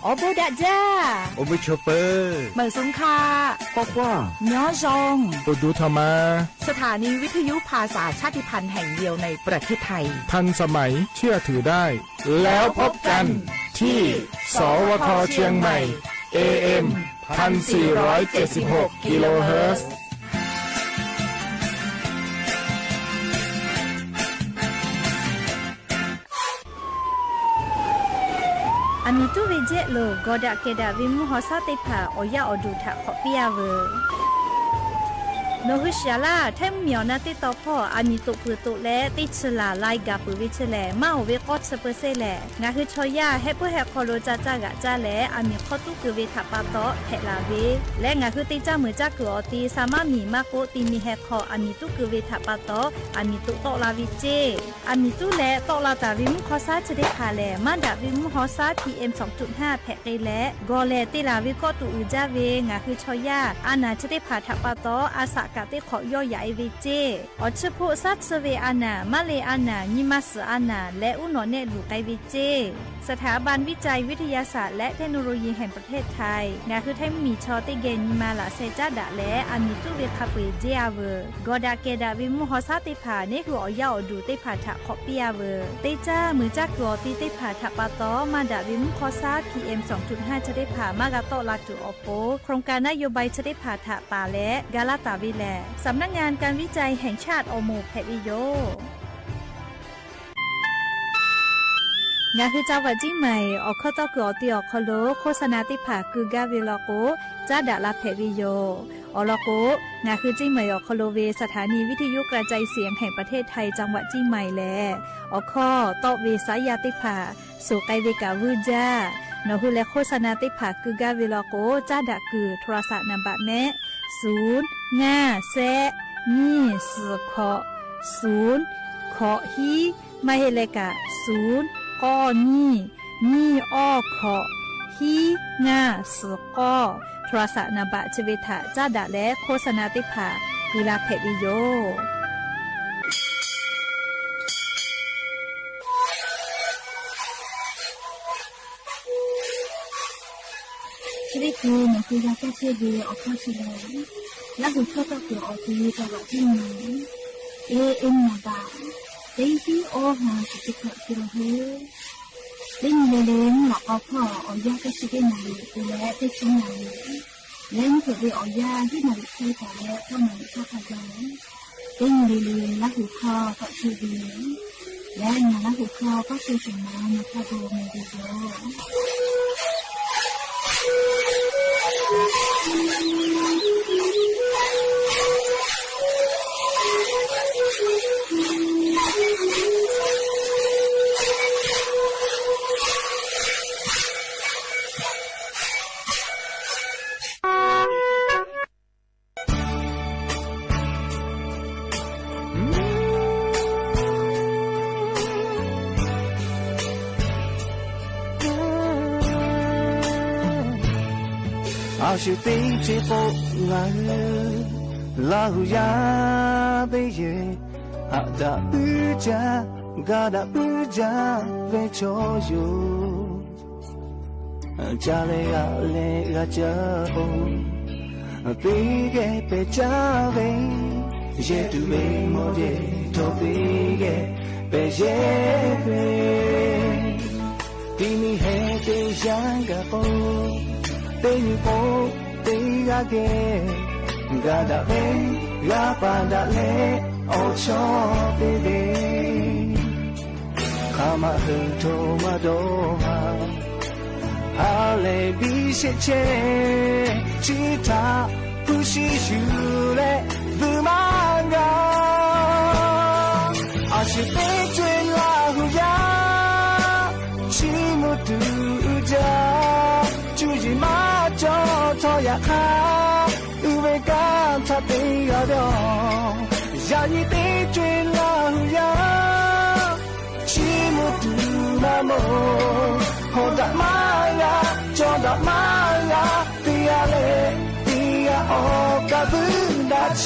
อโบดะจ้าโอเบชเปอร์เหมือสงคาปอกว่าย้อจงปดูธรรมาสถานีวิทยุภาษาชาติพันธุ์แห่งเดียวในประเทศไทยทันสมัยเชื่อถือได้แล้วพบกันที่สวทเชียงใหม่ AM 1476 กิโลเฮิรตซ์อามิตุเวเจโลกอดะเกดะวิมุหอซาติภาโอยะอดูทะขอเปียเวโนหุชยาลาเทมเมียวนาติตอพ่ออามิตุปุตุและติชลาไลกาปุวิชแลมาโอเวกอดเซเปเซแลงาคือชอยาเฮปุเฮคอโลจาจากะจาแลอามิขอตุกเวทะปาตอเทลาเวและงาคือติจามือจักอติสามะมีมาโกติมีเฮคออามิตุกเวทะปาตออามิตุตอลาวิเจอามิตุและตอลาตาวิมุขอซาจะได้พาแลมาดาวิมุขอซา PM 2.5 แพเกและกอแลติลาวิกอตุอุจาเวงาคือชอยาอานาจะได้พาทะปาตออาสากะติขอย่อใหญ่เวเจอชโพซัตเซเวอานามาเลอานานิมัสอานาและอุนอเนลูไกเวเจสถาบันวิจัยวิทยาศาสตร์และเทคโนโลยีแห่งประเทศไทยงาคือไทยมีชอติเกนมาลาเซจาดะและอามิตุเวคาเปเจอาเวกอดาเกดาวิมุฮอซาติผาเนคืออยาอดูติผาทะขอเปียเวติจ้ามือจักกอติติผาทะปาตอมาดาวิมุฮอซา PM 2.5 จะได้ผามากาโตลาจุอโปโครงการนโยบายจะได้ผาทะตาและกาลาตาวิแลสำนักงานการวิจัยแห่งชาติโอโมแพวิโยงาคือเจ้าวัดจิ้งใหม่ออกข้อต่อกอติออกคโลโฆษณาติผาคือกาเวลโกจ้าดาลาแพวิโยอลโกงาคือจิ้งใหม่ออกคโลเวสถานีวิทยุกระจายเสียงแห่งประเทศไทยจังหวัดจิ้งใหม่แลออกข้อตอเวสายาติผาสุไกเวกาวูจ้านอคือและโฆษณาติผาคือกาเวลโกจ้าดาคือโทรศัพท์นัมบะแม่0 5 แซนี่สือขอ0ขอฮีมาเฮเลกะ0ก้อนี่อ้อขอฮีงาสือก้อโทรศัพท์นัมบะชเวทะจ้าดะและโฆษณาติภากุลาเพวิโยชีวิตกูมันคือยาแก้เชื้อดีออกข้อเชื้อแล้วกูเข้าต่อตัวออกดีจังหวะที่ไหนAM มาบ้าได้ที่โอ้หาจะเกิดขึ้นเฮ้เล่นเล่นหลอกเอาพ่อเอายาแก้เชื้อได้ไหนกูและได้ชิ้นไหนเล่นเกิดไปเอายาที่ไหนที่แต่แล้วก็ไหนก็พอใจเล่นเล่นแล้วหูคอก็เชื้อดีและงานแล้วหูคอก็เชื้อสมองมาพอดูในดีโออาชีพที่พบงานลาหูยาเบยอาดาบูจากาดาบูจาเวชโยจาเลยอาเลยอาจาโอปีเกเปจาเวเยตุเวโมเยโตปีเกเปเยเวที่มีเหตุยังกะโปเตยโปเตยาเกกาดาเอกาปาดาเลโอชอเตเดขามาเฮโทมาโดฮาฮาเลบิเชเชชิตาปุชิชูเลบุมังกาอาชิเปจวยลาหูยาชิมุตุจาจูจิมาจอทอยาคาอุเวกาทัตยาดอยายิติจวยลาหูยาชิมุตุนาโมโหดะมายาจอดะมายาติยาเลติยาโอกาบุดาเช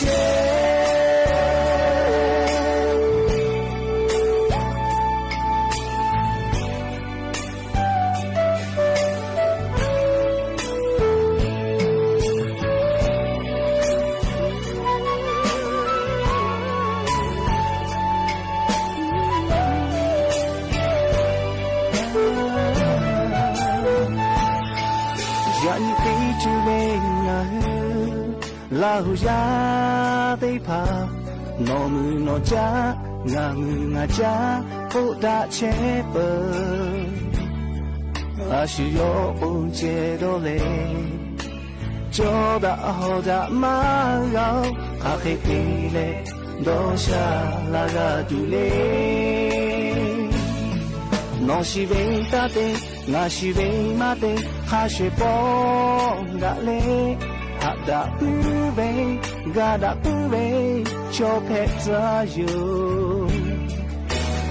ลาหูยาได้พาโนมือโนจางามืองาจาโคดาเชเปอาชิโยอุเจโดเลจอดาโฮดามาเกาคาเขเกเลโดชาลากาดูเลน้องชีเวตาเตงาชีเวมาเตฮาเชปองกะเลฮาดาอูเวกาดาอูเวโชเพซายู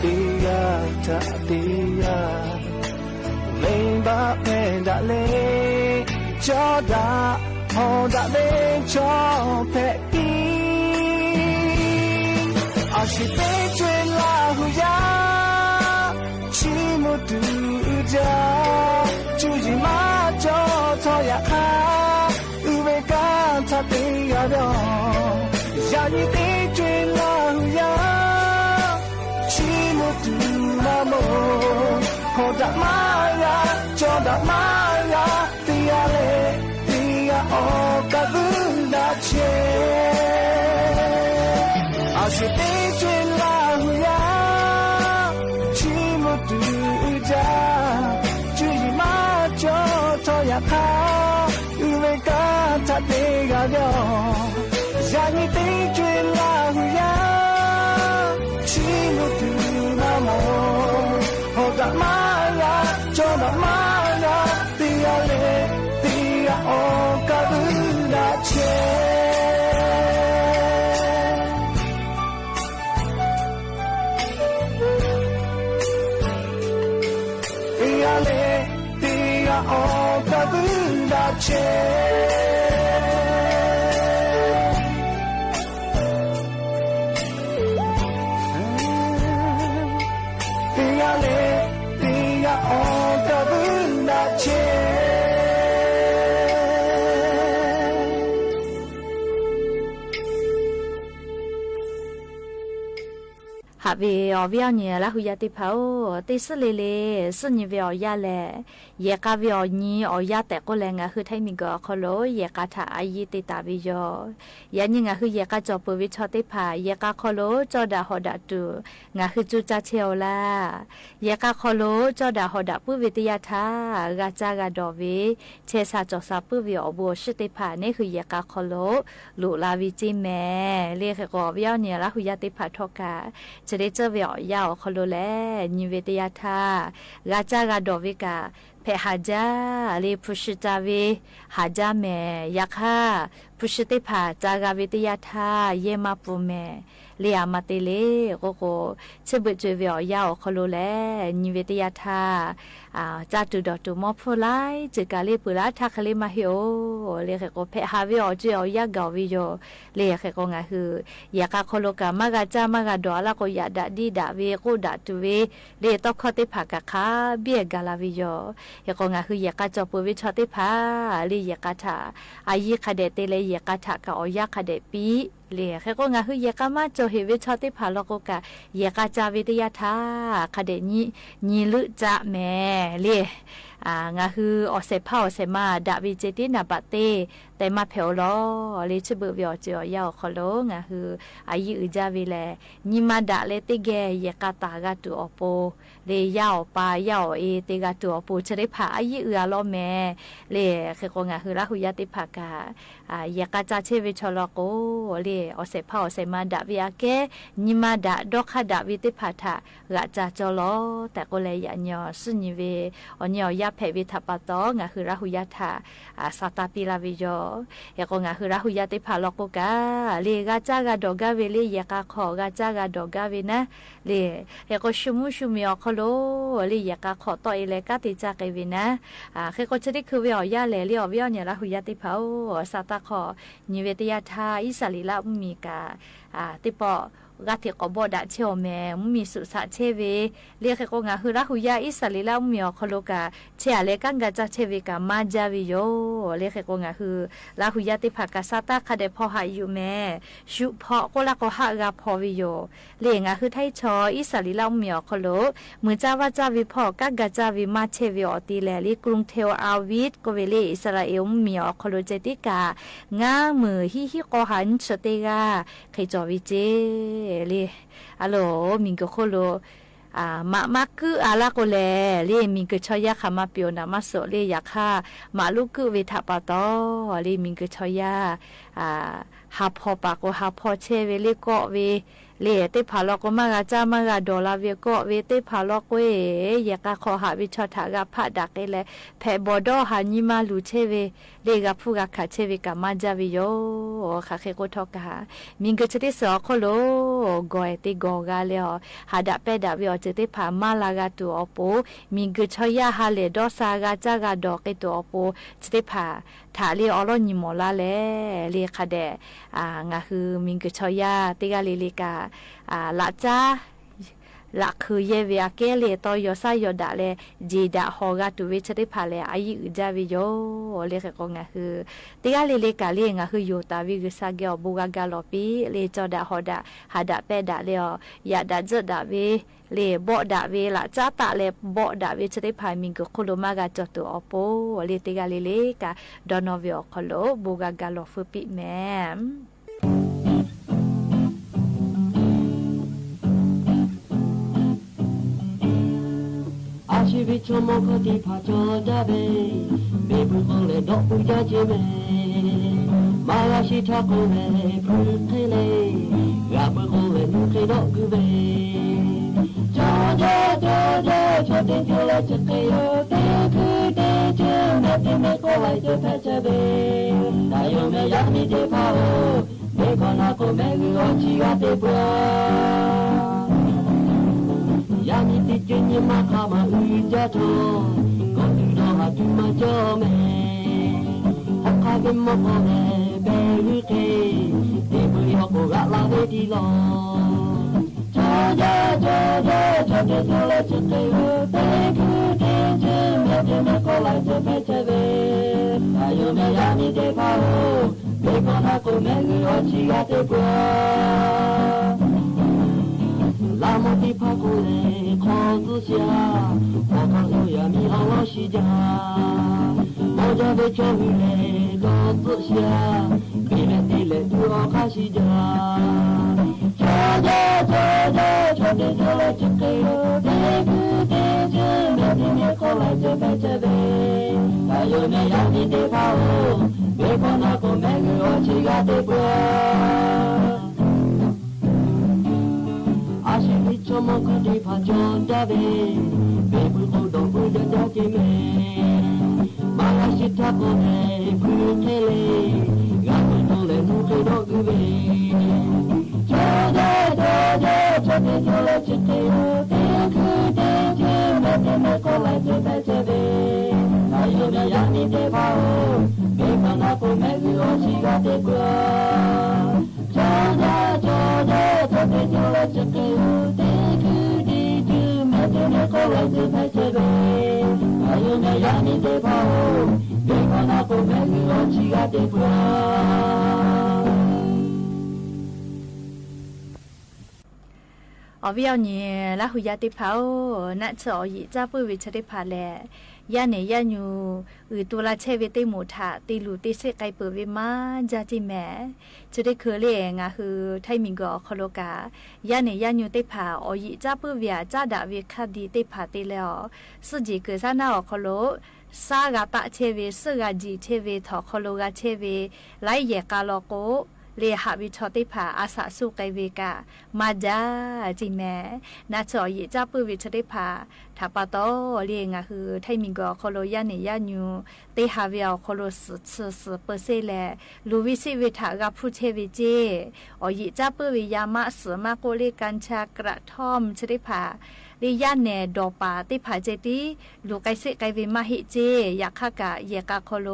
ตียาตาตียาเลบาเพดาเลจอดาโฮดาเลโชเพกีอาชิเปจวยลาหูยาชิมุดูจาจูจิมาจอทอยาคาอุเบกาทัตยาดอยานิเตจวยลาหูยาชิมุดูมาโมโฮดามายาจอดามายาติยาเลติยาโอกาบุดาเชอาชิเตจวยลาหูยาชิมุดูจาจูจิมาจอทอยาคาอุเบกาทัตยาดอยานิเตจวยลาหูยาชิมุดูมาโมโฮดามายาจอดามายาติยาเลติยาโอกาบุดาเชโอกาบุดาเชติยาเลติยาโอกาบุดาเช哈维奥维奥尼拉胡亚蒂帕哦，对是嘞嘞，是你维奥亚嘞，也嘎维奥尼奥亚带过来啊，和他们个可罗也嘎他阿姨对大维哟，也你啊和也嘎做不维超对帕，也嘎可罗做达好达度，啊和做扎车啦，也嘎可罗做达好达不维的亚他，嘎扎嘎多维，车啥做啥不维奥不是对帕，你和也嘎可罗，路拉维吉咩，你和个维奥尼拉胡亚对帕托卡。จะได้เจอเวียวยาวเขาโลแลนิเวตยาธากาจากาดอวิกาเพหาจาเลพุชจาวิหาจาเมยักhaพุชติภาจากาวิตยาธาเยมาปุเมเลียมาเตเลโกโกเชบุจเวียวยาวเขาโลแลนิเวตยาธาจาตุดอตุมอพูไลจิกาเลปุลาทักเลมาเฮโอเลเขโกเพหาวิอจิออยากาวิโยเลเขโกงะคือยากาโคโลกามากาจามากาดอละโกยาดาดีดาเวโกดาตุเวเลตอคอติภากะคาเบียกาลาวิโยยากงะคือยากาจอปุวิชอติภาเลยากาทาอายิคเดเตเลยยากาทากะออยาคเดปีเลเขโกงะคือยากามาจอเฮวิชอติภาลโกกะยากาจาวิตยาทาคเดญิลุจะแมเล่งาคืออเสพาอเสมาดาวิเจตินาบาเตแต่มาเพลอเลชเบวิอจอยาวคอโลงาคืออายุอุจาวิเลนิมาดาเลติเกยกาตากาตุอโปเลยาวปายาวเอติกาตุอโปชริภาอายุอลอเมเลคืองาคือละหุยติภากายกาจาเชวิชลโกเลอเสพาอเสมาดาวิอาเกนิมาดาดอกดาวิติภาทากะจาจลอแต่ก็เลยยะญอสุญิเวอญอยาเพวิทัปตองาคือละหุยทาสตาปิลาวิโยยกงาคือละหุยติภาลโกกาเลกาจากาดอกาเวเลยกาขอกาจากาดอกาเวนะเลยกชุมุชุมิอคโลเลยกาขอตอเอเลกาติจากเวนะคือก็จะได้คือเวียเลเลเวียเนี่ยละหุยติภาสตาขอนิเวตยทาอิสลิลาอุมีกาติปอ กะติกอบอดะเชอแม่มีสุสะเชเวเรียกก็งาฮือละหุยาอิสลิลามีอคโลกาเชอะเลกันกะจะเชเวกามาจาวิโยเรียกก็งาฮือละหุยาติภากาซาตาคาเดพอหาอยู่แม่ชุพอก็ละก็หากาพอวิโยเลงาฮือไทชออิสลิลามีอคโลมือจาวาจาวิพอกะกะจาวิมาเชวิอติแลลิกรุงเทลอาวิดก็เวเลอิสราเอลมีอคโลเจติกางามือฮิก็หันชเตกาใครจอวิเจเลอะโหลมิงก็โคโลมาคืออะไรก็เลยเรียมิงก็ชอยาขามาเปียวนะมาโซเลยอยากค่ะมาลูกคือเวทปะตอเรียมิงก็ชอยาหาพอปากก็หาพอเชเวเลก็เวเลเตพาลอกก็มากะจ้ามากะดอลลาร์เวก็เวเตพาลอกเวอยากะขอหาวิชอถากะพะดักเลยแผ่บอดอหานิมาลูเชเวเลกะผู้กะขาเชเวกะมาจาวิโยค่ะเคโกทอกะมิงก็จะได้สอโคโลกอยเตกอกะเลหาดะเปดะเวอจะได้พามาลากะตัวอปมิงก็ชอยาหาเลดอซากะจากะดอกเกตัวอปจะได้พาถาเลอลอนิมอลาเลคาเดงาคือมิงก็ชอยาเตกะเลกะละจ้าละคือเยเวียเกเลตอยอซายอดะเลจีดะฮอกะตุเวชะได้พาเลอายุจาวิโยเลก็งาคือติกะเลกะเลงาคือโยตาวิกซาเกอบูกะกะลอปีเลจอดะฮอดะหาดะเปดะเลยะดะจดะเวเลบ่ดะเวละจ้าตะเลบ่ดะเวชะได้พามิงก็โคโลมากะจอตุอโปเลติกะเลกะดอนอเวอโคโลบูกะกะลอฟุปิแมชีวิตชมก็ที่พาจอดาเบมีผู้คนเล่ดอกผู้ยาเจเมมาลาชิทาโกเมผู้เทเลกาผู้คนเล่นุเคดอกกูเบจอดาชอบเดินอยู่และจะเกยเตคือเตเจเมเตเมโคไลเตเพเจเบตายโยเมยามิเตพาโอเมโคนาโกเมกุโอชิกาเตปัวยามิติเจญมาคามาอุจาโตก็ดูดอหาตุมาจอเมฮอกคาเกมโกเมเบรุเกเตบุยโกกะลาเวดิโลจอเจเตเลจเตโอเตคุเตเจเมเตเมโกไลเตเปเจเบอายุเมยามิเตพาโอเบโกนาโกเมกุโอชิกาเตปัวลามุติภาคุเลขอตุเสียขอข้าสุยามีเอาล้อชิจาโมจาเบจอวิเลขอตุเสียบีเลติเลดูอข้าชิจาจอเดเจเลจิเกโยเดกุเดเจเมเตเมโคไลเจเปเจเบอายุเมยามิเตพาโอเบโคนาโกเมกุโอชิกาเตปัวอาชีวิตชมก็ที่พาจอดาเบเบบุโคดอกบุญจาเจเมมาลาชิทาโกเมพุเทเลกาบุโตเลนุเคดอกกูเบจอเดชอบเดินอยู่และจะเกยเตคือเตเจเมเตเมโคไลเตเปเจเบอายุเมยามิเตพาโอเบโคนาโกเมกุโอชิกาเตปัวจอเดชอบเดินอยู่และจะเกยเตคือเตเจเมเตเมโคไลเตเปเจเบอายุเมยามิเตพาโอเบโคนาโกเมกุโอชิกาเตปัวอวิเอาเนี่ยละหุยาติเผาณเฉอยิจ้าปุ้ยวิชติพาแลยาเนี่ยยาอยู่ตัวละเชเวติหมูถาตีลูติเสไกเปิดเวมาจาจิแม่จะได้เคยเลี้ยงคือไทยมิงก็คโลกายาเนี่ยยาอยู่ติผาอยิจ้าปุ้ยเวียจ้าดาเวคดีติผาติแล้วสุจิเกิดซานาอคโลซากาตะเชเวสกาจีเชเวทอคโลกาเชเวไลเยกาโลโกเลหาวิชอติผาอาสาสุไกเวกามาจาจิแม่นาจอยจ้าปุวิชติผาถาปะโตเลียงาคือไทมิงก็โคโลยาเนยาญูเตหาเวียโคโล10%แลลูวิสิวิถากาผู้เชวิเจอยิจ้าปุวิยามะสมาโกเลกัญชากระท่อมชติผาลียาเนดอปาติผาเจติลูไกเสไกเวมาหิเจยาคากะเยกาโคโล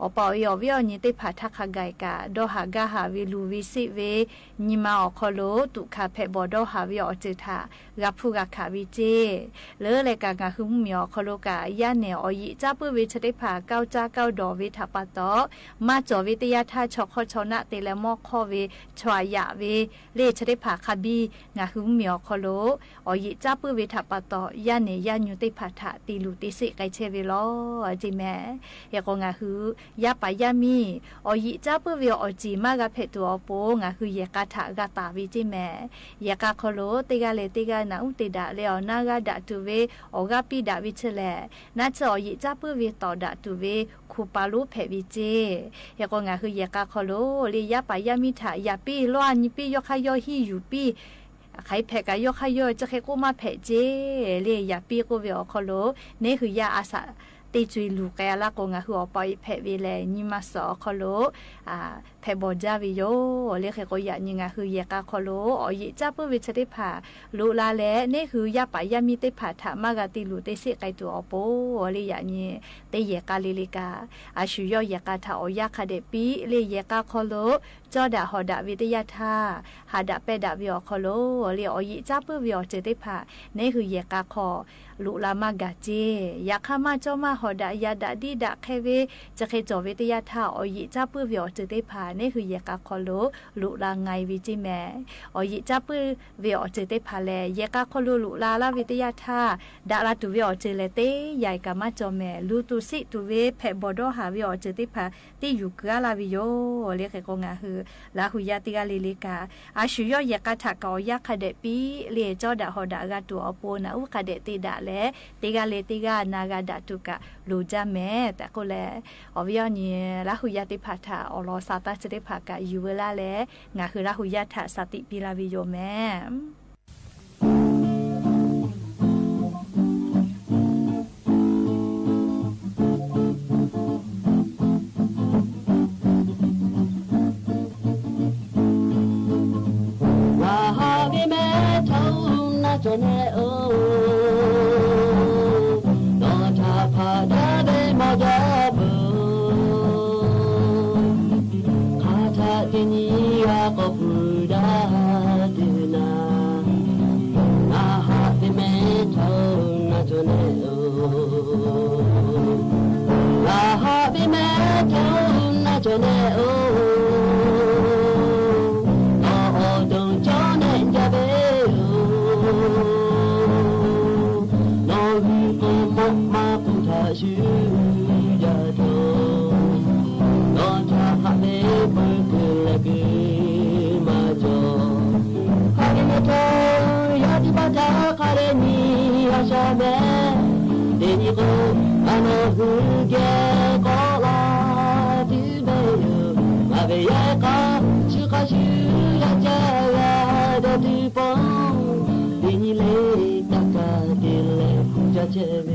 อปอยอวิอญิติผาทักขะไกกะดอหากะหาวิลูวิสิเวญิมาอคอโลตุคาเพบอดอหาวิอจิทากับผู้กะขาวิเจเลอเลกะกะหุมมีอคอโลกะยะเนอยิจาปุวิชติผาเก้าจ้าเก้าดอวิทาปะตอมาจอวิทยาทาชอคอชอนะเตเลมอคอเวชวายะเวเลชติผาคาบีงะหุมมีอคอโลอยิจาปุวิทาปะตอยะเนยะญุติผาทะติลุติสิไกเชเวลอจิแมยะกงะหุยะปะยะมีอยิจาปุวิอจิมากะเพตุอโปงะหุเยกะทะกะตาวิจิแมยะกะคอโลติกะเลติกะนะอุติดะเลออนากะดะตุเวออกะปิดะวิเชเลนะจอยิจาปุวิตอดะตุเวคูปาลุเพวิเจยะกงะหุเยกะคอโลลิยะปะยะมิทะยะปิลออันญิปิยอคะยอฮิยูปิใครแพกะยอคะยอจะเคกูมาเพเจเลยยะปิกูเวอคอโลเนหุยะอาสะติจุยลูกแกละกงะหัวปอยเพวิเลนิมาสอคอโลเพบอจาวิโยเลเคโกยะนิงะหือยะกะคอโลอยิจาปุวิชติภาลูลาเลเนหือยะปะยะมิติภาทะมะกะติลูเตสิไกตัวอโปเลยยะนิเตเยกะลิลิกาอาชุยอยะกะทะอยะคะเดปิเลยยะกะคอโลจอดะหอดะวิทยาทาหาดะเปดะวิอคอโลเลยอยิจาปุวิอเจติภาเนหือยะกะคอลูลามะกะเจยะคะมะจอมะหอดะยะดะดิดะเคเวจะเคจอวิทยาทาอยิจาปุวิอเจติภานี่คือยะกะคอโลลุลาไงวิจิแมอยิจาปุเวอเจเตพาเลยะกะคอโลลุลาลาวิทยาทาดาลาตุเวอเจเลเตยายกะมะจอแมลูตุสิตุเวเพบอดอหาเวอเจเตพาติอยู่กะลาวิโยเลเคกงะฮือลาหุยะติกะลิลิกาอาชุยอยะกะทะกอยะคะเดปิเลจอดะหอดะกะตุอโปนะอุคะเดติดะเลติกะเลติกะนากะดะตุกะลูจาแมตะโกเลอวิอญิลาหุยะติภาทาอลอซาตาเจเตภากะยูเวลาเลงะคือลาหุยะทะสติปิลาวิโยแมจนโอโนทาพาดาเบมาจาบุคาทาตินียาก็พูดาดินานาฮาเบเมทานาจนโอนาฮาเบเมทานาจนโอ许呀头，我查哈嘞不可来个嘛着，哈哩么头呀的把他哈嘞你呀啥么，的你个俺们胡个高拉的没有，俺们也搞去搞去呀家呀的地方，的你嘞大家的嘞不加切苗。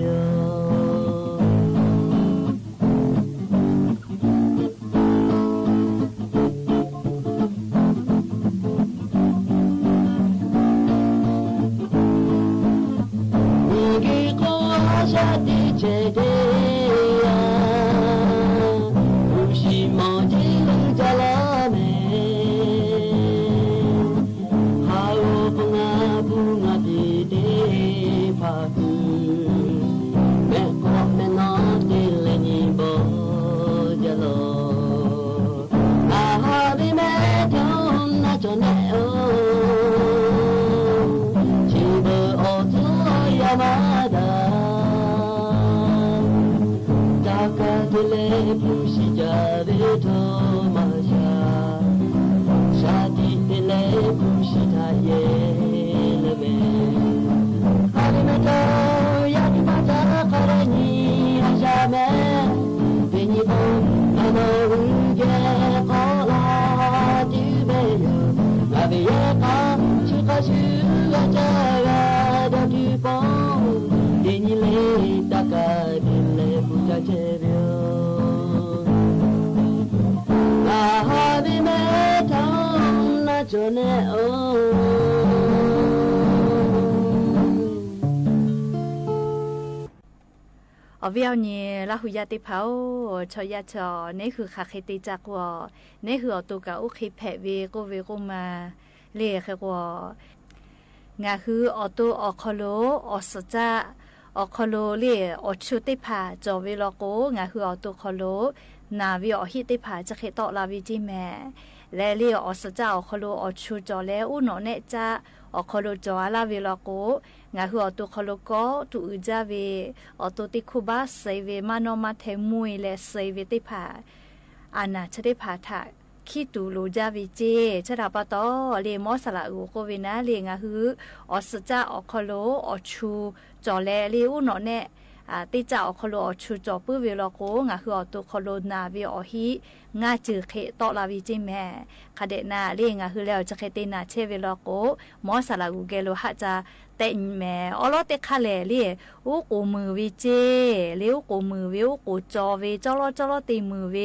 อ เวียวนี่ละหุยาติเผาชอยาชอนี่คือขาคิติจักว่านี่คือตัวกะอุคิแผเวโกเวโกมาเล่แค่ว่างาคืออตัวอคโลอสจะอคโลเล่อชุติผาจอเวลโกงาคืออตัวคโลนาวิอหิติผาจะเขตอลาวิจิแม่และเล่อสจะอคโลอชูจอแล้วอุโนเนจะอคโลจอลาเวลโกงาคืออตัวคโลก็ตุอุจาเวอตัวติคุบาเซเวมานอมาเทมุยและเซเวติผาอานาชติผาทะคิดดูโลจาวิเจชะดาปะตอเลมอสละอูโกเวนะเลงาฮืออสจะอคโลอชูจอแลเลอุโนเนติจะอคโลอชูจอปื้อเวลโกงาคืออตัวคโลนาเวอหิงาจือเขตอลาวิจิแม่คาเดนาเลงาคือแล้วจะเขตนาเชเวลโกมอสละอูเกโลหะจาเตแม่อลอเตคาเลเลอูกูมือวิเจเลอูกูมือเวอูกูจอเวจอลอตีมือเว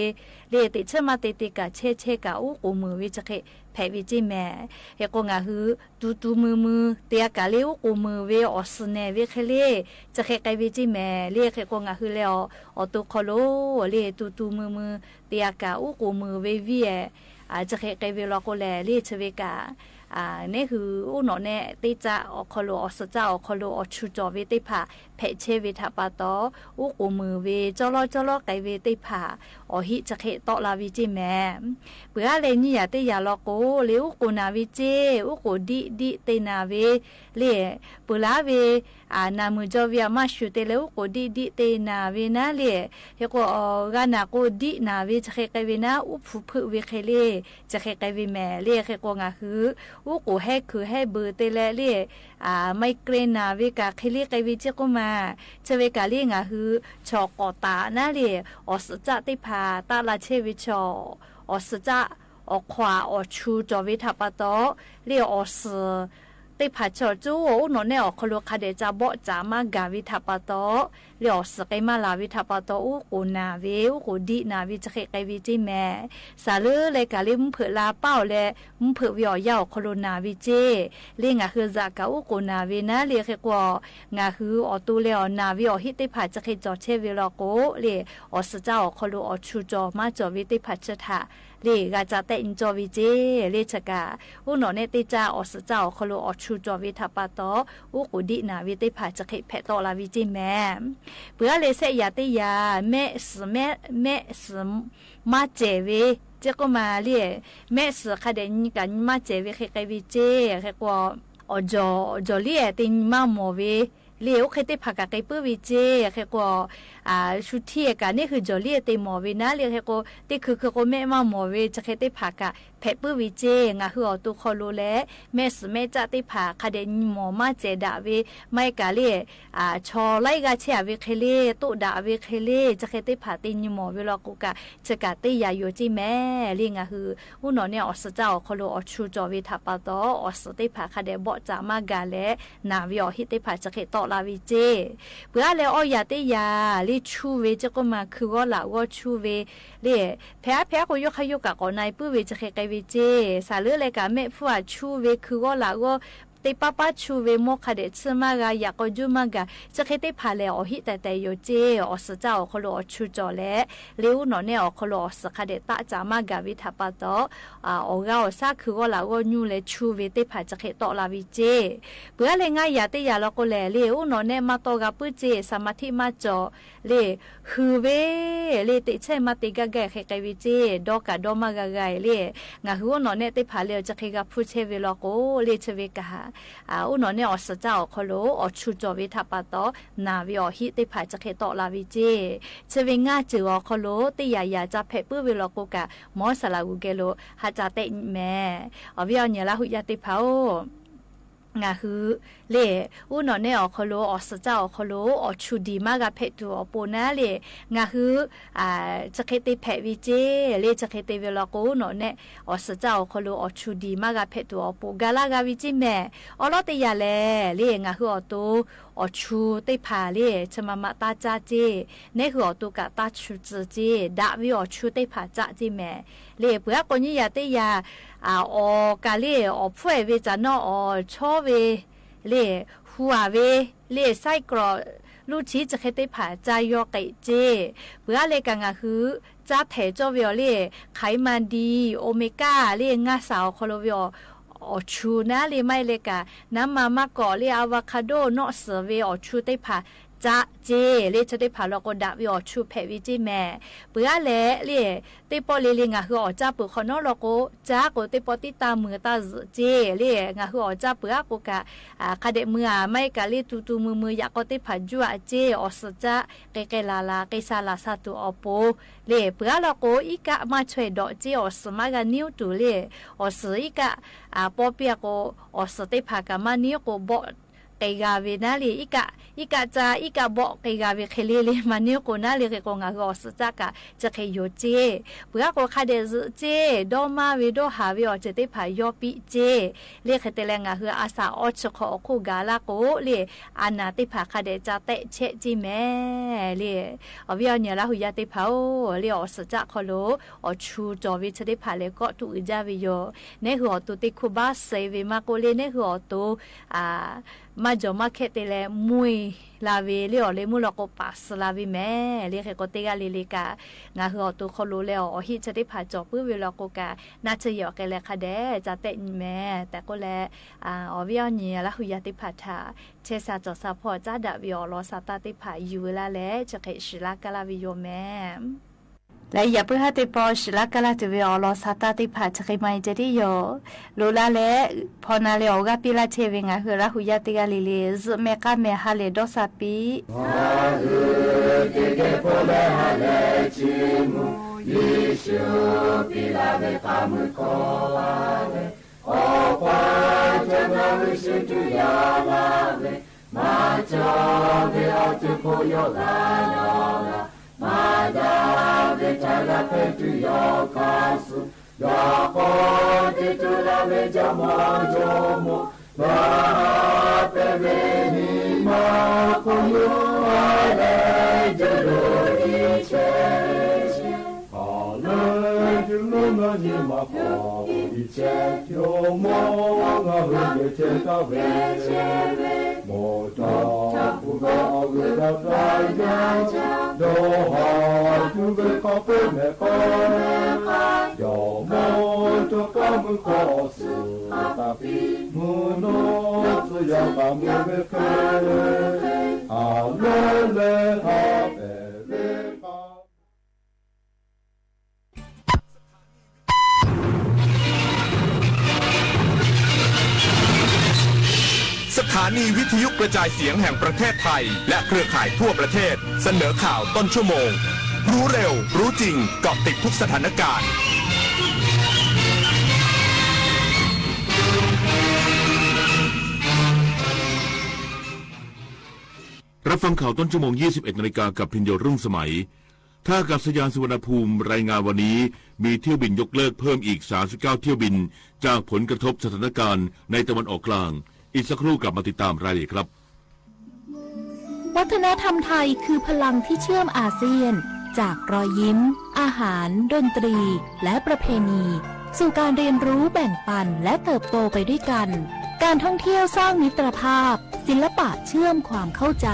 เลติเชมาติกะเชกะอูกูมือวิจะเขแผวิจิแม่เฮโกงาฮือตูมือเตียกะเลอูกูมือเวออสเนเวเคเลจะเขไกวิจิแม่เลเฮโกงาฮือแล้วอตุคโลเลตูมือเตียกะอูกูมือเววีจะเขไกเวลโกแลเลเชเวกะนี่คืออุโนเนติจะอคโลอสจะอคโลอชูจอเวติผาเพเชเวทาปาตออุกูมือเวจอลอไกเวติผาอหิจะเขตอลาวิจิแม่เปื่อเลนี่ยาติยาลอโกเลอุกูนาวิเจอุกูดิเตนาเวเลปุลาเวนามุจอเวียมาชุเตเลอุกูดิเตนาเวนะเลเฮโกกานาโกดินาเวจะเขไกเวนะอุพุเวเคเลจะเขไกเวแม่เลเฮโกงาคืออูกูให้คือให้เบอร์เตเลเล่ไม่เกรนาเวกาเคลีไกวิจิกุมาเชเวกาเลียงาฮือชอกอตานาเล่อสจะติพาตาลาเชวิชอสจะอควาอชูจอวิทัปโตเล่อสติพาชอจูอูโนเนอคโลคาเดจาบอจามากาวิทัปโตเล่อสไกมาลาวิทัปโตอูกูนาเวอูกูดีนาวิจะเขไกวิจิแม่สาลือเลยกาลิมเผือลาเป้าและมเผือวิอยาวโคโลนาวิเจเลียงาคือจากาอูกูนาวินะเลียกว่างาคืออตูเลอนาวิอหิติพาจะเขจอเชวิลโกเลอสเจ้าโคโลอชูจอมาจอวิติพาชะทาเลกาจะเตอินจอวิเจเลชกาอูโนเนติจาอสเจ้าโคโลอชูจอวิทัปโตอูกูดีนาวิติพาจะเขเพตอลาวิจิแม่เปื่อเลเสยาติยาแม่สมาเจเวเจ้าก็มาเรียแม่สคาเดนกันมาเจเวเคไกวิเจเคกว่าอจอเรียตินมาโมเวเลี้ยวเคติผักกะไกปื้อวิเจแค่ก็ชุดที่กันนี่คือจอเลียติหมอวินะเลี้ยวแค่ก็ติคือก็แม่มาหมอวิจะเคติผักกะเพปื้อวิเจงาคืออตุคอโลแลแม่สแม่จะติผักคาเดนหมอมาเจดาเวไม่กะเลียชอไลกะเชียวิเคเลตุดาวิเคเลจะเคติผักตินหมอวิลกุกะจะกะติยาโยจิแม่เลี้ยงาคืออุนอเนี่ยอสเจ้าคอโลอชูจอวิทัปโตอสติผักคาเดบ่จามากะแลนาวิอหิติผักจะเคตลาวิเจเพื่อแล้วอยาติยาลิชูเวจะก็มาคือว่าละว่าชูเวเล่แพ้ก็ยกขยกกะก่อนในปื้อเวจะเคไกวิเจสาเลือเลยกะแม่ฟัวชูเวคือว่าละว่าติป้าชูเวโมคาเดชมากะอยากก็จุมากะจะเคติพาเลอหิแต่โยเจอสเจ้าคโลชูจอแลเลี้ยวหนอเนี่ยคโลสคาเดตะจามากะวิทัปโตออกาซาคือว่าละว่าญูเลชูเวติพาจะเคตอลาวิเจเพื่อเลยง่ายยาติยาละก็แลเลี้ยวหนอเนี่ยมาโตกะปื้อเจสมาธิมาจอเลฮือเวเลติเชมาติกะแกเคไกวิเจดอกะดอมากะไกเลงาหัวหนอเนี่ยติพาเลจะเคกะพูเชเวลโกเลเชเวกะอุนอเนี่ยอสเจ้าคโลอชูจอวิทัปโตนาวิอหิติพาจะเคตอลาวิเจเชเวงาจือคโลติยายาจะเพปื้อเวลโกกะมอสลาอุเกโลหาจาเตแม่อวิอเนี่ยละหุยาติเผางาฮือเล่อุนอเนี่ยอคโลอสเจ้าคโลอชูดีมากะเพตัวอปูนะเล่งาฮือจะเคติเพวิเจเล่จะเคติเวลโกอุนอเนี่ยอสเจ้าคโลอชูดีมากะเพตัวอปูกาลากาวิจิแม่อลอติยาเล่งาฮืออตูอชูติพาเล่ชะมะมะตาจาเจเนคืออตูกะตาชูจเจดาวิอชูติพาจาจิแม่เล่เปื่อกอนี่ยาติยากาเล่พ่วยเวจานอชอเวเล่หัวเวเล่ไส้กรอ ลูกชี้จะเคยได้ผ่าใจยอไก่เจเพื่ออะไรกันก็คือจ้าแถจอวิอเล่ไขมันดีโอเมก้าเล่งาสาวคอโลวิอชูนะเล่ไม่เลยกะน้ำมามากอเล่อะโวคาโดนอเสเวชูได้ผ่าจ้าเจเล่จะได้ผ่าเราก็ดับวิอชูเพวิจิแม่เพื่ออะไรเล่เตปอเล่งาคือจ้าปุขอนอเราก็จ้าก็เตปอติตามือตาเจเล่งาคือจ้าเพื่อก็กะคาเดมือไม่กะเล่ตูมืออยากก็เตผ่าจัวเจอสจ้าเกลาลาเกซาลาซาตูอโปเล่เพื่อเราก็อีกะมาช่วยดอกเจอสมากันนิ้วตูเล่สอีกะปอเปียก็สเตผ่ากันมานิ้วก็บ่ไกกาเวนาลีอีกะจ้าอีกะบอกไกกาเวเคเลมันเนี่ยกูนาลีเกกงากอสจักะจะเคยเจเพื่อก็คาเดเจดอมาเวดอหาเวอจะได้พายอปิเจเรียกเตเลงาคืออาสาอชขอคูกาลาโกเลอานาติพาคาเดจะเตเชจิแม่เลอวิอเนี่ยละหุยาติพาเลอสจักขอโลอชูจอวิจะได้พาเลก็ตุอิจาวิโยเนหัวตุติคุบาเซเวมาโกเลเนหัวตุมาจอมาเคเตเลมุยลาเวเลอเลมุลก็ปัสลาวิแม่เรียกก็เตกาเลเลกางาหัวตุขอโลเลอฮิจะได้พาจอปื้อเวลาโกกาน่าจะยอกันแลคาเดจะเตแม่แต่ก็แลอวิอเนี่ยละหุยาติพาทาเชซาจอซาพอจ้าดาวิอลอซาตาติพาอยู่ละแลจะเคชิลากาลาวิโยแม่และอย่าเพื่อให้ติปอชิลากาลาติวิอลอซาตาติพาจะเคไม่จะได้โยโลลาเลพอนาเลออกาปิลาเชวิงาคือละหุยาติกาลิเลซเมกาเมฮาเลดอซาปีฮาลูเกเกโพเลฮาเลจิมุยิชูปิลาเวคามุโกลาเลโอปาจังาวิชิตุยาลาเลมาจาเวอตุโคโยลาโยลามาดาเวทาลาเปตุโยคาสุยาโคติตุลาเวจามอโจโมมาเปเวนิมาคุโยอาเลจโรดิเชอาเลจโรนาจิมาโคดิเชโยโมงาเวเชตาเวโมตาปุกาเวตาตายาโดหาจุเวคาเปเมคายาโมตกามุโคสุตาปิมุโนสยากามุเวเคอาเลเลฮาเปเลคาสถานีวิทยุกระจายเสียงแห่งประเทศไทยและเครือข่ายทั่วประเทศเสนอข่าวต้นชั่วโมงรู้เร็วรู้จริงเกาะติดทุกสถานการณ์รับฟังข่าวต้นชั่วโมง 21 นาฬิกากับพิญโยรุ่งสมัยท่าอากาศยานสุวรรณภูมิรายงานวันนี้มีเที่ยวบินยกเลิกเพิ่มอีก39เที่ยวบินจากผลกระทบสถานการณ์ในตะวันออกกลางอีกสักครู่กลับมาติดตามรายละเอียดครับวัฒนธรรมไทยคือพลังที่เชื่อมอาเซียนจากรอยยิ้มอาหารดนตรีและประเพณีสู่การเรียนรู้แบ่งปันและเติบโตไปด้วยกันการท่องเที่ยวสร้างมิตรภาพศิลปะเชื่อมความเข้าใจ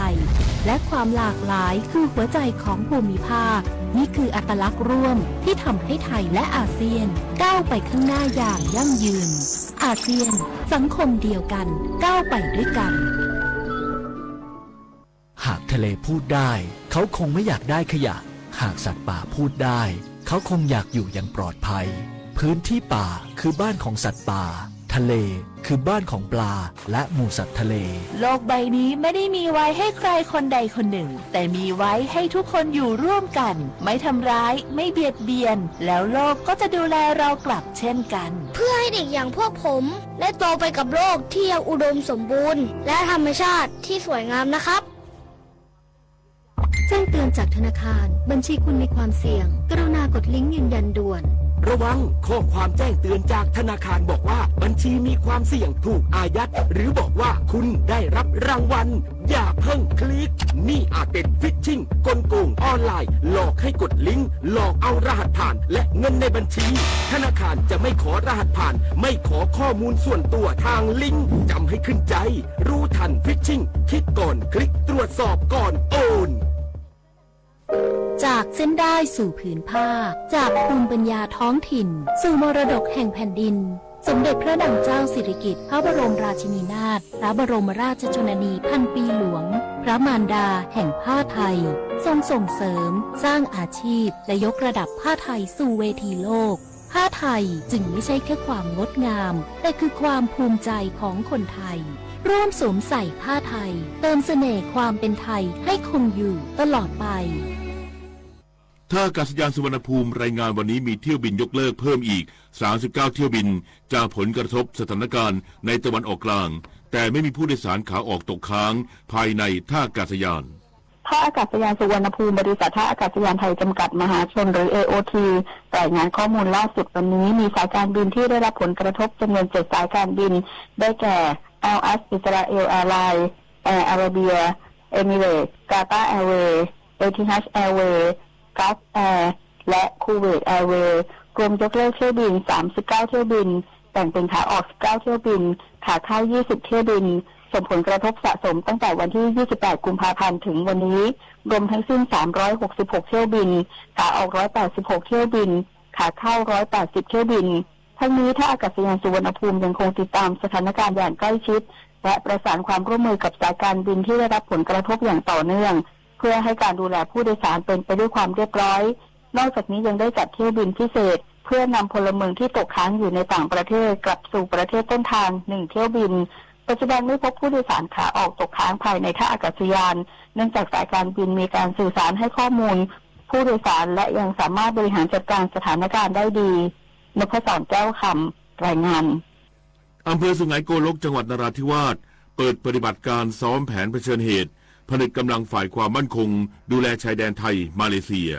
และความหลากหลายคือหัวใจของภูมิภาคนี่คืออัตลักษณ์ร่วมที่ทำให้ไทยและอาเซียนก้าวไปข้างหน้าอย่างยั่งยืนอาเซียนสังคมเดียวกันก้าวไปด้วยกันหากทะเลพูดได้เขาคงไม่อยากได้ขยะหากสัตว์ป่าพูดได้เขาคงอยากอยู่อย่างปลอดภัยพื้นที่ป่าคือบ้านของสัตว์ป่าทะเลคือบ้านของปลาและหมู่สัตว์ทะเลโลกใบนี้ไม่ได้มีไว้ให้ใครคนใดคนหนึ่งแต่มีไว้ให้ทุกคนอยู่ร่วมกันไม่ทำร้ายไม่เบียดเบียนแล้วโลกก็จะดูแลเรากลับเช่นกันเพื่อให้เด็กอย่างพวกผมได้โตไปกับโลกที่ยังอุดมสมบูรณ์และธรรมชาติที่สวยงามนะครับแจ้งเตือนจากธนาคารบัญชีคุณมีความเสี่ยงกรุณากดลิงก์ยืนยันด่วน ระวังข้อความแจ้งเตือนจากธนาคารบอกว่าบัญชีมีความเสี่ยงถูกอายัดหรือบอกว่าคุณได้รับรางวัลอย่าเพิ่งคลิกนี่อาจเป็นฟิชชิ่งกลโกงออนไลน์หลอกให้กดลิงก์หลอกเอารหัสผ่านและเงินในบัญชีธนาคารจะไม่ขอรหัสผ่านไม่ขอข้อมูลส่วนตัวทางลิงก์จำให้ขึ้นใจรู้ทันฟิชชิ่งคิดก่อนคลิกตรวจสอบก่อนโอนจากเส้นได้สู่ผืนผ้าจากภูมิปัญญาท้องถิ่นสู่มรดกแห่งแผ่นดินสมเด็จพระนางเจ้าสิริกิติ์พระบรมราชินีนาถพระบรมราชชนนีพันปีหลวงพระมารดาแห่งผ้าไทยทรงส่งเสริมสร้างอาชีพและยกระดับผ้าไทยสู่เวทีโลกผ้าไทยจึงไม่ใช่แค่ความงดงามแต่คือความภูมิใจของคนไทยร่วมสวมใส่ผ้าไทยเติมเสน่ห์ความเป็นไทยให้คงอยู่ตลอดไปท่าอากาศยานสุวรรณภูมิรายงานวันนี้มีเที่ยวบินยกเลิกเพิ่มอีก39เที่ยวบินจากผลกระทบสถานการณ์ในตะวันออกกลางแต่ไม่มีผู้โดยสารขาออกตกค้างภายในท่าอากาศยานท่าอากาศยานสุวรรณภูมิบริษัทท่าอากาศยานไทยจำกัดมหาชนหรือ AOT รายงานข้อมูลล่าสุดวันนี้มีสายการบินที่ได้รับผลกระทบจำนวน7สายการบินได้แก่ Al-As Israel Airlines Air Arabia Emirates Qatar Airways Etihad Airways Gulf Air และคูเวตแอร์เวย์รวมยกเลิกเที่ยวบิน39เที่ยวบินแบ่งเป็นขาออก19เที่ยวบินขาเข้า20เที่ยวบินส่งผลกระทบสะสมตั้งแต่วันที่28กุมภาพันธ์ถึงวันนี้รวมทั้งสิ้น366เที่ยวบินขาออก186เที่ยวบินขาเข้า180เที่ยวบินทั้งนี้ท่าอากาศยานสุวรรณภูมิยังคงติดตามสถานการณ์อย่างใกล้ชิดและประสานความร่วมมือกับสายการบินที่ได้รับผลกระทบอย่างต่อเนื่องเพื่อให้การดูแลผู้โดยสารเป็นไปด้วยความเรียบร้อยนอกจากนี้ยังได้จัดเที่ยวบินพิเศษเพื่อนำพลเมืองที่ตกค้างอยู่ในต่างประเทศกลับสู่ประเทศต้นทาง1เที่ยวบินปัจจุบันไม่พบผู้โดยสารขาออกตกค้างภายในท่าอากาศยานเนื่องจากสายการบินมีการสื่อสารให้ข้อมูลผู้โดยสารและยังสามารถบริหารจัดการสถานการณ์ได้ดีนพศรแก้วคำรายงานอำเภอสุไหงโกลกจังหวัดนราธิวาสเปิดปฏิบัติการซ้อมแผนเผชิญเหตุผนึกกำลังฝ่ายความมั่นคงดูแลชายแดนไทยมาเลเซีย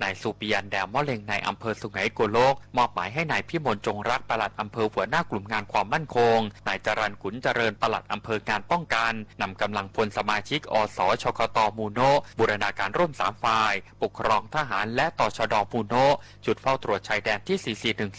นายสุปิยันแดมมะเร็งในอำเภอสุไหงโกลกมอบหมายให้นายพิมลจงรักปลัดอำเภอหัวหน้ากลุ่มงานความมั่นคงนายจรัญขุนเจริญปลัดอำเภอการป้องกันนำกำลังพลสมาชิกอสชกตมูโนบูรณาการร่วม3ฝ่ายปกครองทหารและตชดมูโนจุดเฝ้าตรวจชายแดนที่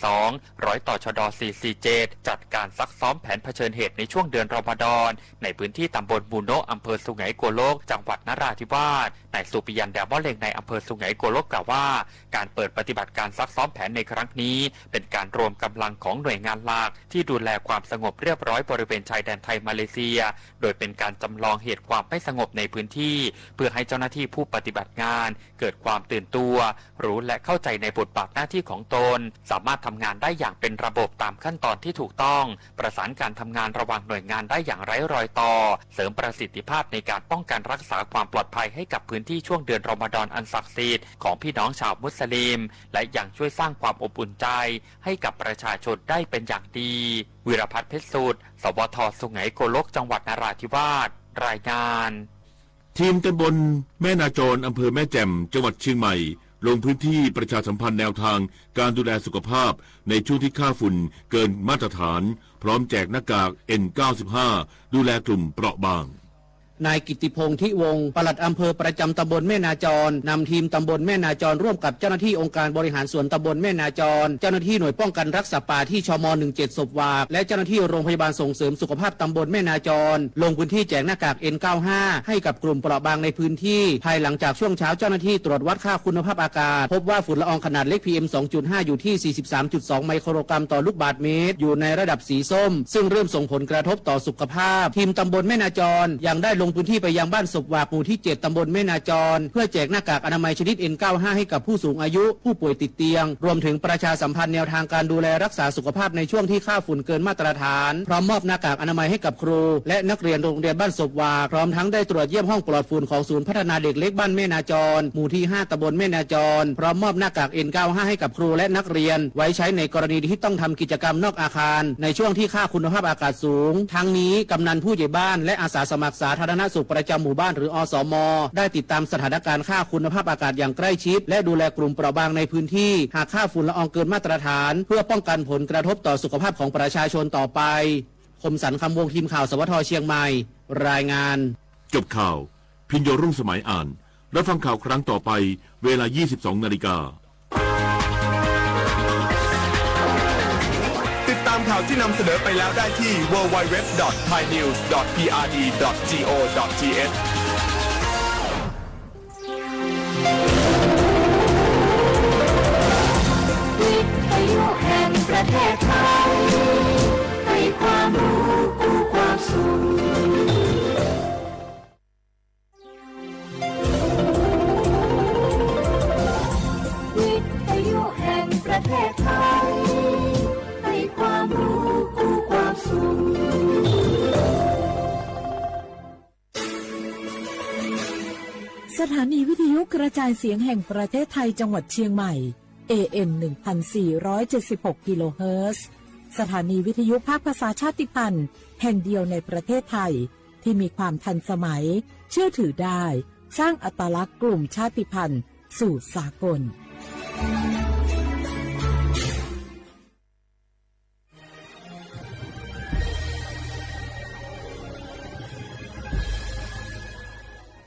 4412ร้อยตชด447จัดการซักซ้อมแผนเผชิญเหตุในช่วงเดือนรอมฎอนในพื้นที่ตำบลมูโนอำเภอสุไหงโกลกจังหวัดนราธิวาสนายสุปิยันแดมมะเร็งในอำเภอสุไหงโกลกกล่าวว่าการเปิดปฏิบัติการซักซ้อมแผนในครั้งนี้เป็นการรวมกำลังของหน่วยงานหลักที่ดูแลความสงบเรียบร้อยบริเวณชายแดนไทยมาเลเซียโดยเป็นการจำลองเหตุความไม่สงบในพื้นที่เพื่อให้เจ้าหน้าที่ผู้ปฏิบัติงานเกิดความตื่นตัวรู้และเข้าใจในบทบาทหน้าที่ของตนสามารถทำงานได้อย่างเป็นระบบตามขั้นตอนที่ถูกต้องประสานการทำงานระหว่างหน่วยงานได้อย่างไร้รอยต่อเสริมประสิทธิภาพในการป้องกันรักษาความปลอดภัยให้กับพื้นที่ช่วงเดือนรอมฎอนอันศักดิ์สิทธิ์ของพี่น้องชาวมุสลิมและยังช่วยสร้างความอบอุ่นใจให้กับประชาชนได้เป็นอย่างดีวิรพัฒน์เพชรสุดสวท.สุไหงโกลกจังหวัดนราธิวาสรายงานทีมตำบลแม่นาจรอำเภอแม่แจ่มจังหวัดเชียงใหม่ลงพื้นที่ประชาสัมพันธ์แนวทางการดูแลสุขภาพในช่วงที่ค่าฝุ่นเกินมาตรฐานพร้อมแจกหน้ากาก N95 ดูแลกลุ่มเปราะบางนายกิตติพงษ์ทิวงศ์ปลัดอำเภอประจำตำบลแม่นาจรนำทีมตำบลแม่นาจรร่วมกับเจ้าหน้าที่องค์การบริหารส่วนตำบลแม่นาจรเจ้าหน้าที่หน่วยป้องกันรักษาป่าที่ชม17ศพวากและเจ้าหน้าที่โรงพยาบาลส่งเสริมสุขภาพตำบลแม่นาจรลงพื้นที่แจกหน้ากาก N95 ให้กับกลุ่มเปราะบางในพื้นที่ภายหลังจากช่วงเช้าเจ้าหน้าที่ตรวจวัดค่าคุณภาพอากาศพบว่าฝุ่นละอองขนาดเล็ก PM 2.5 อยู่ที่ 43.2 ไมโครกรัมต่อลูกบาศก์เมตรอยู่ในระดับสีส้มซึ่งเริ่มส่งผลกระทบต่อสุขภาพทีมตำบลแม่นาจรยังได้ลงพื้นที่ไปยังบ้านศพวากหมู่ที่7ตำบลแม่นาจรเพื่อแจกหน้ากากอนามัยชนิด N95 ให้กับผู้สูงอายุผู้ป่วยติดเตียงรวมถึงประชาสัมพันธ์แนวทางการดูแลรักษาสุขภาพในช่วงที่ค่าฝุ่นเกินมาตรฐานพร้อมมอบหน้ากากอนามัยให้กับครูและนักเรียนโรงเรียนบ้านศพวากพร้อมทั้งได้ตรวจเยี่ยมห้องปลอดฝุ่นของศูนย์พัฒนาเด็กเล็กบ้านแม่นาจรหมู่ที่5ตำบลแม่นาจรพร้อมมอบหน้ากาก N95 ให้กับครูและนักเรียนไว้ใช้ในกรณีที่ต้องทำกิจกรรมนอกอาคารในช่วงที่ค่าคุณภาพอากาศสูงทั้งนี้กำนันผู้ใหญ่บ้านและอาสาสมัครสาธารณ ณสุขประจำหมู่บ้านหรืออสม.ได้ติดตามสถานการณ์ค่าคุณภาพอากาศอย่างใกล้ชิดและดูแลกลุ่มเปราะบางในพื้นที่หากค่าฝุ่นละอองเกินมาตรฐานเพื่อป้องกันผลกระทบต่อสุขภาพของประชาชนต่อไปคมสันต์คำวงทีมข่าวสวท.เชียงใหม่รายงานจบข่าวพิญโยรุ่งสมัยอ่านรับฟังข่าวครั้งต่อไปเวลา 22:00 น.ติดตามข่าวที่นำเสนอไปแล้วได้ที่ www.thainews.prd.go.th วิทยุแห่งประเทศไทยให้ความรู้กู้ความสุขวิทยุแห่งประเทศไทยให้ความรู้กู้ความสุขสถานีวิทยุกระจายเสียงแห่งประเทศไทยจังหวัดเชียงใหม่ AM 1476 กิโลเฮิรตซ์สถานีวิทยุภาคภาษาชาติพันธุ์แห่งเดียวในประเทศไทยที่มีความทันสมัยเชื่อถือได้สร้างอัตลักษณ์กลุ่มชาติพันธุ์สู่สากล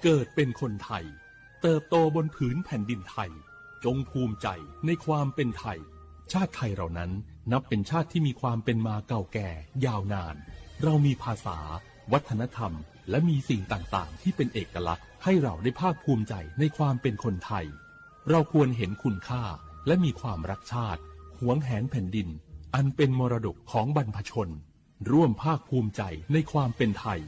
เกิดเป็นคนไทยเติบโตบนผืนแผ่นดินไทยจงภูมิใจในความเป็นไทยชาติไทยเรานั้นนับเป็นชาติที่มีความเป็นมาเก่าแก่ยาวนานเรามีภาษาวัฒนธรรมและมีสิ่งต่างๆที่เป็นเอกลักษณ์ให้เราได้ภาคภูมิใจในความเป็นคนไทยเราควรเห็นคุณค่าและมีความรักชาติหวงแหนแผ่นดินอันเป็นมรดกของบรรพชนร่วมภาคภูมิใจในความเป็นไทย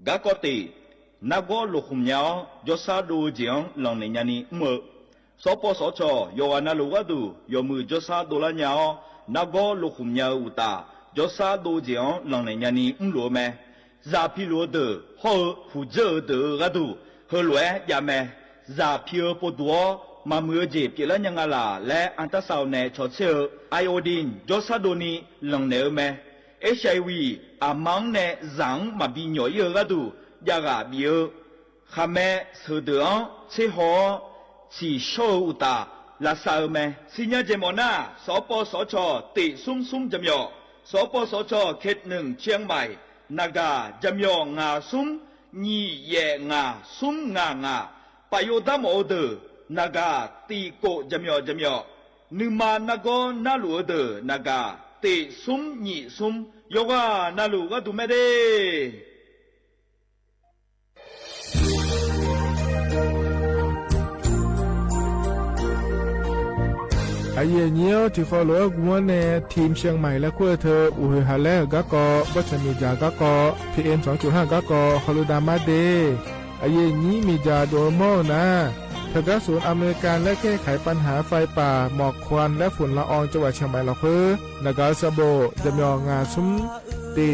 กะกอตินักโกลุคุมยาวจอซาดูเจียงหลังในญาณีเมื่อสปสชโยอานาลูกดูโยมือจอซาดูละยาวนักโกลุคุมยาวอุตาจอซาดูเจียงหลังในญาณีรัวแม่ซาพิโลเดอฮอฟูเจอเดอกะดูเฮลวยยาแม่ซาพิโอปดัวมาเมื่อเจ็บกี่ละยังอะลาและอันตราซาวน์ในชอเชอร์ไอโอดินจอซาดูนีหลังเนอแม่HIV อามังเนจังมาบิญอยกะดูยากาบิโอขะแม่สุดอังเชฮอชีโชอุตาลาซาแม่สิญญาเจมอนาสปสชติซุ่มจำยอสปสชเขต1เชียงใหม่นากาจำยองาซุ่มญีเยงาซุ่มงปะโยดามอเดนากาตีโกจำยอนึมานากอนาลูเดนากาติซุ่มญีซุ่มโยกานาลูกะดูเมเดไอเยเนียวที่ฟอลโล่กวนในทีมเชียงใหม่และขั้วเธออุฮาเลกะกอบัชมีจากะกอ PM 2.5 กะกอฮอลูดามาเดไอเยนี้มีจาโดโมนะเธอกะศูนย์อเมริกันและแก้ไขปัญหาไฟป่าหมอกควันและฝุ่นละอองจังหวัดเชียงใหม่ละคือนากาซาโบจำยองาซุมตี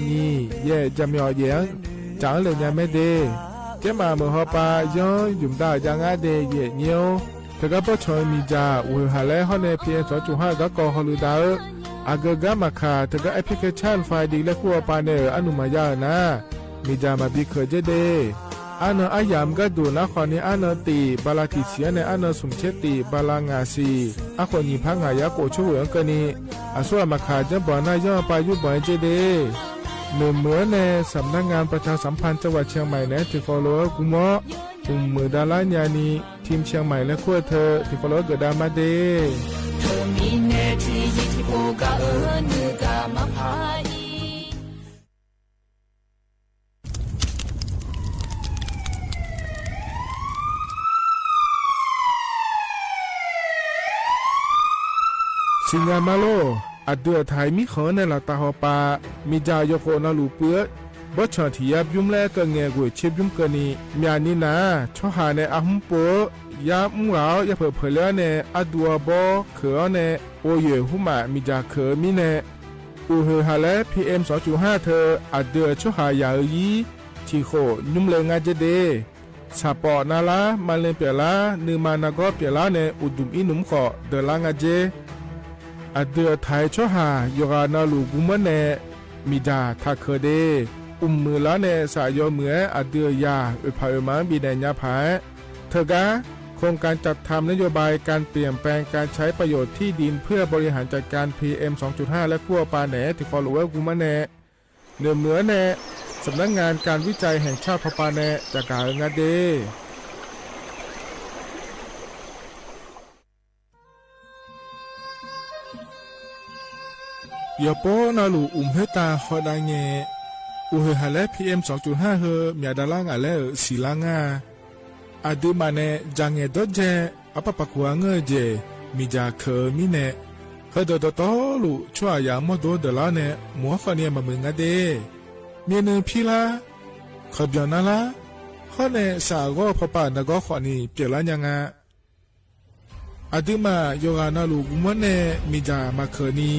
นีเย่จำยอเยียงจางเลยยังไม่เดเจ้ามาเมื่อฮอปาย้อนยุ่มดายังอาเดเย่เนียวเธอก็ปชอยมีจาอุฮาเลฮอนในเพียง2.5กะกอฮอลูดาอากะกะมาคาเธอก็แอปพลิเคชันไฟดีและคัวปาเนออนุมายานะมีจามาบิเคเจเดอันอายามก็ดูนะคอนี้อันตีบาลาติเสียในอันสุมเชติบาลางาซีอคนนี้พังหายาโกช่วยกันนี้อาส่วนมาขาจะบ่อนาย่อไปยุบบ่อยเจเดเหมือนในสำนักงานประชาสัมพันธ์จังหวัดเชียงใหม่ในที่ฟอลโล่กุมอมือดาลานยานีทีมเชียงใหม่และขั้วเธอที่ฟอลโล่เกิดดามาเดสิงามาโลอัดเดือไทยมีขอในหลักตาหอปามีจายโคนาลูเปื้อบ่ชอที่ยับยุ่มแลก็แงกวยเชบยุ่มกะนี่มีอันนี้นะช่อหาในอาหุมโปยามุงเอาอย่าเผลอในอดัวบ่เขอในโอเยหุมามีจาเขอมีในอูเฮหาและ PM 2.5 เธออัดเดือช่อหายายีที่โคยุ่มเลงาเจเด สาปอนาลามาเลนเปียลานือมานาก็เปียลาเนอุดุมอินุมขอเดลางาเจอเดือไทยช่อหายกานาลูกุมเนมิดาทาเคเดมือละเนสายเหมืออเดือยาอุปายมังบีแดญญาภาเถกาโครงการจัดทำนโยบายการเปลี่ยนแปลงการใช้ประโยชน์ที่ดินเพื่อบริหารจัดการ PM 2.5 และขั้วปาแหนที่ฟอลโลเวอร์กุมเนเนื้อเหมือเนสำนักงานการวิจัยแห่งชาติพปาแนจากการงาเดยาโปนาลูเฮตาฮอดาเงอุเฮฮาเล PM 2.5 เฮมีดาลางาเลศิลางาอดูมาเนจังเงดเจอปะปะกัวเงเจมีจาเคมีเนเฮดดตอลูชัวยามอดดลาเนมัวฟาเนียมามึงาเดเมียนพีลาขบยอนาลาข้อเนสาวก็พปานก็ขอนีเปลี่ยนละยังไงอดีมาโยกานาลูกุมันเนมีจามาเคนี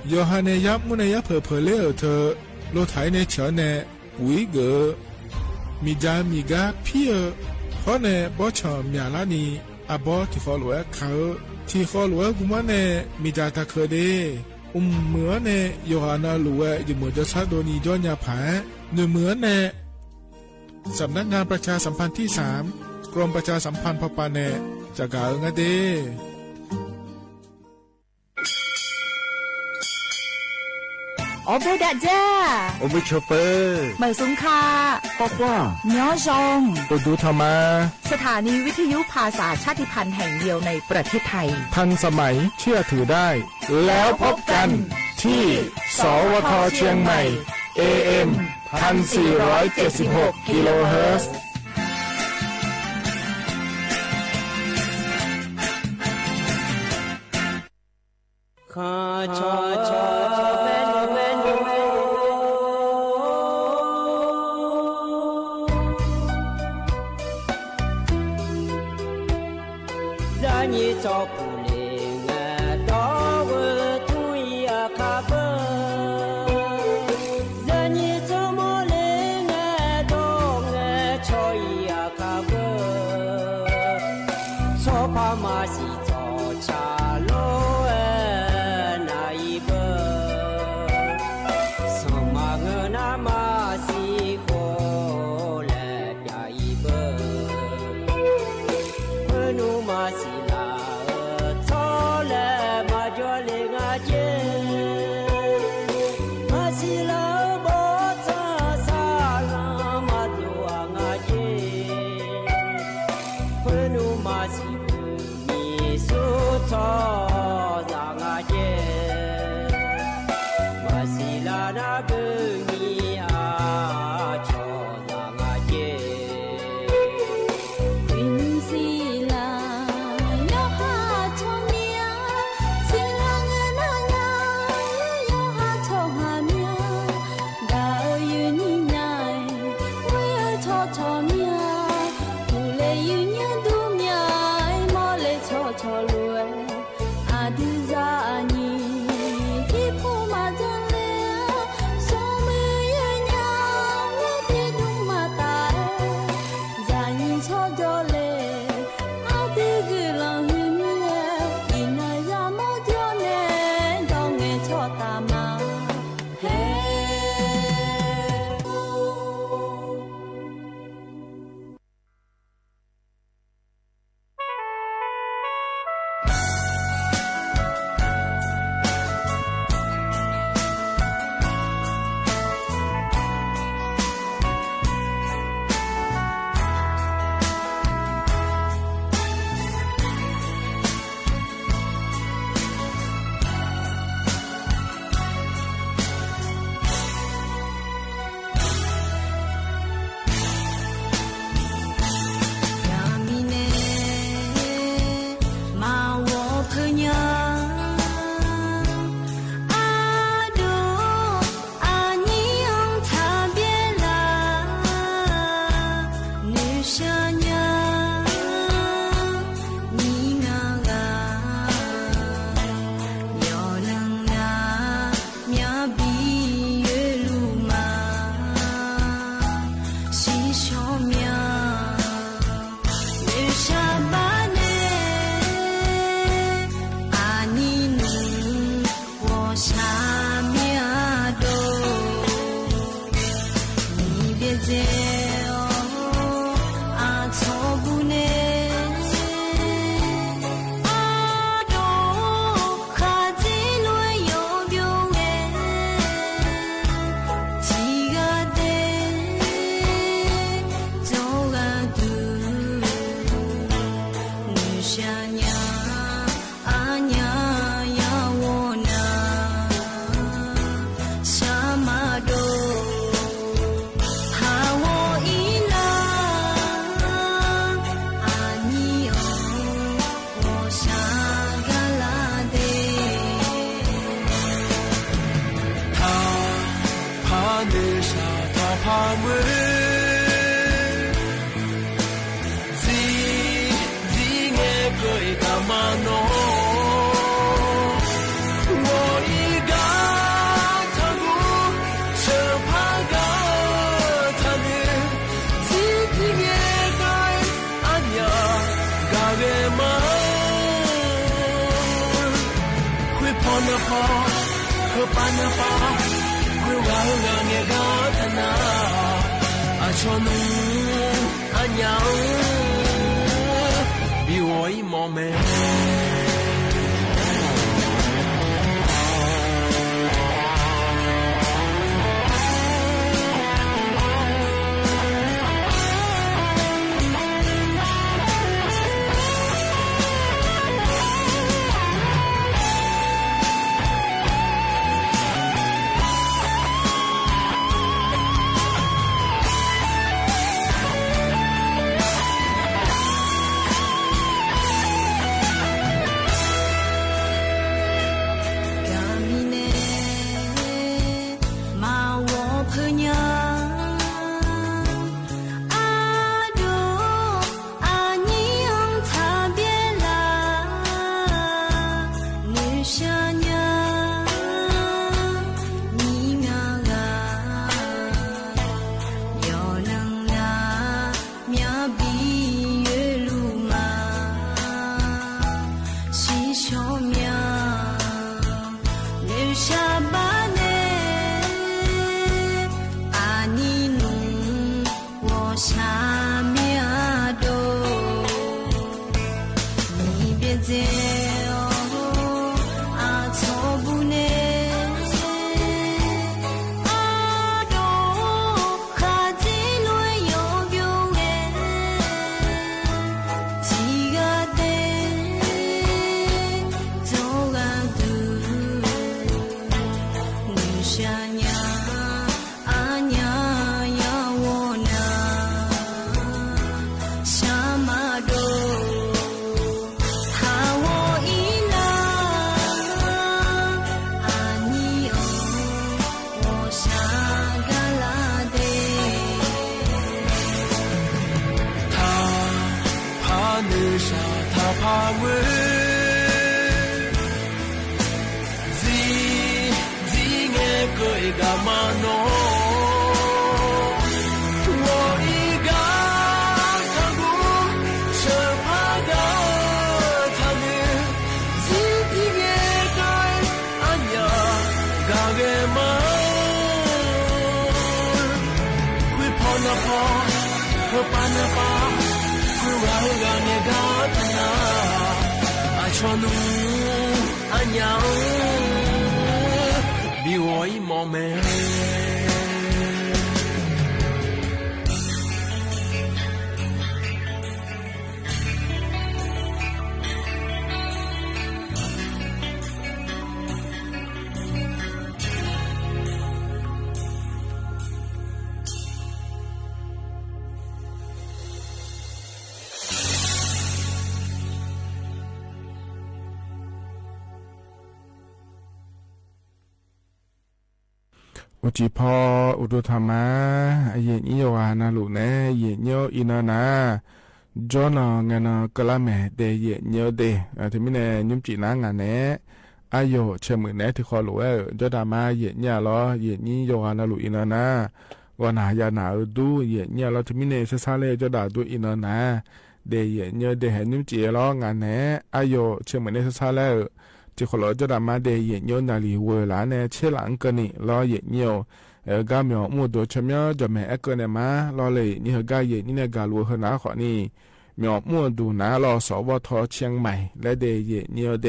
โยฮานเนยับมุนเนยับเพอเล่เธอโลไทยเนเฉเนปุยเกมีจามีกาพี่ข้อเนบอชอมีอาลานีอาบอที่ฟอลเวเขาที่ฟอลเวกุมันเนมีจาตาเคเดเหมือนเนโยฮานาลูเวอยู่เหมือนจะซาโดนีย้อนยาผาเหมือนเนสำนักงานประชาสัมพันธ์ที่3กรมประชาสัมพันธ์พปาเนจากกาเงเดออเบดจ้าโอเบชเปอร์เหมยสุงคาปอกว่าเนื้อจงปดูธรรมาสถานีวิทยุภาษาชาติพันธุ์แห่งเดียวในประเทศไทยทันสมัยเชื่อถือได้แล้วพบกันที่สวทเชียงใหม่ AM 1476 กิโลเฮิรตซ์ข้าชอชอเมนเมน在你找不灵啊，到我土呀卡本，在你怎么灵啊，到我潮呀卡本，错怕马西找茶路。阿อุจิพออุตุธรรมะเย็นอีโยอานาลุเนเย็นโยอินานาจอนงานกะละแมเดเย็นโยเดที่มิเนยุมจีนางานเนอายุเชมือเนที่ขอรู้จอดามาเย็นเนี่ยล้อเย็นนี้โยอานาลุอินานาวันหายาหนาดูเย็นเนี่ยล้อที่มิเนซาเลจอดาดูอินานาเดเย็นโยเดเห็นยุมจีล้องานเนอายุเชมือเนซาเลที่ขอจะดามาเดยเนียวนาลีเวลาเนี่ยเชลังกันนี่รอเยเนียวกาเมียวมูตัวชเมียวจะแม่เอกเนี่ยมารอเลยนี่กาเยนี่เนี่ยกาลัวหนาขอนี่เมียวมูดูนารอสวทเชียงใหม่และเดยเนียวเด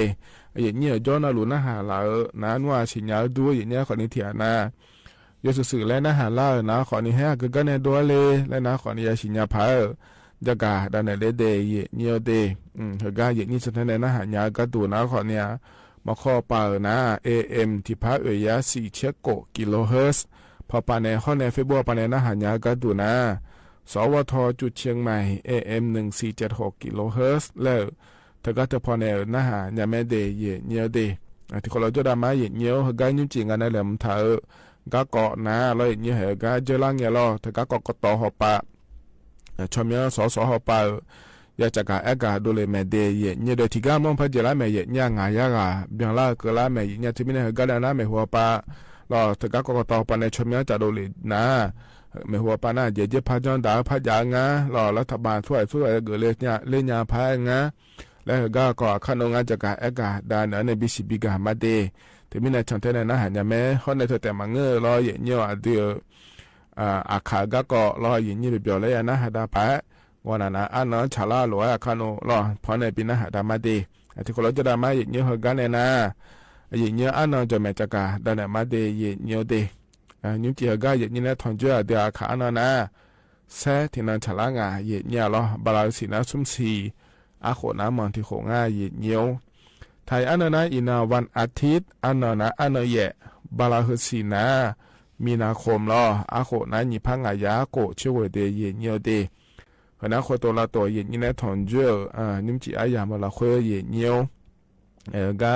ยเนียวจอนาลูนาหาลานานัวชิญญาดูเยเนียขอนี่เถียนายสื่อและนาหาลานาขอนี่ให้กันเนี่ยดัวเลยและนาขอนี่ชิญญาพา จะกาดันเลเดยเนียวเดเฮกาเยนี่สถานนะหายากระตูนะขอเนี่ยมาข้อเปิดนะ AM ที่พักยา4เชโกกิโลเฮิรตซ์พอปานในข้อในเฟบรุปานในนะหายากระตูนะสวทจุดเชียงใหม่ AM 1476กิโลเฮิรตซ์แล้วถ้าก็จะพอในนะหายาแม่เดยเนียวเดที่คนเราจะได้มาเยเนียวเฮกายุ่งจริงกันในแหลมเถอะก็เกาะนะเราเยเนียวเฮกาเจริญเงี้ยรอถ้าก็เกาะต่อหอบปะชมยังสหอบปะอยากจะกะกะดูเลยแม่เดยเนี่ยเดี๋ยวที่ก้ามองพัดเจริญแม่เนี่ยงายากะเบียงละก็ละแม่เนี่ยที่มีในเฮกาแล้วนะแม่หัวปะเราถ้าก็เกาะต่อปะในชมยังจะดูเลยนะแม่หัวปะน่ะเจพัดจันดาพัดยางะเรารัฐบาลช่วยเกิดเลยเนี่ยเล่นยาพายงะแล้วก็ขนมงานจะกะดานในบิสิบิกามาเดที่มีในช่องเทนนะหันยาแม่เขาในแต่มังเงอรอเยเนี่ยเดียวอาคาก็รอเยเนี่ยเบียวเลยนะหัดาพายวันนั้นอันนั้นชาลาหลวงขนมรอพอในปีนะหัดามาเดที่คนเราจะได้มาเยเนี่ยเขากันนะเยเนี่ยอันนั้นจะแม่จะกะดานมาเดเยเนี่ยเดนิ้วจีก็เยเนี่ยทอนเจอเดียขาอันนั้นนะเซที่นั่นชาลางาเยเนี่ยรอบาลาสินะซุ่มสีอาโคน้ำมันที่โคง่ายเยียวไทยอันนั้นอินาวันอาทิตย์อันนั้นอันนั้นแย่บาลาฮสีนามีนาคมล้ออาโคน้ำยิพังอายาโกช่วยเดเยียวเดขณะโคตัวละตัวเยียนี่ถอนเจอนิ่มจีอายามาละคุยเยียวก็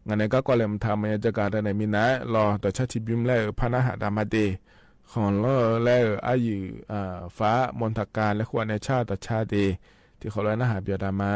งานนี้ก็เลยทำให้จักรในมีนาล้อแต่ชาติบิมแล้วพนาหาดามาเดของล้อแล้วอายุฟ้ามณฑการและควรในชาติชาติที่เขาเลยนะหาเบียดามา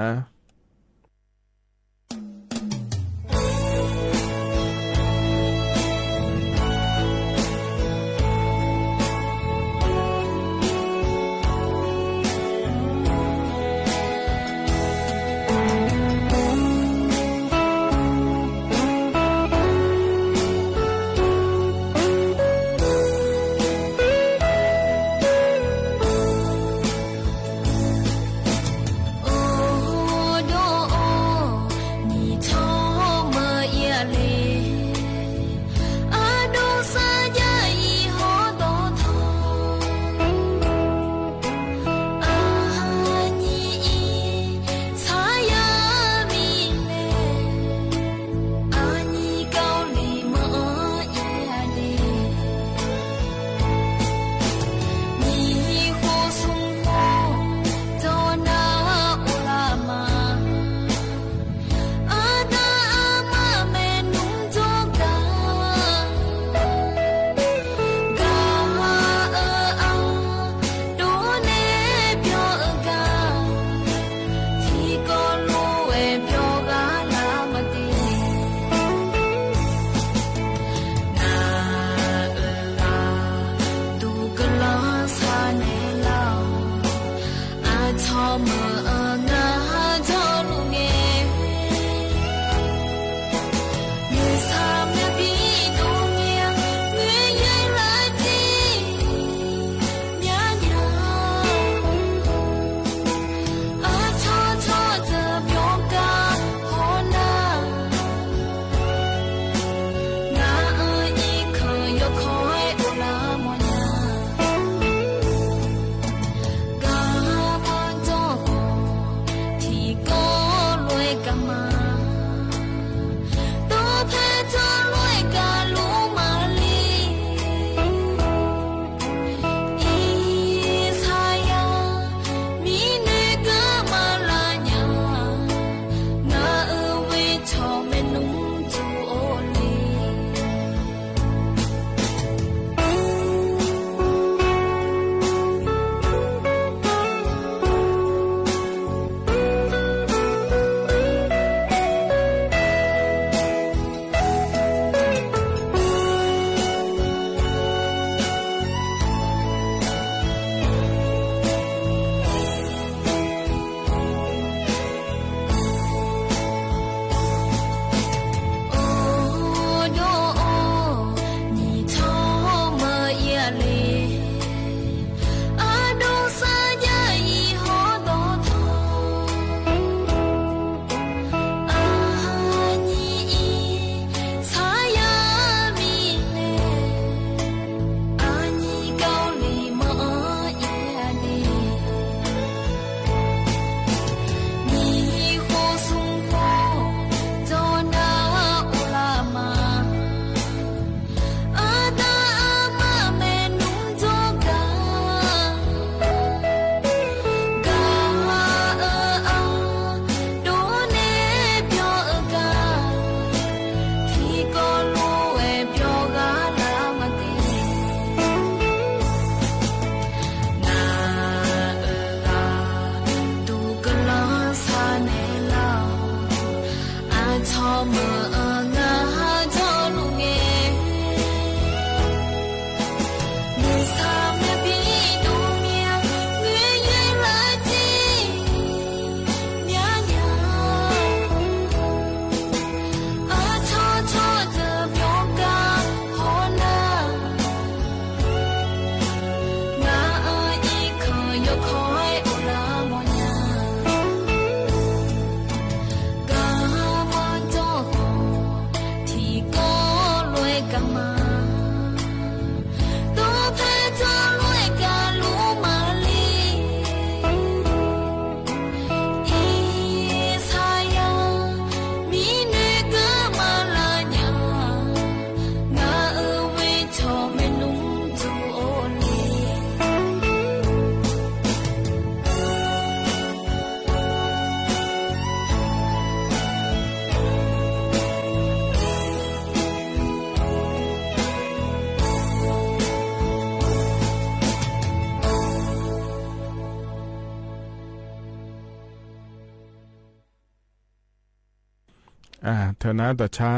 เธอนะต่อช้า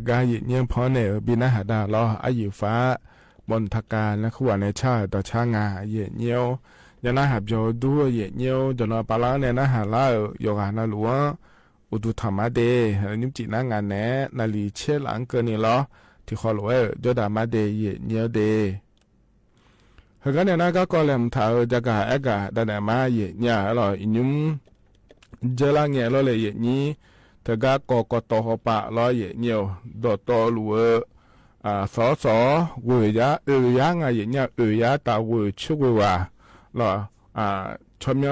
กายเยี่ยมพอเนี่ยบินหาดาล้ออายุฟ้าบนทการและขวานในชาต่อช้างาเยี่ยเยี่ยวยานาหับโยดูเยี่ยเยี่ยวจนปาล้าเนี่ยนะหาล่าโยกานาหลวงอุดุธรรมะเดนิมจีนางานแน่นาลีเชลังเกินนี่ล้อที่ขอหลวงโยดามาเดเยี่ยเยี่ยวเดเฮกันเนี่ยนะก็กอเลมท้าจากกาเอกาดันมาเยี่ยเนี่ยล้ออินุมเจลังเงี้ยล้อเลยเยี่ยนี้เธอก็กตหปะล้อเยี่ยเยี่ยวดอตอหลวงสอเวยายางเยี่ยเนี่ยยาตาเวชุกว่าล้อชมย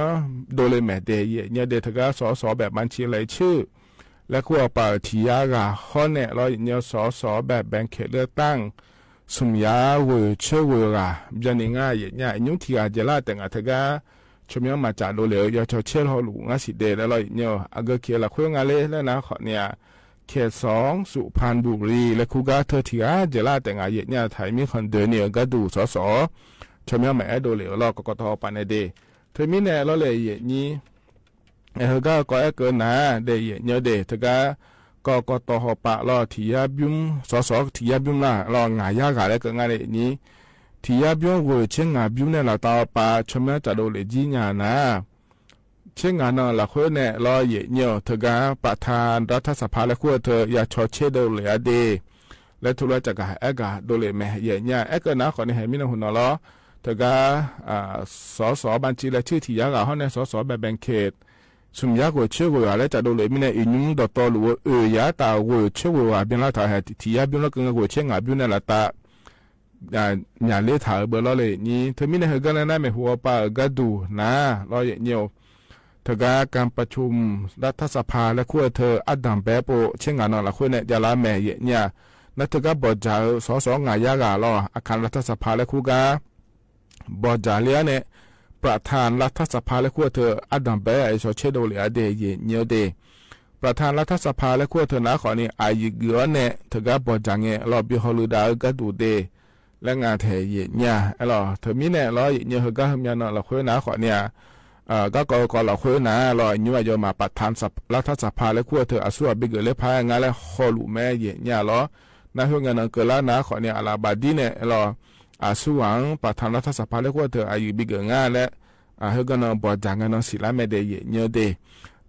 โดเลแม่เดย์เนี่ยเดทก็สอแบบบัญชีรายชื่อและขั้วป่าทียากาข้อเนี่ยเราเนี่ยสอแบบแบ่งเขตเลือกตั้งสมยาเวเชเวรายันง่ายเนี่ยยุ่งที่อาจจะลาแต่งอัฐกาชมยมาจากโดเลอยากเชื่อเขาหลูงสิเดแล้วเราเนี่ยอากเขียละขั้วงาเล่แล้วนะข้อเนี่ยเขต2สุพรรณบุรีและคูกาเธอที่อาจจะลาแต่งเนี่ยไทยมีคนเดินเนี่ยก็ดูสชมยมาโดเลเราก็ทอปานเดเธอมีแน่เราเลยนี่ก็เกินนะเดียเดทก็ต่อหปะรอที่ยาบุ้มสที่ยาบุ้มละรองายากาแล้วก็งานนี้ที่ยาบุ้มเวอร์เช่นงาบุ้มเนี่ยเราต่อปะชมจะดูเลยจีน่านะเช่นงานนั้นละคนเนี่ยรอเนี่ยเธอก็ประธานรัฐสภาและขั้วเธออยากชดเชยดูเลยเดและทุเรศจากเอกาดูเลยแม่เนี่ยเอกนะคนนี้ให้มีน้ำหุ่นล้อเธอก็สบัญชีรายชื่อที่ยากาเขาเนี่ยสแบบแบ่งเขตสมยากว่าเชื่อว่าแล้วจะดูเลยมีเนี่ยอินุมดอตอหรือยาตาว่าเชื่อว่าเป็นละถ่ายที่ยาเป็นละก็ว่าเชื่องาเป็นละตาอย่าเลี้ยถ่ายเบอร์ละเลยนี่เธอมีเนี่ยก็เลยน่าไม่หัวป่าก็ดูนะรออย่างเดียวเธอก็การประชุมรัฐสภาและขั้วเธออัดดัมแบบโปเชื่องานละขั้วเนี่ยจะละแม่เนี่ยนั่นเธอก็บอกจะงายากาล้ออาคารรัฐสภาและคู่กาบอจาเลียเนี่ยประธานรัฐสภาและขั้วเธออดัมเบย์ไอชอเชโดเลียเดย์เนียวเดประธานรัฐสภาและขั้วเธอนะขอนี่อายุเกลือเนี่ยเธอก็บอจังเงรอบิฮอลูดาก็ดูเดและงานเทยเนี่ยรอเธอมีเนี่ยรอเนี่ยเธอก็ทำงานเราขั้วนะขอเนี่ยก็เราขั้วนะรอเนี่ยจะมาประธานรัฐสภาและขั้วเธออาศัยบิเกลือพายงานและฮอลูแม่เนี่ยรอนะเพื่องานเกิดแล้วนะขอเนี่ยอาลาบาดีเนี่ยรอส่วนประธานรัฐสภาและขั้วเธออายุบิเกงาและเฮกันบอจังกันสิลาเมเดย์เนียวเด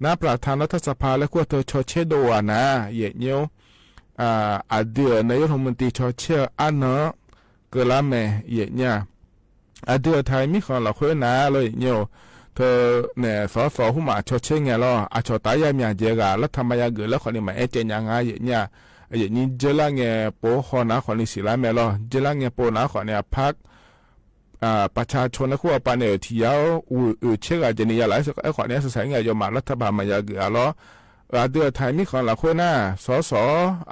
นับประธานรัฐสภาและขั้วเธอชอเชโดวานะเยเนียวเดือนายกรัฐมนตรีชอเชอันเนาะเกลาเมเยเนี่ยเดือไทยมีคนละขั้วนะเลยเนียวเธอเนี่ยสอหุ่มาชอเชเงล่ะชอตายามีเจกาแล้วทำไมเกิดแล้วคนนี้มาเจยังไงเยเนี่ยนี่เจลังเงโปหอนะคนนี้สิลาเมล่ะเจลังเงโปนะคนนี้พักประชาชนและขั้วปานเนอที่ยาวเชื่อจะนี่ยาหลายสักไอ้ขวานนี้สายเงยมารัฐบาลมายาเกือล้อเดือไทยมีคนละคนน่ะสอ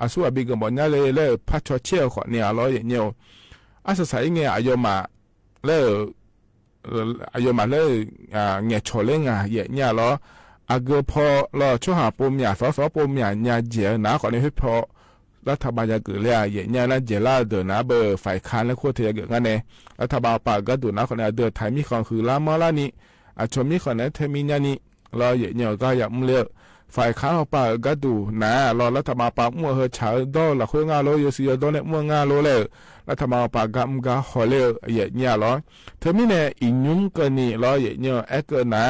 าสู้บิกบอลเนี่ยเลยพัชเชี่ยวขวานนี้ล้ออย่างเงี้ยสายเงยมาเลยเงยโชเล่งเนี่ยล้อเกือพอล้อช่วหาปุ่มยาปุ่มยาเนี่ยเจี๋ยหนาขวานนี้ให้พอรัฐบาลจะเกิดเลยเนี่ยนะเจล่าเดินนะเบอร์ฝ่ายค้านและขั้วเทียเกิดกันเนี่ยรัฐบาลปากก็ดูนะคนนี้เดือดไทยมีคนคือลามาลานี่ชมมีคนนี้เทมิญานี่รอเนี่ยก็อยากมุ่งเลี้ยฝ่ายค้านปากก็ดูนะรอรัฐบาลปากมั่วเฮชาดอละขั้วงาโลยสิยดอเนี่ยมั่วงาโลเลยรัฐบาลปากก็มั่วฮอลเลยเนี่ยรอเทมิเนี่ยอินุมกันนี่รอเนี่ยเอ็กเนะ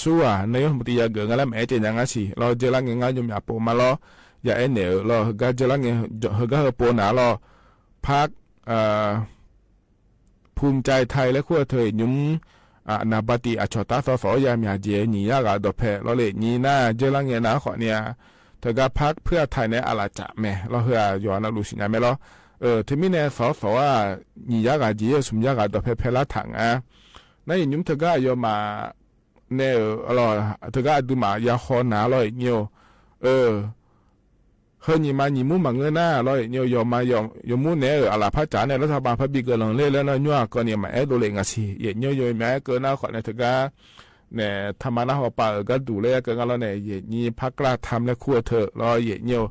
สู้ในยมติยาเกิดกันแล้วแม่เจยังไงสิรอเจริญงานยมอยากปูมาล้อยาเนอรอเฮก็จะลังเงเฮก็ปนารอพักภูมิใจไทยและขั้วเธอยุ่มนาบติชตาสยามยาเจนียากาดเพลเลยนีน่าเจลังเงนะขอเนี่ยเธอก็พักเพื่อไทยในอาลาจะแม่เราเฮือยอนาลูสิญาแม่เราที่มีเนี่ยนียากาเจสมยากาดเพละถังนั่นยุ่มเธอก็ยอมาเนี่ยเราเธอก็ดูมายาคอนาเราเงี้ยเฮนี่มานี่มูมังเงินหน้าร้อยเนี่ยยอมมายอมมูเนี่ยอาลาพระจ๋าเนี่ยรัฐบาลพระบิเกลังเล่แล้วนะยัวก็เนี่ยมาดูเลยงาสิเนี่ยยแม่เกินหน้าขอเนี่ยถึงก็เนี่ยธรรมะหัวป่าก็ดูเลยก็งั้นแล้วเนี่ยนี่พักกล้าทำและขั้วเธอร้อยเนี่ย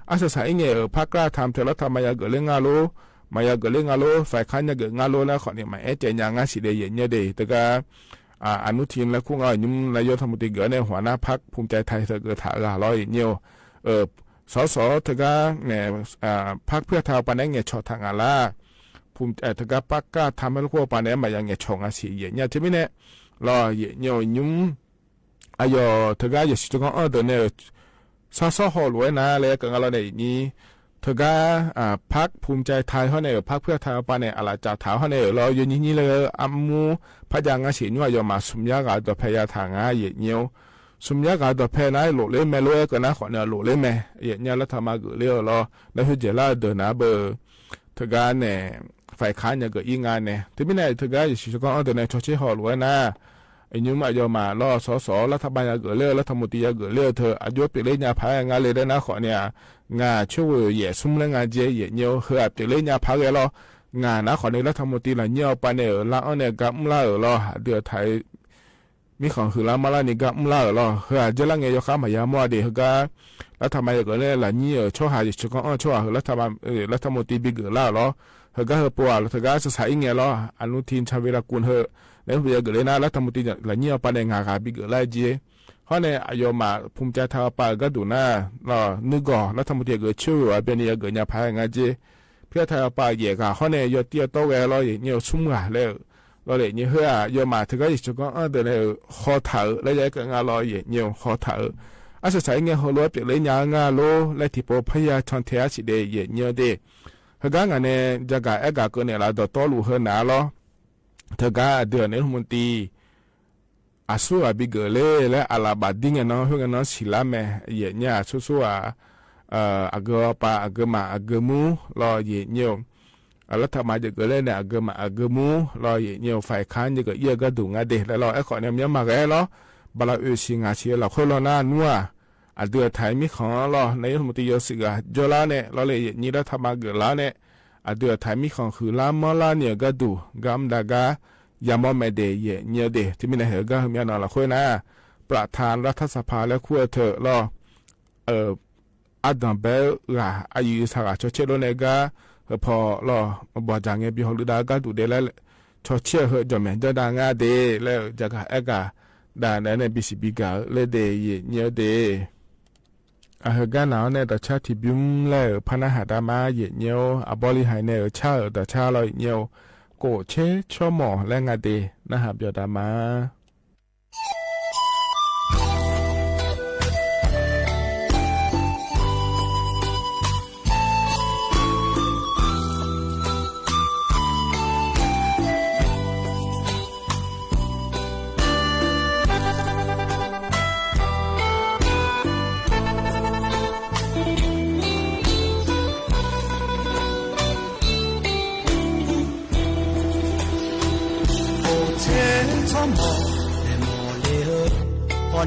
อาศัยเนี่ยพักกล้าทำเธอแล้วทำมายาเกิดเรื่องงาโลมายาเกิดเรื่องงาโลฝ่ายค้านเนี่ยเกิดงาโลแล้วขอเนี่ยมาเจนยังงาสิเลยเนี่ยเดแต่ก็อนุทินและคู่งานยุ่มนายกรัฐมนตรีเกิดในหัวหน้าพรรคภูมิใจไทยเธอเกิดถาร้อยเนี่ย สสทกาเนี่ยพรรคเพื่อไทยปานนั้นเนี่ยชอทางอาลาภูมิทกาปากกาทำให้ลูกปานนั้นมาอย่างเนี่ยชงอาศัยเนี่ยที่ไม่เนี่ยรอเนี่ยยุ่มอายทกาอยู่สิจงเดินเนี่ยสสหอลวยนะเลยกันเราเนี่ยนี้ทกาพรรคภูมิใจไทยเขาเนี่ยพรรคเพื่อไทยปานเนี่ยอาลาจ่าเท้าเขาเนี่ยเราอยู่นี่เลยอามูพยางอาศัยเนี่ยอยู่มาสมยากาตัวพยาทางอาเนี่ยสมยากาตัวเพนัยหลุดเลยแม่ลุยกันนะขอเนี่ยหลุดเลยแม่เนี่ยแล้วทำมาเกิดเลี้ยวรอแล้วคือเจล่าเดินนะเบอร์ทกาเนี่ยฝ่ายค้านเนี่ยเกิดอีงานเนี่ยที่ไม่เนี่ยทกาอยู่ชิก็เดินในชอชิหอลวยนะไอ้ยุ่มอายุมาล่อสสรัฐบาลเกิดเลี้ยวรัฐมนตรีเกิดเลี้ยวเธออายุเปลี่ยนยาพายงานเลยได้นะขอเนี่ยงานช่วยเหยื่อซุ่มแล้วงานเจี๊ยเนี่ยเฮือเปลี่ยนยาพายเลยรองานนะขอในรัฐมนตรีละเนี่ยปานเนี่ยละเนี่ยกับละรอเดือดไทยมีของคือละมาละนี่กับละรอเฮือเจลังเงยข้ามายามัวเดียก็รัฐบาลเกิดเลี้ยวละเนี่ยช่วยหาอยู่ช่วยช่วยรัฐบาลรัฐมนตรีบิเกิดละรอเฮือก็เฮือปัวเฮือก็จะใช้เงี้ยรออนุทินชาญวิรากูลเฮือแล้วเพื่อเกิดเลยนะรัฐมนตรีละเนี่ยปานเนี่ยงานบิเกิดละเจี๊ยเพราะในอายุมาภูมิใจไทยปาก็ดูหน้ารอนึกก่อรัฐมนตรีเกิดชื่อว่าเป็นเนี่ยเกิดเนี่ยพายงานเจี๊ยเพื่อไทยปาเย่ก็เขาเนี่ยยอดเตี้ยโตแกรออย่างเนี่ยชุ่มกะแล้วรอเลยเนี่ยเฮือยอมาถึงก็อีกจุดก็เดินเลยขอเถอแล้วยังก็งานรออย่างเนี่ยขอเถออาศัยเงี้ยเขาล้วนเปลี่ยนเลยงานโลและที่พอพยาชนเทียสิเดย์อย่างเนี่ยเดเฮืองานเนี่ยจะกะเอกก็เนี่ยเราตัวรู้เฮือหนาล้อเธอก็เดือนนี้รัฐมนตรีอาสู้อาบิเกเลและอาลาบาดิ้งเนาะเฮือเนาะศิลาแม่อย่างเนี่ยสู้อากปาอากมาอากมูรอเยเนียวรัฐบาลจะเกิดเนี่ยอากมาอากมูรอเยเนียวฝ่ายค้านจะเกิดเยอะก็ดูงาเดแล้วรอไอ้ขอเนี่ยยังมาแก่รอบลาสิงาเชียเราคนรอหน้านัวเดือดไทยมีของรอในรัฐมนตรียศกาจลาเนี่ยรอเลยนี่รัฐบาลเกิดแล้วเนี่ยเดือดไทยมีของคือลามอลาเนี่ยก็ดูกำดากายามอเมเดเยเนียเดที่มีในเหตุการณ์มีนอนละคนนะประธานรัฐสภาและขั้วเถอะรออาดัมเบลล่ะอายุสักชั่วเชโลเนกาพอรอบอจางเงบิฮอลุดาก็ดูเดแล้วชั่วเชื่อเหอะจอมจะดังอาเดแล้วจะกะเอกาด่าในบิสิบิกาเลเดยเนียเดเหตุการณ์นั้นเนี่ยแต่ชาติบิมแล้วพนักหาดามาเยเนียวบริหารเนี่ยชาแต่ชาเราเนียวโกเชชั่วหมอและงาเดนะครับยอดามา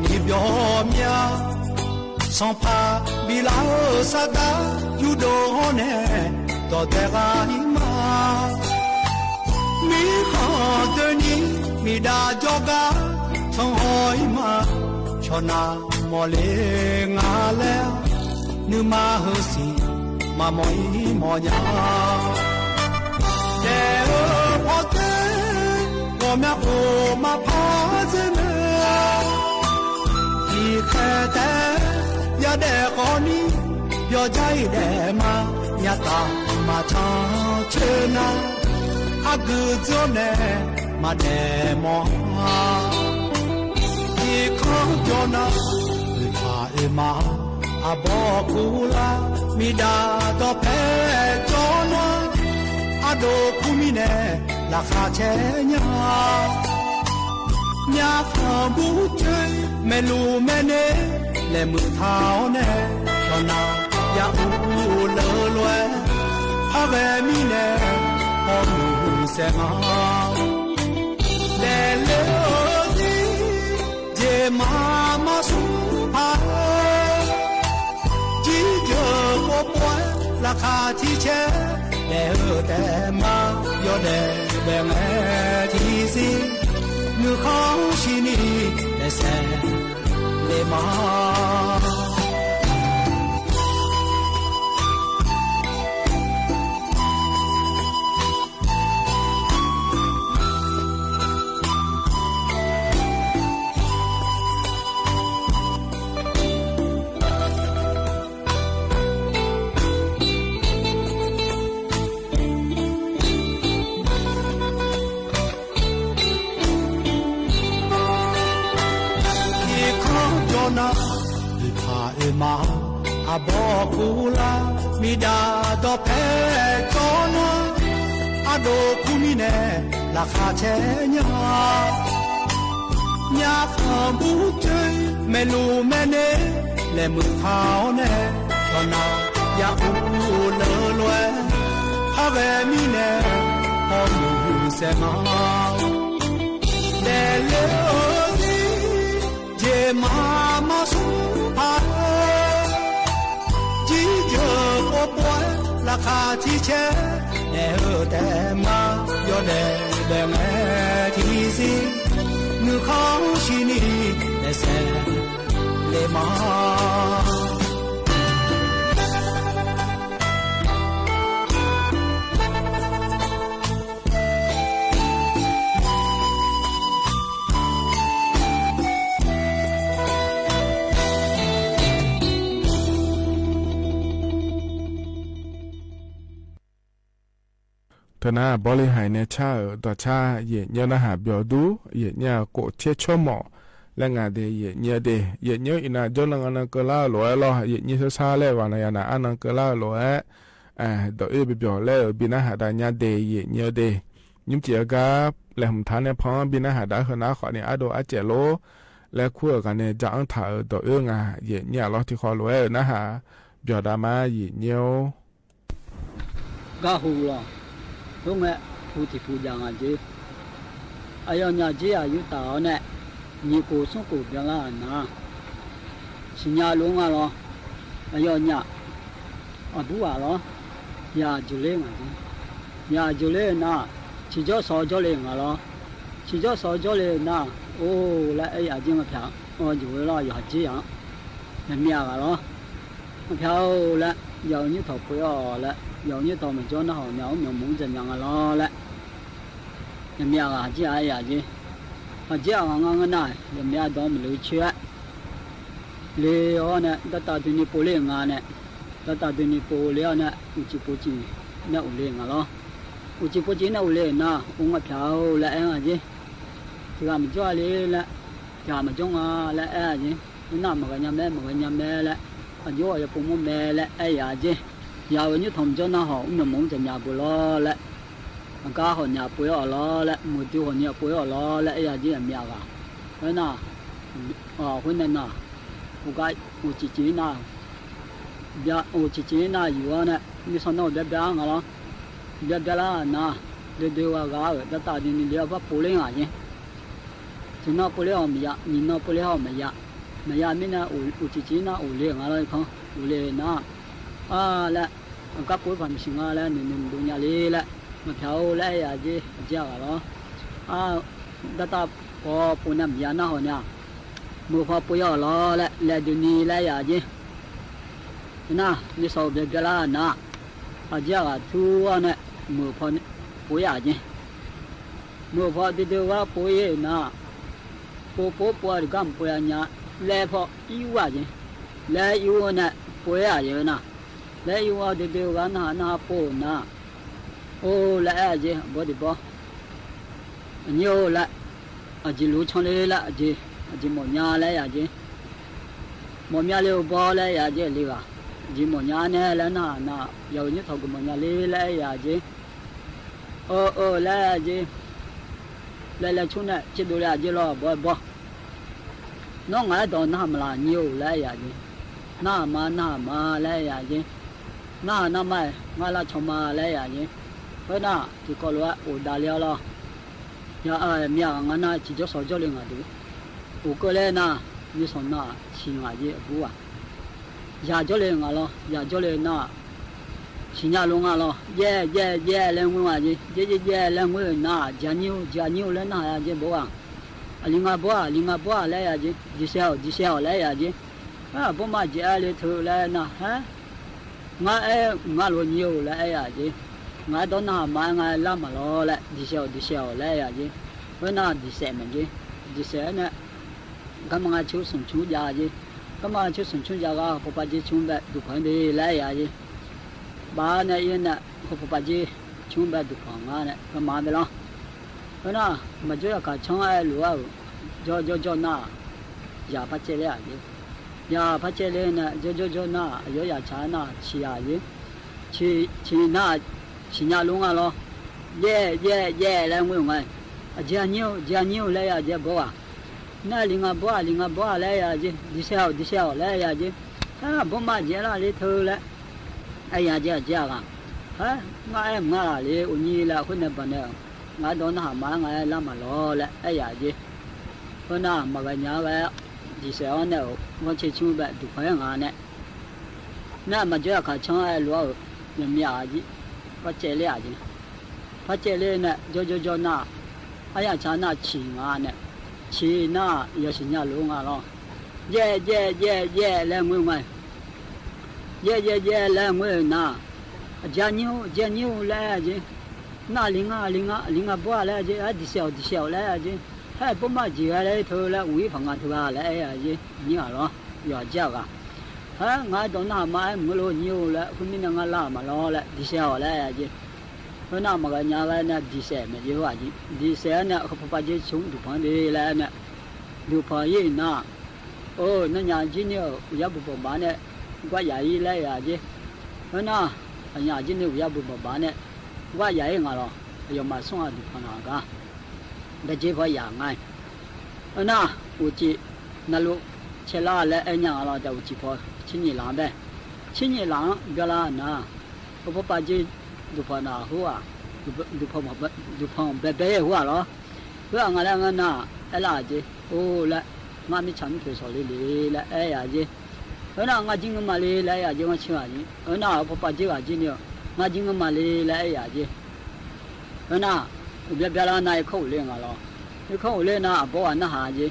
你表面上怕比老萨达有多呢？到底爱吗？你好的你，你大脚嘎从海嘛，瞧那莫来阿了，你妈好些，妈莫伊莫呀。来哦，跑的我们我嘛怕着呢。แค่แต่อย่าได้ขอนี้อย่าใจได้มาอย่าตามมาชาเชนะอากุจเนมาเดมอที่ข้างจนะคือพาเอมาอาบอกกูลามีดาต่อแพ้จนะอาโดคุมิเนราคาเชญาnhà phò bú chơi mẹ lù mẹ nê lệ mưa tháo nè cho nào ya u lơ loe ha về mi nè ho mù xe ngao lệ lệ đi je ma su ha chỉ chờ một quán là khá chi chế lệ ở đè ma yo đè về nghe thì gì người khó xin đi để xem để mà พามาอาบอกกูลามีดาดอเพจอนะอาโดคุมิเนราคาเชญายาขบูเจเมลูเมเนและมือเท้าเนตอนนาอยากอูเลอลวยพาเวมีเนพอมือเสมาเดเลโอซีเจมามาสุพาจีเจอโอปวยราคาที่เชเนเอแต่มาโยเดเดงเอที่ซีมือของชีนีเนเซเลมาธนาบริหารในชาต่อชาเย่เนื้อหาเบียดูเย่เนื้อโกเชชโมและงานเดเย่เนื้อเดเย่เนื้ออินาจนงานกลาหลวยล้อเย่เนื้อซาเล่วานายนาอันกลาหลวยดอกเบียเล่บินาหาดานยาเดเย่เนื้อเดยิ้มเจียกับและหมทานในพองบินาหาดาขนาขอเนี่ยอโดอาเจโลและคู่กันเนี่ยจะอังถ่ายดอกงาเย่เนื้อล้อที่คอหลวยนะฮะเบียดามาเย่เนื้อกาหูล่ะทุกแม่ผู้ที่ผู้ยังอาจีอายุเนี่ยจีอายุต่อเนี่ยมีกูส่งกูเบียงละนะสิญญาลุงอ่ะล่ะอายุเนี่ยอาบุอ่ะล่ะยาจุเลงอ่ะจียาจุเลนะชิจอสอจอเลงอ่ะล่ะชิจอสอจอเลนะโอ้และไอ้อาจีมาเพียงอ๋ออยู่ละอยู่อาจีอ่ะเนี่ยเมียอ่ะล่ะมาเพียงและ有你头不要了，有你头没做那好，苗苗蒙着苗了了，也苗啊，这呀这，啊这样那也苗都没留缺，留呢，到对你不灵啊呢，到对你不了呢，有几不进，那有灵啊咯，有几不进那有灵呐，我们漂了啊这，这个没做了了，这没种啊了啊这，那么个伢妹了。อายุอย่าปุ่มแม่และไอ้ยาเจยาวนี้ทำจนน่าหอมมันมองจะยาบุล้อและมันก็หอนยาปุยอ่อล้อและมือที่หอนยาปุยอ่อล้อและไอ้ยาเจมีอะไรเพราะน่ะคนนั้นน่ะอุกายอุจิจีน่ะยาอุจิจีน่ะอยู่น่ะมีสนอเดียบยังเหรอเดียบละน่ะเดี๋ยวว่าก็จะตัดดินเดียวว่าปุเล่งอ่ะเนี่ยฉันน่ะปุเล่งไม่ยานี่น่ะปุเล่งไม่ยาไม่ยามีนะอุจิจีนะอุเลี้ยงอะไรเขาอุเลี้ยงนะและก็พูดความจริงแล้วหนึ่งดุนยาลีและมาเผาและยาจีเจ้าเหรอดัตตาพอปูน้ำยาหน้าหัวเนี่ยมือพอปุยล้อและดุนีและยาจีนะนี่สอบเด็กละนะเจ้าทัวเนี่ยมือพอปุยยาจีมือพอที่เดียวว่าปุยนะปูปัวกำปุยเนี่ยแล้วพออีว่าจีแล้วอีว่าเนี่ยปุยอะไรนะแล้วอีว่าเดียวกันนะปูนะโอ้แล้วจีบ่ดีบ่นี่โอ้ละจีรู้ช่องเลยละจีหมดยาแล้วจีหมดยาเร็วบ่แล้วจีเลยว่ะจีหมดยาเนี่ยแล้วนะอย่างนี้ทำกับหมดยาเลยแล้วจีแล้วจีแล้วช่วงนี้จะดูแลจีรอบ่น้องไอ้ตอนน้ามาลาเนียวแล้วอย่างนี้น้ามาแล้วอย่างนี้น้าไม่มาลาชมาแล้วอย่างนี้เพราะน้าที่ก็รู้ว่าอุดาเลียวละอย่าเมียงั้นน้าจีจะสอนเจ้าเลี้ยงดูอุก็เลยน้ามีสอนน้าชิงอะไรบัวอย่าเจ้าเลี้ยงละอย่าเจ้าเลี้ยงน้าชิงยาลงละเย่เลี้ยงมืออะไรเย่เลี้ยงมือน้าจานิวแล้วน้าอย่างบัวลิงาบัวแล้วอย่างนี้ดิเซลแล้วอย่างนี้ผมมาเจอเลยถูกแล้วนะฮะงาลุนิวแล้วอย่างนี้งาตอนนั้นมาง่ายละมาล้อแล้วดิเซลแล้วอย่างนี้เพราะน่าดิเซลมันจีดิเซลเนี่ยก็มาชูส่งชูยาจีก็มาชูส่งชูยาก็พอปัจจุบันแบบดูคนดีแล้วอย่างนี้บ้านเนี่ยยันเนี่ยพอปัจจุบันแบบดูของงานเนี่ยก็มาไปแล้วเพราะน่ะมาช่วยกับช่องไอ้หลวงจ่อน่ะอย่าปัจเจเลยอ่ะจี ยาพระเจเลนะโจนะยอยาชานะชียาเยชีนะชิญาลุงอะลอเย่แล้วงวยงอาจารย์นิ้วแล้วยาเจบัวน่าลิงบัวแล้วยาเจดิเซลแล้วยาเจบ่มาเจละเลยเธอละไอ้ยาเจจ้ากันฮะงาเลยอุนีละคนเนี่ยปะเนี่ยงาโดนหามางาละมาลอละไอ้ยาเจคนน่ะมากะญาแบบดิเซลเนี่ยว่าเชชูแบบดูพังงาเนี่ยน่ะมาเจอข้าช่างไอ้ลัวยังมีอาจีพระเจเลยอาจีพระเจเลยเนี่ยโจน่ะไอ้ยาชาน่ะชีงาเนี่ยชีน่ะยาชิญาลุงอะลอเย่แล้วงวยเย่แล้วงวยน่ะจานิ้วแล้วจีน่ะลิงาบัวแล้วจีดิเซลแล้วจีให้บ่มาจีอะไรเธอแล้ววิพังงานเธอแล้วไอ้จีนี่อะลอยาเจ้าก็ฮะงาโดนหามามื้อโลนิ้วแล้วคุณนี่งาลามาลอแล้วดิเซลแล้วจีเพราะน่ะมากะญาแล้วน่ะดิเซลไม่อยู่อ่ะจีดิเซลเนี่ยเขาปะจีชงดูพันดีแล้วเนี่ยดูพอยี่น่ะโอ้นั่นยาจีเนี่ยยาบุบบ้านเนี่ยกว่าใหญ่แล้วอ่ะจีเพราะน่ะยาจีเนี่ยยาบุบบ้านเนี่ยกว่าใหญ่งาลอยมาส่งดูพันอ่ะก็ได้เจ็บพออย่างไงน่ะอุจินั่นลูกเชล่าและไอ้ยังเราจะอุจิพอชิ้นนี้หลังไปชิ้นนี้หลังเวลาน่ะพอปะจีดูพันอ่ะหัวดูพันเบ๊หัวเหรอเพื่องานแล้วน่ะไอ้ล่ะจีโอ้ละงานมีฉันเกี่ยวกับเลยละไอ้ยาจีน่ะงานจริงมาเลยละไอ้ยาจีงานเชื่อจีน่ะพอปะจีอ่ะจีเนี่ยงานจริงมาเลยละไอ้ยาจีน่ะเบียร์น่ะเข้าเลี้ยงอ่ะล่ะเข้าเลี้ยงน่ะบ่ว่าน่ะหาจี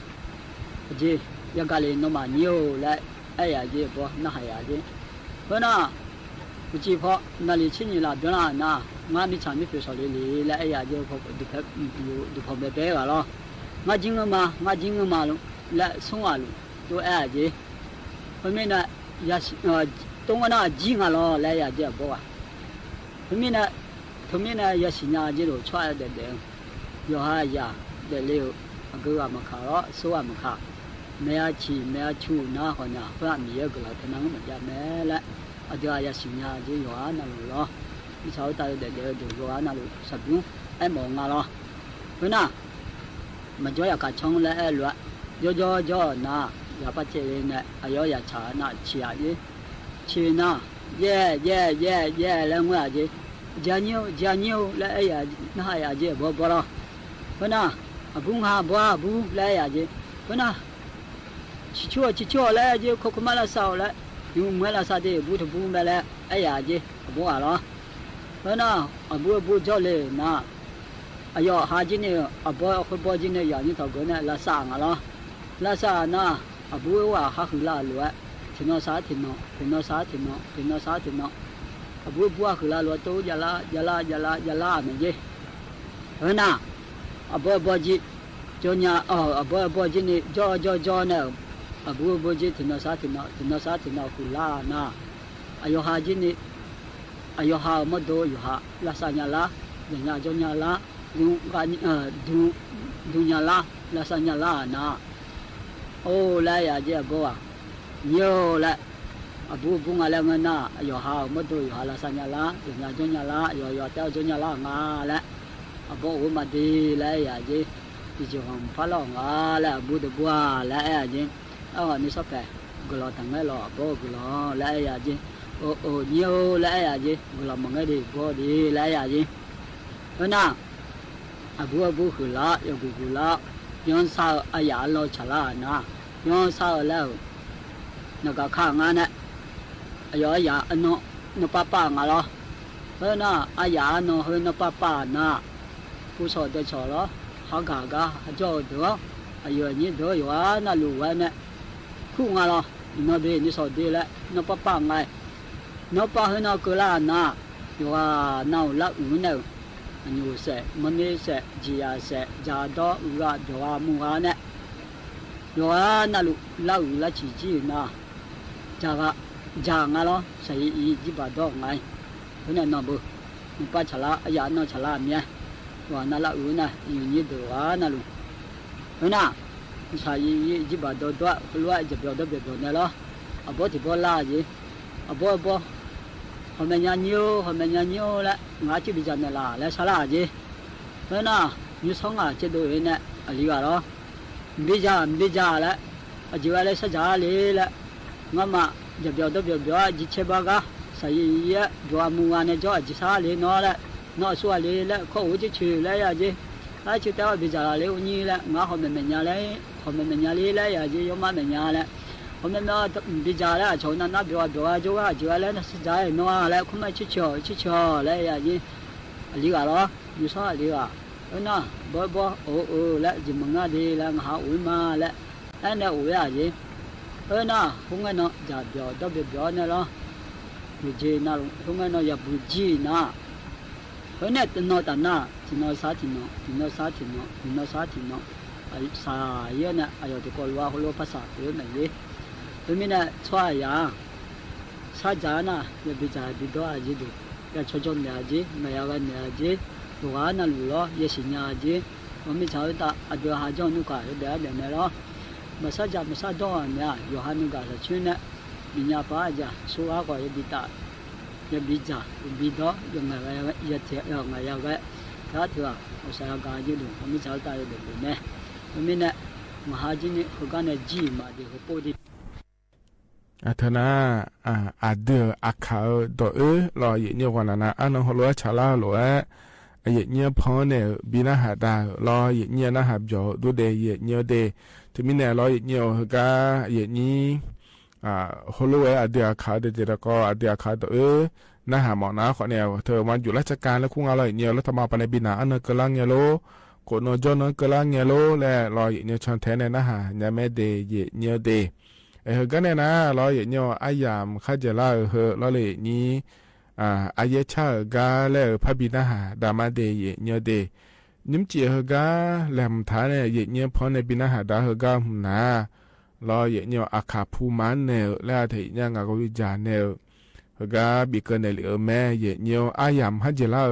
ยังกะเลยน้องมานิ้วและไอ้ยาจีบ่น่ะหายาจีเพราะน่ะอุจิพอนั่นเลยชิ้นนี้ละเดี๋ยวน่ะงานมีฉันมีเกี่ยวกับเลยละไอ้ยาจีพอดูพอเบ๊อ่ะล่ะงานจริงมาลูและส่งอ่ะลูตัวไอ้ยาจีเพราะไม่น่ะยาตรงนั้นจีงอ่ะล่ะและยาจีบ่ว่าเพราะไม่น่ะยาสิญาจีโรช่วยเด็ดๆยอหายาเดเลวก็ว่ามาขารอสวามาขาแม่ชีแม่ชูน่าหอน่ะพระมีเยอะก็แล้วทั้งนั้นมันจะแม่ละอาจารย์ยาสิญาจียอนั่นล่ะที่ชาวตาเด็ดๆดูยอนั่นสับอยู่ไอ้หมองอ่ะล่ะเพราะน่ะมันจะอยากช่องและไอ้ลัวโจน่ะอย่าปะเจเนี่ยอายอยาชาน่ะชีอ่ะชีน่ะเย่แล้วงวยจีจานิ้วและไอ้ยาน่ะยาจีบ่ล่ะเพราะน่ะบุ้งหาบ่บุและยาจีเพราะน่ะชิชัวและยาจีคุมาละสาวและอยู่เมื่อละสาดิบุบุแม่และไอ้ยาจีบ่อ่ะล่ะเพราะน่ะบุจ่อเลยน่ะอายอหาจีเนี่ยบ่จีเนี่ยยานี่ตอก็เนี่ยละสางอ่ะล่ะละสาน่ะบุว่าหาคือละลัวถินอสาถินอบัวคือละลัวโตยาลาเนี่ยเฮ้ยน่ะบัวจีจอเนี่ยบัวจีนี่จอเนี่ยบัวจีถินอสาถินอคือละน่ะอายอหาจีนี่อายอหามาโดอยู่หาละสาญาละญาจอญาละดูญาละละสาญาละน่ะโอ้ละยาเจ้าบัวโยละบุ้งอะไรเงี้ยน่ะยอหามาดูยอหาละสัญญาละยาจญาละยอเต้าจญาละงาละบัวมาดีละยาเจ้ที่จะทำฟ้าลองาละบุตรบัวละยาเจ้เอาอันนี้สักแก่กุหลาบทั้งนั้นหรอบัวกุหลาบละยาเจ้โอ้เนียวละยาเจ้กุหลาบมังดีบัวดีละยาเจ้เพราะน่ะบัวคือละยอกุหลาบย้อนสาวอายาเราฉลาดนะย้อนสาวแล้วนักข้างานเนี่ยอายานป้างาล่ะเพราะน่ะอายานเฮนป้าน่ะผู้สอนจะสอนล่ะหากากะจ่อเด้ออายุนี้เด้ออยู่น่ะรู้ว่าเนี่ยคู่งาล่ะนเดนี่สอนดีแล้วนป้าไงนป้าเฮนก็ล่ะน่ะอยู่ว่าน่าละอุ่นเนี่ยอยู่เสมันนี่เสจีอาเสจาดออุระดวามุหาเนี่ยอยู่ว่าน่ะละอุ่นละจีน่ะจางอ่ะล่ะใส่จีบาดอกไงเพราะนั่นน่ะบุมีป้าฉลาอายาน่ะฉลาเนี่ยว่านั่นละอุ่นน่ะอยู่นี่เด้อน่ะลูกเพราะน่ะใส่จีบาดอกตัวกลัวจะเบียวเนี่ยล่ะ บ่ที่บ่ลาจีบ่เขาแม่ญาณิโอละงาจิบิจันละและสลาจีเพราะน่ะยูสองอ่ะเจดูเนี่ยอลีว่าเนาะบิจาละอจิวะเลยสะจาเลยละงะมะจะเบียวตัวเบียวจิเชบากะใส่ยะจัวมูอันเนี่ยจ่อจิซาเลยเนาะละเนาะสัวเลยละเขาอุจิชื่อละยาจีอาชิตาบิจาเลยอุนี่ละงาเขาแม่ญาเลยเขาแม่ญาเลยละยาจียมะแม่ญาละ我们那比较了，从那边就来那是在那来，我们去瞧来呀，你个咯，你说你个，那不来就问啊的来，我问嘛来，那问呀的，那红个呢，就表那咯，不接那，红个呢也不接那，那到那，那啥天喏，啥嘢呢？哎呦，这个话好多ภาษาตัวไหนดิตัวนี้นะช่วยอย่างซาจานะอย่าไปจ่ายบิดอาจีดูอย่าชดเนี่ยจีไม่เอากันเนี่ยจีลูกอันนั้นรู้อย่าสิเนี่ยจีผมไม่ชอบแต่อดีตหาจงนุกะเดี๋ยวเนี่ย咯มาซาจาดอนเนี่ยอยู่หานุกะจะช่วยเนี่ยมีเนี่ยป้าจ้ะสู้อาก็อย่าบิดอย่าบิดจ้ะบิดยังไงอย่าเที่ยวไงอย่าไว้ถ้าถือว่าเอาใส่กาจีดูผมไม่ชอบแต่เดี๋ยวเนี่ยผมเนี่ยมหาจีนี่เขากันเนี่ยจีมาเดี๋ยวเขาพูดดิอาเถนะอาเดออาขาวดอรออย่างเงี้ยวันนั้นอันนั้นหัวชาลาหลัวอย่างเงี้ยพอเนี่ยบินาหาดารออย่างเงี้ยนะหาบจอดูเดอย่างเงี้ยเดที่มีเนี่ยรออย่างเงี้ยก็อย่างนี้หัวลัวอาเดออาขาวเดแล้วก็อาเดออาขาวดอนะหาหมอนะขอเนี่ยเธอมาอยู่ราชการแล้วคุ้งอะไรอย่างเงี้ยแล้วทำมาปนบินาอันนั้นก็ลังเงี้ยโลคนนจนก็ลังเงี้ยโลและรออย่างเงี้ยชนแทนเนี่ยนะหาเนี่ยไม่เดอย่างเงี้ยเดกันเนี่ยนะเราอย่างเงี้ยอายามข้าจะเล่าเราเลยนี้อายชากาแล้วพระบิดาหาดามาเดยเงี้ยเดนิมจีกาแหลมฐานเนี่ยอย่างเงี้ยพอในบิดาหาดากาหุ่นนะเราอย่างเงี้ยอาคาภูมันเนี่ยแล้วที่ยังกาวิจารเนี่ยกาบิเกินเนี่ยเหลือแม่อย่างเงี้ยอายามข้าจะเล่า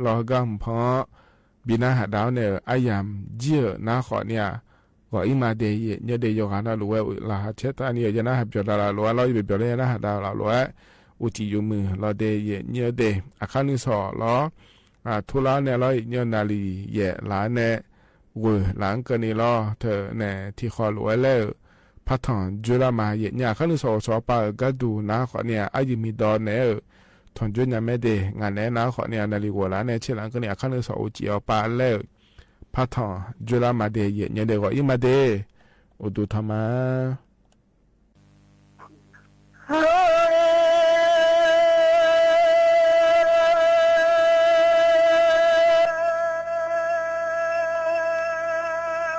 เรากาพอบิดาหาดาวเนี่ยอายามเจี๋ยนะขอเนี่ยก็อิมาเดยเนี่ยเดยกันนะรู้ว่าลาเชตอันนี้จะน่าเปลี่ยนละรู้ว่าเราอยู่เปลี่ยนเลยนะหาดาวรู้ว่าอุจิยุมือเราเดยเนี่ยเดอาคานิสอเราทุลาเนี่ยเราเนี่ยนาลีเยหลานเนี่ยหลังกันนี่เราเธอเนี่ยที่ขอรู้แล้วพัฒน์จุลามาเยเนี่ยอาคานิสอสอบปากระดูนะขอเนี่ยอายุมีดอนเนี่ยทนจุนยังไม่เดงานเนี่ยนะขอเนี่ยนาลีวัวหลานเนี่ยเชื่อหลังกันเนี่ยอาคานิสออุจิเอาปาแล้วพัฒน์จุลามาเดยเนี่ยเดก็อิมาเดอุดุธรรมะ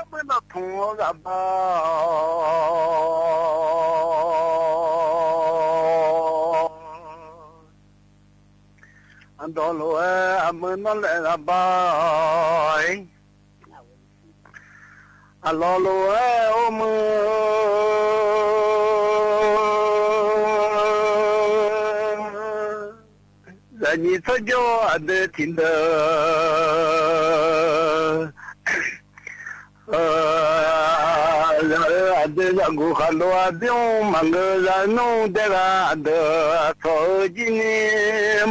ไม่มาพูดกับบ้าอันโดนเลยอันมือนั่นแหละกับบ้าอัลลอฮฺโอมือ在你这叫的听的的让我看到的满个人弄的的手机呢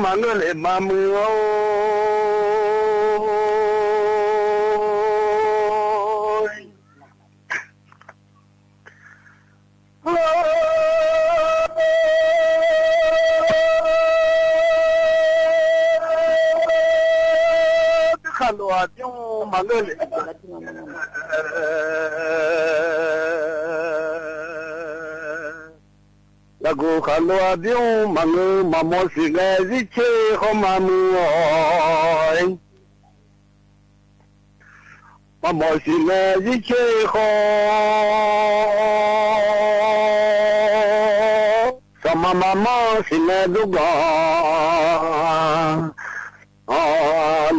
满个来满门哦看到就满个来那个看到就满个妈妈是个日切和妈妈哦妈妈是个日切和sama mama sinaduga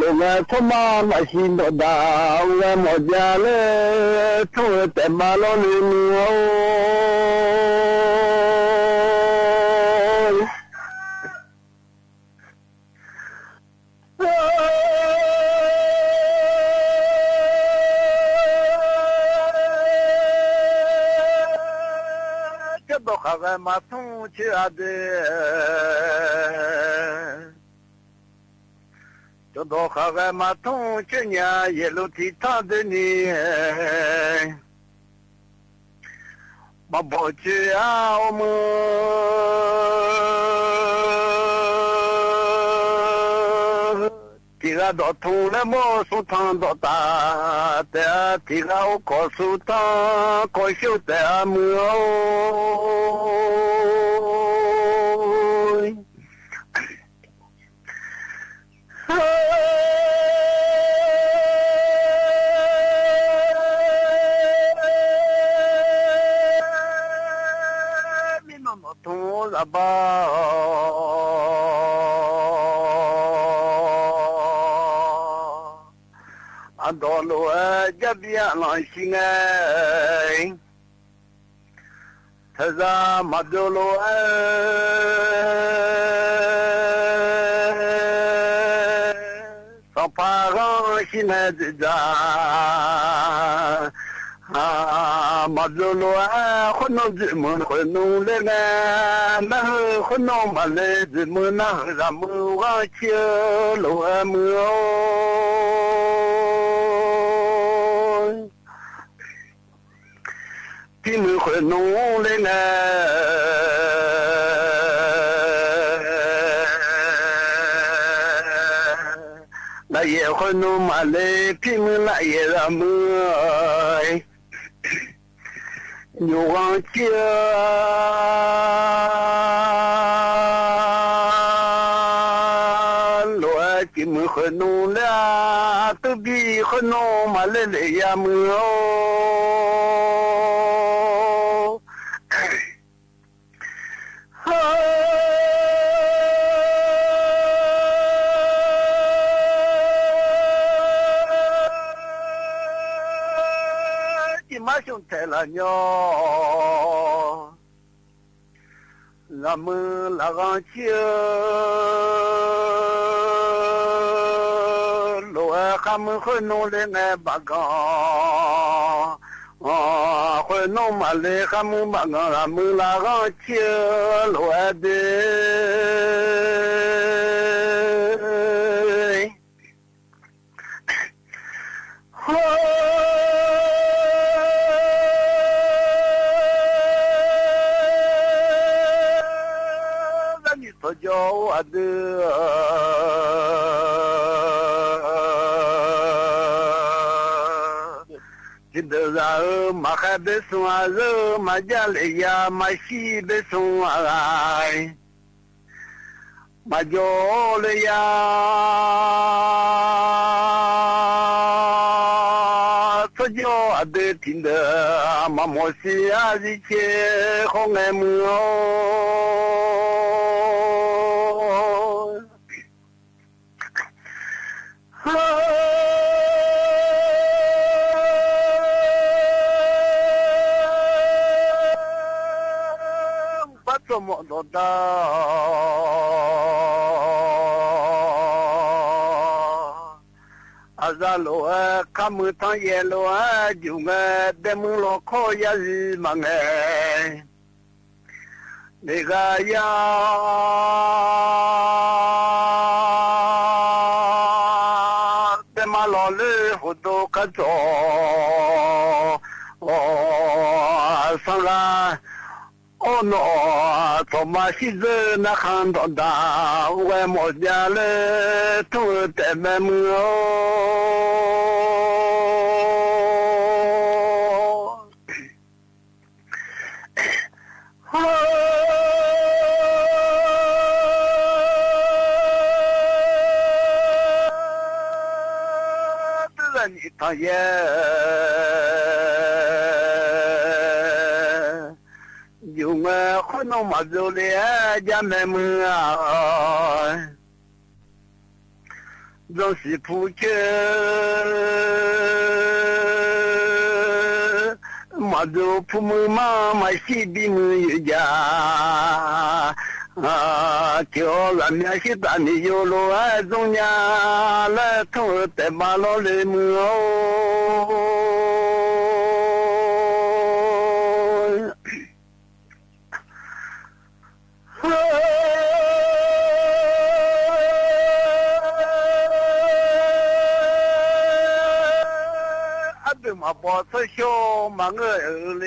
lunga thoma masindo da uwe mojale tuete maloni o มาทุ่งเชื่อเดจนตัวข้าก็มาทุ่งเชื่อเนี่ยเยลุที่ท่าเดนี่มาบอกเชื่อมือที่ก็ดอทุ่งและโมสุทันดอตาแต่ที่ก็ขอสุทันขอชิวแต่มือมีน้องทุ่งละบ้าอันดอลวะจับยาหลังสิงไงถ้าจะมาดูลวะสัพพะกันสินะจ๊ะมาดูลวะคนนู้นจิมุนคนนู้นเลยนะนะคนนู้นมาเลยจิมุนนะรามือว่าเชื่อลวะมือพี่มือคนนู้นเลยนะ那也会弄嘛嘞，拼命那也让么，牛王家，罗金门会弄了，都比会弄嘛嘞嘞呀么。马上抬了鸟，咱们那个街，路还没会弄的那八个，会弄嘛嘞还没八个，咱们那个街路的。叫我的，今天让马还别送啊，人马家里呀，马西别送啊来，马叫了呀，这叫我的听得马莫西啊，一切好爱慕哦。怎么做到？阿扎罗啊，卡木汤耶罗啊，就啊，得木罗考也是忙哎，那个呀，得嘛老了糊涂个做，哦，上了。哦喏，怎么现在那看到的，我莫家了，都在门口。这个你讨厌。用啊，可能嘛就来家门门啊，总是不去，嘛就不门嘛嘛西边门有家啊，叫人家是打你有路啊，中间来头在马路里门哦。บอสโชมังเอเล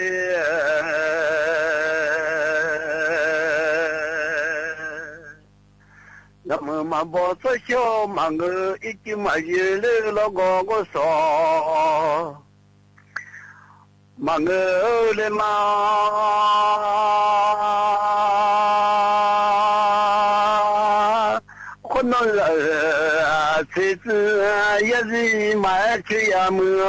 น้ำมาบอสโชมังเออิจิมาเยเลลกก็สอมังเอเลมาคนนั้นเสียยาสีมาเชียมือ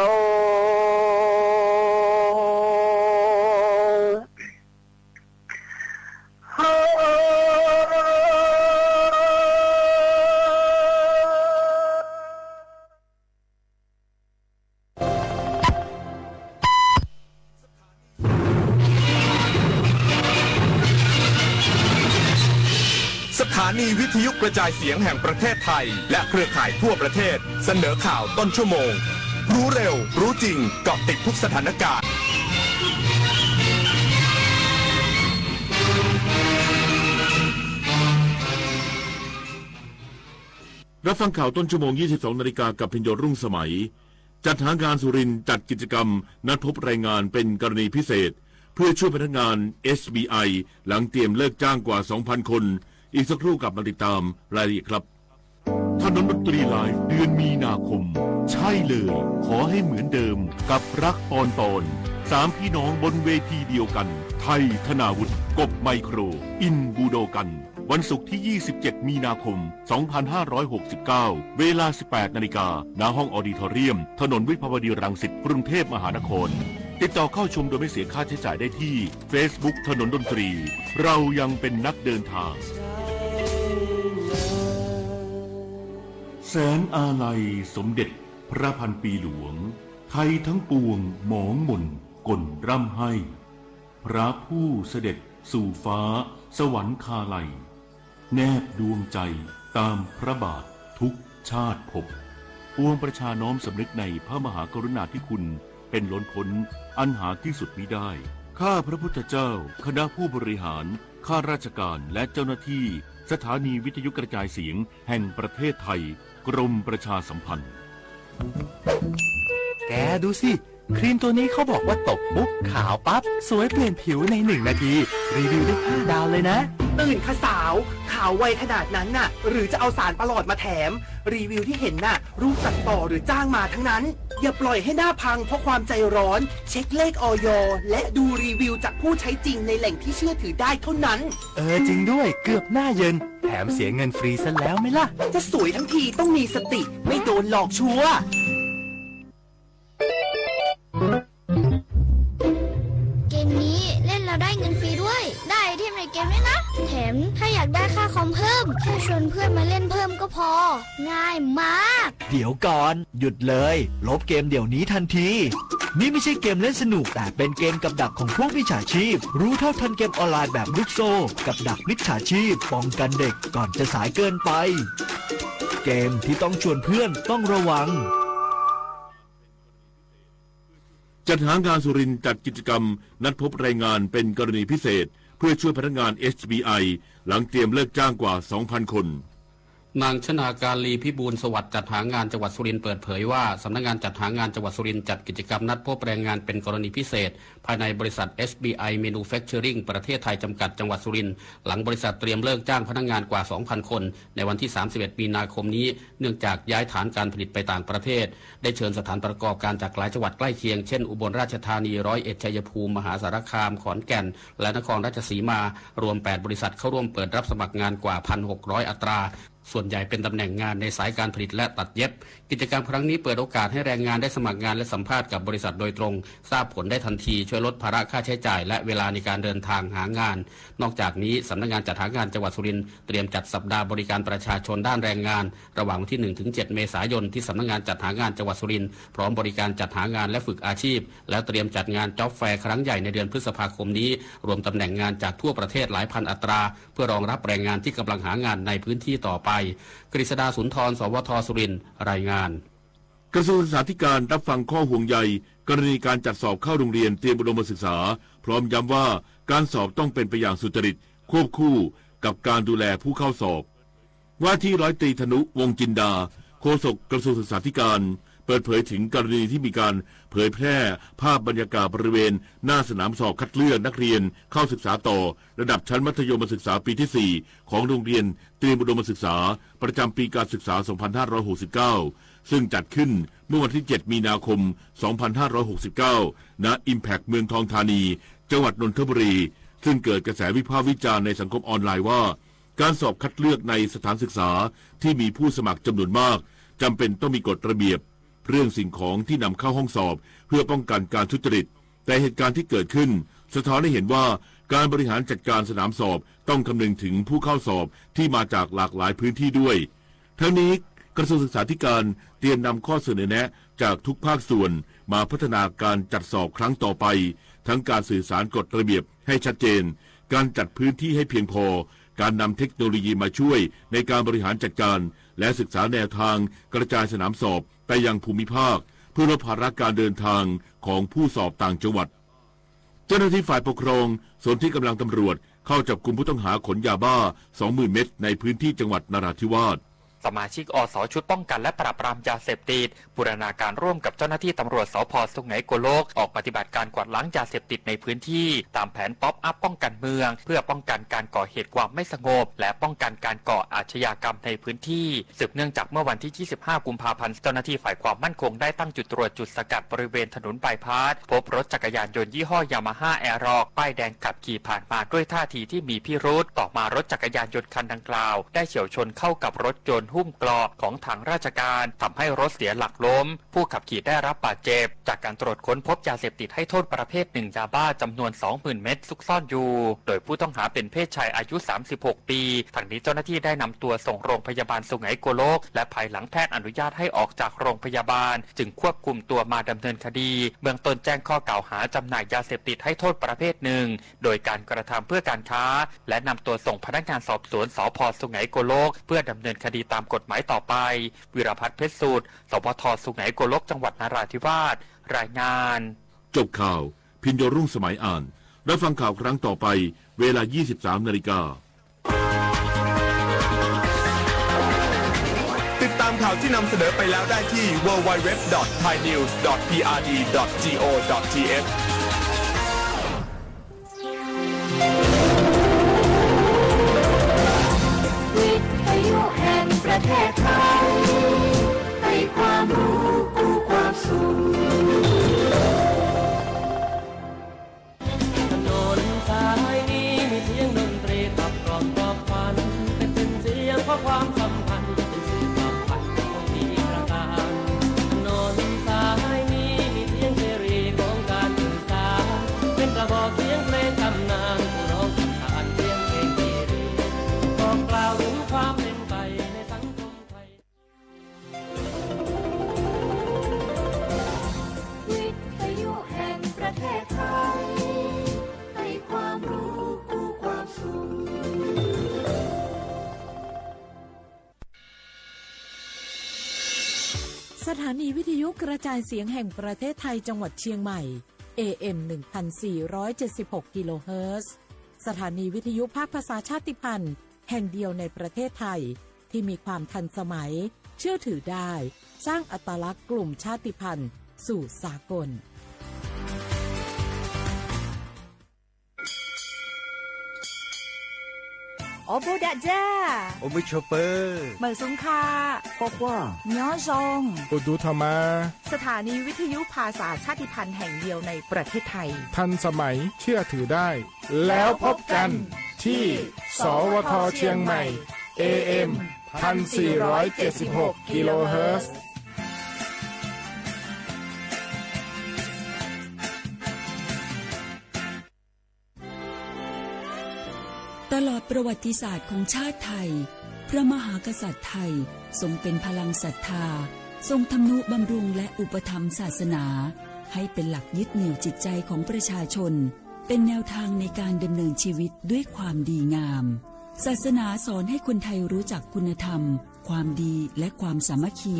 สถานีวิทยุกระจายเสียงแห่งประเทศไทยและเครือข่ายทั่วประเทศเสนอข่าวต้นชั่วโมงรู้เร็วรู้จริงเกาะติดทุกสถานการณ์รับฟังข่าวต้นชั่วโมง 22 นาฬิกากับพิญโยรุ่งสมัยจัดหางานสุรินทร์จัดกิจกรรมนัดพบแรงงานเป็นกรณีพิเศษเพื่อช่วยพนักงาน SBI หลังเตรียมเลิกจ้างกว่า 2,000 คนอีกสักครู่กลับมาติดตามรายละเอียดครับถนนดนตรีไลฟ์เดือนมีนาคมใช่เลยขอให้เหมือนเดิมกับรักปอนสามพี่น้องบนเวทีเดียวกันไทยธนาวุฒิกบไมโครอินบูโดกันวันศุกร์ที่ 27 มีนาคม 2569 เวลา 18 นาฬิกาณห้องออดิทอเรียมถนนวิภาวดีรังสิตกรุงเทพมหานครติดต่อเข้าชมโดยไม่เสียค่าใช้จ่ายได้ที่ Facebook ถนนดนตรีเรายังเป็นนักเดินทางแสนอาลัยสมเด็จพระพันปีหลวงไทยทั้งปวงหมองหม่นก่นร่ำให้พระผู้เสด็จสู่ฟ้าสวรรคาลัยแนบดวงใจตามพระบาททุกชาติภพปวงประชาน้อมสำนึกในพระมหากรุณาธิคุณเป็นล้นพ้นอันหาที่สุดมิได้ข้าพระพุทธเจ้าคณะผู้บริหารข้าราชการและเจ้าหน้าที่สถานีวิทยุกระจายเสียงแห่งประเทศไทยกรมประชาสัมพันธ์แกดูสิครีมตัวนี้เขาบอกว่าตบปุ๊บขาวปั๊บสวยเปลี่ยนผิวใน1 นาทีรีวิวได้5 ดาวเลยนะตื่นค่ะสาวขาวไวขนาดนั้นน่ะหรือจะเอาสารประหลอดมาแถมรีวิวที่เห็นน่ะรูปตัดต่อหรือจ้างมาทั้งนั้นอย่าปล่อยให้หน้าพังเพราะความใจร้อนเช็คเลขอย.และดูรีวิวจากผู้ใช้จริงในแหล่งที่เชื่อถือได้เท่านั้นจริงด้วยเกือบหน้าเยินแถมเสียเงินฟรีซะแล้วไหมล่ะจะสวยทั้งทีต้องมีสติไม่โดนหลอกชัวร์เกมนี้เล่นแล้วได้เงินฟรีด้วยได้ไอเทมในเกมด้วยนะแถมถ้าอยากได้ค่าคอมเพิ่มแค่ชวนเพื่อนมาเล่นเพิ่มก็พอง่ายมากเดี๋ยวก่อนหยุดเลยลบเกมเดี๋ยวนี้ทันทีนี่ไม่ใช่เกมเล่นสนุกแต่เป็นเกมกับดักของพวกมิจฉาชีพรู้เท่าทันเกมออนไลน์แบบลูกโซ่กับดักมิจฉาชีพป้องกันเด็กก่อนจะสายเกินไปเกมที่ต้องชวนเพื่อนต้องระวังจัดหางานสุรินทร์จัดกิจกรรมนัดพบแรงงานเป็นกรณีพิเศษเพื่อช่วยพนักงาน SBI หลังเตรียมเลิกจ้างกว่า 2,000 คนนางชนาการลีพิบูลสวัสดิ์จัดหางานจังหวัดสุรินทร์เปิดเผยว่าสำนักงานจัดหางานจังหวัดสุรินทร์จัดกิจกรรมนัดพบแรงงานเป็นกรณีพิเศษภายในบริษัท SBI Manufacturing ประเทศไทยจำกัดจังหวัดสุรินทร์หลังบริษัทเตรียมเลิกจ้างพนักงานกว่า 2,000 คนในวันที่ 31 มีนาคมนี้เนื่องจากย้ายฐานการผลิตไปต่างประเทศได้เชิญสถานประกอบการจากหลายจังหวัดใกล้เคียงเช่นอุบลราชธานี101ชัยภูมิมหาสารคามขอนแก่นและนครราชสีมารวม8บริษัทเข้าร่วมเปิดรับสมัครงานกว่า 1,600 อัตราส่วนใหญ่เป็นตำแหน่งงานในสายการผลิตและตัดเย็บกิจกรรมครั้งนี้เปิดโอกาสให้แรงงานได้สมัครงานและสัมภาษณ์กับบริษัทโดยตรงทราบผลได้ทันทีช่วยลดภาระค่าใช้จ่ายและเวลาในการเดินทางหางานนอกจากนี้สำนักงานจัดหางานจังหวัดสุรินทร์เตรียมจัดสัปดาห์บริการประชาชนด้านแรงงานระหว่างวันที่ 1-7 เมษายนที่สำนักงานจัดหางานจังหวัดสุรินทร์พร้อมบริการจัดหางานและฝึกอาชีพและเตรียมจัดงานจ็อบแฟร์ครั้งใหญ่ในเดือนพฤษภาคมนี้รวมตำแหน่งงานจากทั่วประเทศหลายพันอัตราเพื่อรองรับแรงงานที่กำลังหางานในพื้นที่ต่อไปกฤษดาสุนทรสวทสุรินทร์รายงานกระทรวงศึกษาธิการรับฟังข้อห่วงใยกรณีการจัดสอบเข้าโรงเรียนเตรียมอุดมศึกษาพร้อมย้ำว่าการสอบต้องเป็นไปอย่างสุจริตควบคู่กับการดูแลผู้เข้าสอบว่าที่ร้อยตรีธนุวงศ์จินดาโฆษกกระทรวงศึกษาธิการ เปิดเผยถึงกรณีที่มีการเผยแพร่ภาพบรรยากาศบริเวณหน้าสนามสอบคัดเลือกนักเรียนเข้าศึกษาต่อระดับชั้นมัธยมศึกษาปีที่ 4 ของโรงเรียนเตรียมอุดมศึกษาประจำปีการศึกษา 2569 ซึ่งจัดขึ้นเมื่อวันที่ 7 มีนาคม 2569 ณ Impact เมืองทองธานีจังหวัดนนทบุรีซึ่งเกิดกระแสวิพากษ์วิจารณ์ในสังคมออนไลน์ว่าการสอบคัดเลือกในสถานศึกษาที่มีผู้สมัครจำนวนมากจำเป็นต้องมีกฎระเบียบเรื่องสิ่งของที่นำเข้าห้องสอบเพื่อป้องกันการทุจริตแต่เหตุการณ์ที่เกิดขึ้นสะท้อนให้เห็นว่าการบริหารจัดการสนามสอบต้องคำนึงถึงผู้เข้าสอบที่มาจากหลากหลายพื้นที่ด้วยทั้งนี้กระทรวงศึกษาธิการเตรียมนำข้อเสนอแนะจากทุกภาคส่วนมาพัฒนาการจัดสอบครั้งต่อไปทั้งการสื่อสารกฎระเบียบให้ชัดเจนการจัดพื้นที่ให้เพียงพอการนำเทคโนโลยีมาช่วยในการบริหารจัดการและศึกษาแนวทางกระจายสนามสอบไปยังภูมิภาคเพื่อลดภาระการเดินทางของผู้สอบต่างจังหวัดเจ้าหน้าที่ฝ่ายปกครองส่วนที่กำลังตำรวจเข้าจับกุมผู้ต้องหาขนยาบ้า 20,000 เม็ดในพื้นที่จังหวัดนราธิวาสสมาชิกอส.ชุดป้องกันและปราบปรามยาเสพติดบูรณาการร่วมกับเจ้าหน้าที่ตำรวจสภ.สุไหงโกลกออกปฏิบัติการกวาดล้างยาเสพติดในพื้นที่ตามแผนป๊อปอัพป้องกันเมืองเพื่อป้องกันการก่อเหตุความไม่สงบและป้องกันการก่ออาชญากรรมในพื้นที่สืบเนื่องจากเมื่อวันที่ 25 กุมภาพันธ์เจ้าหน้าที่ฝ่ายความมั่นคงได้ตั้งจุดตรวจจุดสกัดบริเวณถนนบายพาสพบรถจักรยานยนต์ยี่ห้อยามาฮ่าแอร์ร็อกป้ายแดงขับขี่ผ่านมาด้วยท่าทีที่มีพิรุธต่อมารถจักรยานยนต์คันดังกล่าวได้เฉี่ยวชนเข้ากับรถยนต์หุ้มเกราะของทางราชการทำให้รถเสียหลักล้มผู้ขับขี่ได้รับบาดเจ็บจากการตรวจค้นพบยาเสพติดให้โทษประเภท1ยาบ้าจำนวน 20,000 เม็ดซุกซ่อนอยู่โดยผู้ต้องหาเป็นเพศชายอายุ 36 ปีทางนี้เจ้าหน้าที่ได้นำตัวส่งโรงพยาบาลสุไหงโกลกและภายหลังแพทย์อนุญาตให้ออกจากโรงพยาบาลจึงควบคุมตัวมาดำเนินคดีเบื้องต้นแจ้งข้อกล่าวหาจำหน่ายยาเสพติดให้โทษประเภทหนึ่งโดยการกระทำเพื่อการค้าและนำตัวส่งพนักงานสอบสวนสภ.สุไหงโกลกเพื่อดำเนินคดีตามกฎหมายต่อไปวิรพัฒน์เพชรสูตรสพท.สุไหงโกลกจังหวัดนราธิวาสรายงานจบข่าวพิญโยรุ่งสมัยอ่านรับฟังข่าวครั้งต่อไปเวลา 23:00 น.ติดตามข่าวที่นำเสนอไปแล้วได้ที่ www.thainews.prd.go.thวิทยุแห่งประเทศไทยให้ความรู้กู้ความสุขถนนสายนี้มีเสียงดนตรีขับกล่อมปลอบฝันเป็นเสียงเพราะความสัมพันธ์เป็นสื่อความฝันของที่ประการถนนสายนี้มีเสียงเสรีของการสื่อสารเป็นกระบอกเสียงเพลงตำนานผู้ร้องขับขานเสียงเพลงที่ดีบอกกล่าวถึงความเป็นไปในสังคมไทยวิทยุแห่งประเทศไทยให้ความรู้กู้ความสุขสถานีวิทยุกระจายเสียงแห่งประเทศไทยจังหวัดเชียงใหม่ AM 1476 กิโลเฮิรตซ์สถานีวิทยุภาคภาษาชาติพันธุ์แห่งเดียวในประเทศไทยที่มีความทันสมัยเชื่อถือได้สร้างอัตลักษณ์กลุ่มชาติพันธุ์สู่สากลโอโบดะจ้าโอมิชเปอร์เหมยซุงคาปอกว่าย้อซงโอดูธรรมาสถานีวิทยุภาษาชาติพันธุ์แห่งเดียวในประเทศไทยทันสมัยเชื่อถือได้แล้วพบกันที่สวท.เชียงใหม่ AM 1476 กิโลเฮิรตซ์ตลอดประวัติศาสตร์ของชาติไทยพระมหากษัตริย์ไทยทรงเป็นพลังศรัทธาทรงทำนุบำรุงและอุปถัมภ์ศาสนาให้เป็นหลักยึดเหนี่ยวจิตใจของประชาชนเป็นแนวทางในการดำเนินชีวิตด้วยความดีงามศาสนาสอนให้คนไทยรู้จักคุณธรรมความดีและความสามัคคี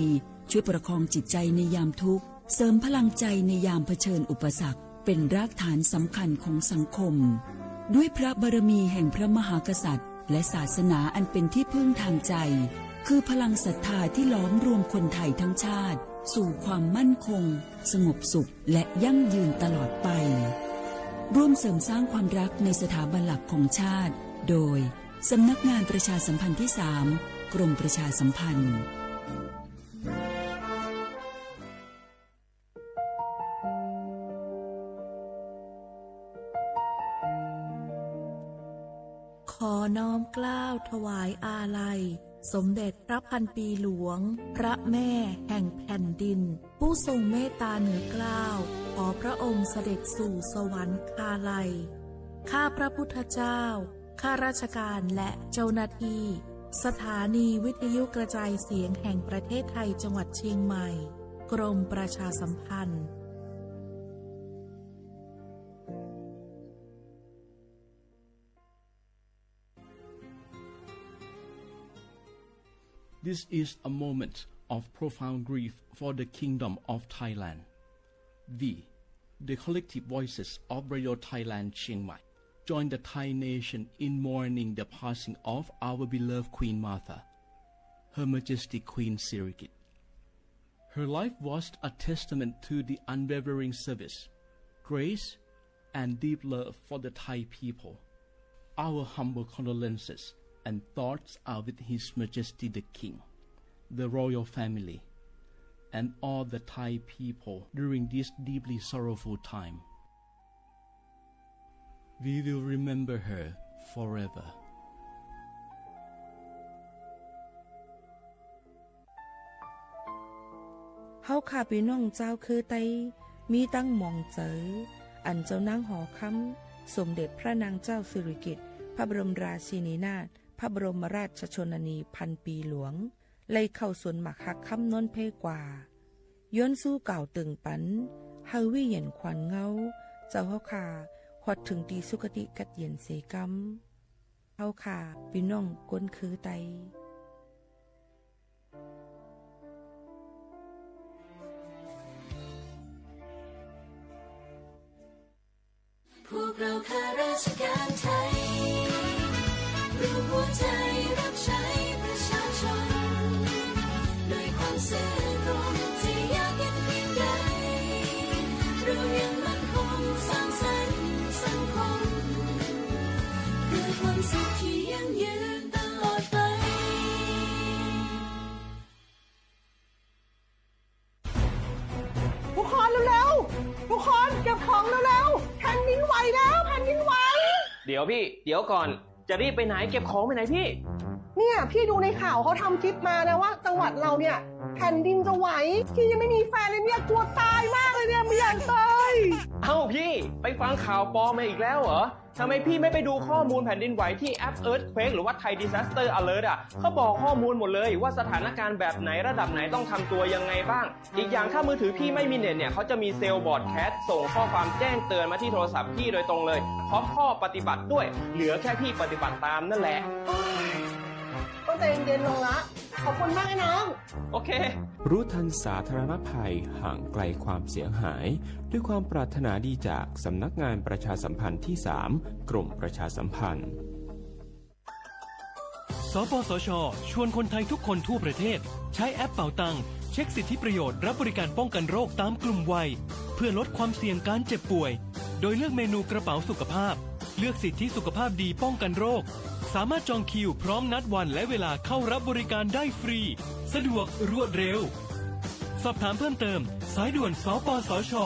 ช่วยประคองจิตใจในยามทุกข์เสริมพลังใจในยามเผชิญอุปสรรคเป็นรากฐานสำคัญของสังคมด้วยพระบารมีแห่งพระมหากษัตริย์และศาสนาอันเป็นที่พึ่งทางใจคือพลังศรัทธาที่ล้อมรวมคนไทยทั้งชาติ สู่ความมั่นคงสงบสุขและยั่งยืนตลอดไปร่วมเสริมสร้างความรักในสถาบันหลักของชาติโดยสำนักงานประชาสัมพันธ์ที่ 3 กรมประชาสัมพันธ์ขอน้อมเกล้าถวายอาลัยสมเด็จพระพันปีหลวงพระแม่แห่งแผ่นดินผู้ทรงเมตตาเหนือเกล้าขอพระองค์เสด็จสู่สวรรคาลัยข้าพระพุทธเจ้าข้าราชการและเจ้าหน้าที่สถานีวิทยุกระจายเสียงแห่งประเทศไทยจังหวัดเชียงใหม่กรมประชาสัมพันธ์ This is a moment of profound grief for the Kingdom of Thailand. We, the collective voices of Radio Thailand Chiang Mai, join the Thai nation in mourning the passing of our beloved Queen Martha, Her Majesty Queen Sirikit. Her life was a testament to the unwavering service, grace, and deep love for the Thai people. Our humble condolences and thoughts are with His Majesty the King, the royal family, and all the Thai people during this deeply sorrowful time. We will remember her forever. เฮาข้าพี่น้องเจ้าคือไตมีตั้งหม่องเจออันเจ้านางหอคำสมเด็จพระนางเจ้าสิริกิติ์พระบรมราชินีนาถพระบรมราชชนนีพันปีหลวงไล่เข้าสวนหมักฮักคำนนเพกว่าย้อนสู้เก่าตึงปันเฮาวิเย็นควันเงาเจ้าเฮาขาฮอดถึงตีสุคติกัดเย็นเสกำเฮาขาพี่น้องก้นคือไตพวกเราข้าราชการไทยรู้หัวใจรับใช้ประชาชนด้วยความซื่อตรงที่ยากเย็นเพียงใดเรายังมั่นคงสร้างสรรค์สังคมเพื่อความสุขที่ยั่งยืนตลอดไปทุกคนเร็วๆทุกคนเก็บของเร็วๆแผ่นดินไหวแล้วแผ่นดินไหวเดี๋ยวพี่เดี๋ยวก่อนจะรีบไปไหนเก็บของไปไหนพี่เนี่ยพี่ดูในข่าวเขาทำคลิปมานะว่าจังหวัดเราเนี่ยแผ่นดินจะไหวพี่ยังไม่มีแฟนเลยเนี่ยกลัวตายมากเลยเนี่ยไม่อยากตายเอ้าพี่ไปฟังข่าวปลอมมาอีกแล้วเหรอทำไมพี่ไม่ไปดูข้อมูลแผ่นดินไหวที่แอป Earthquake หรือว่า Thai Disaster Alert อ่ะเขาบอกข้อมูลหมดเลยว่าสถานการณ์แบบไหนระดับไหนต้องทำตัวยังไงบ้างอีกอย่างถ้ามือถือพี่ไม่มีเน็ตเนี่ยเขาจะมีเซลล์บอร์ดแคสต์ส่งข้อความแจ้งเตือนมาที่โทรศัพท์พี่โดยตรงเลยพร้อมข้อปฏิบัติด้วยเหลือแค่พี่ปฏิบัติตามนั่นแหละก็ใจเย็นๆลงละขอบคุณมากไอ้น้องโอเครู้ทันสาธารณภัยห่างไกลความเสียหายด้วยความปรารถนาดีจากสำนักงานประชาสัมพันธ์ที่ 3 กรมประชาสัมพันธ์สปสช.ชวนคนไทยทุกคนทั่วประเทศใช้แอปเป๋าตังเช็คสิทธิประโยชน์รับบริการป้องกันโรคตามกลุ่มวัยเพื่อลดความเสี่ยงการเจ็บป่วยโดยเลือกเมนูกระเป๋าสุขภาพเลือกสิทธิสุขภาพดีป้องกันโรคสามารถจองคิวพร้อมนัดวันและเวลาเข้ารับบริการได้ฟรีสะดวกรวดเร็วสอบถามเพิ่มเติมสายด่วนสปสช1330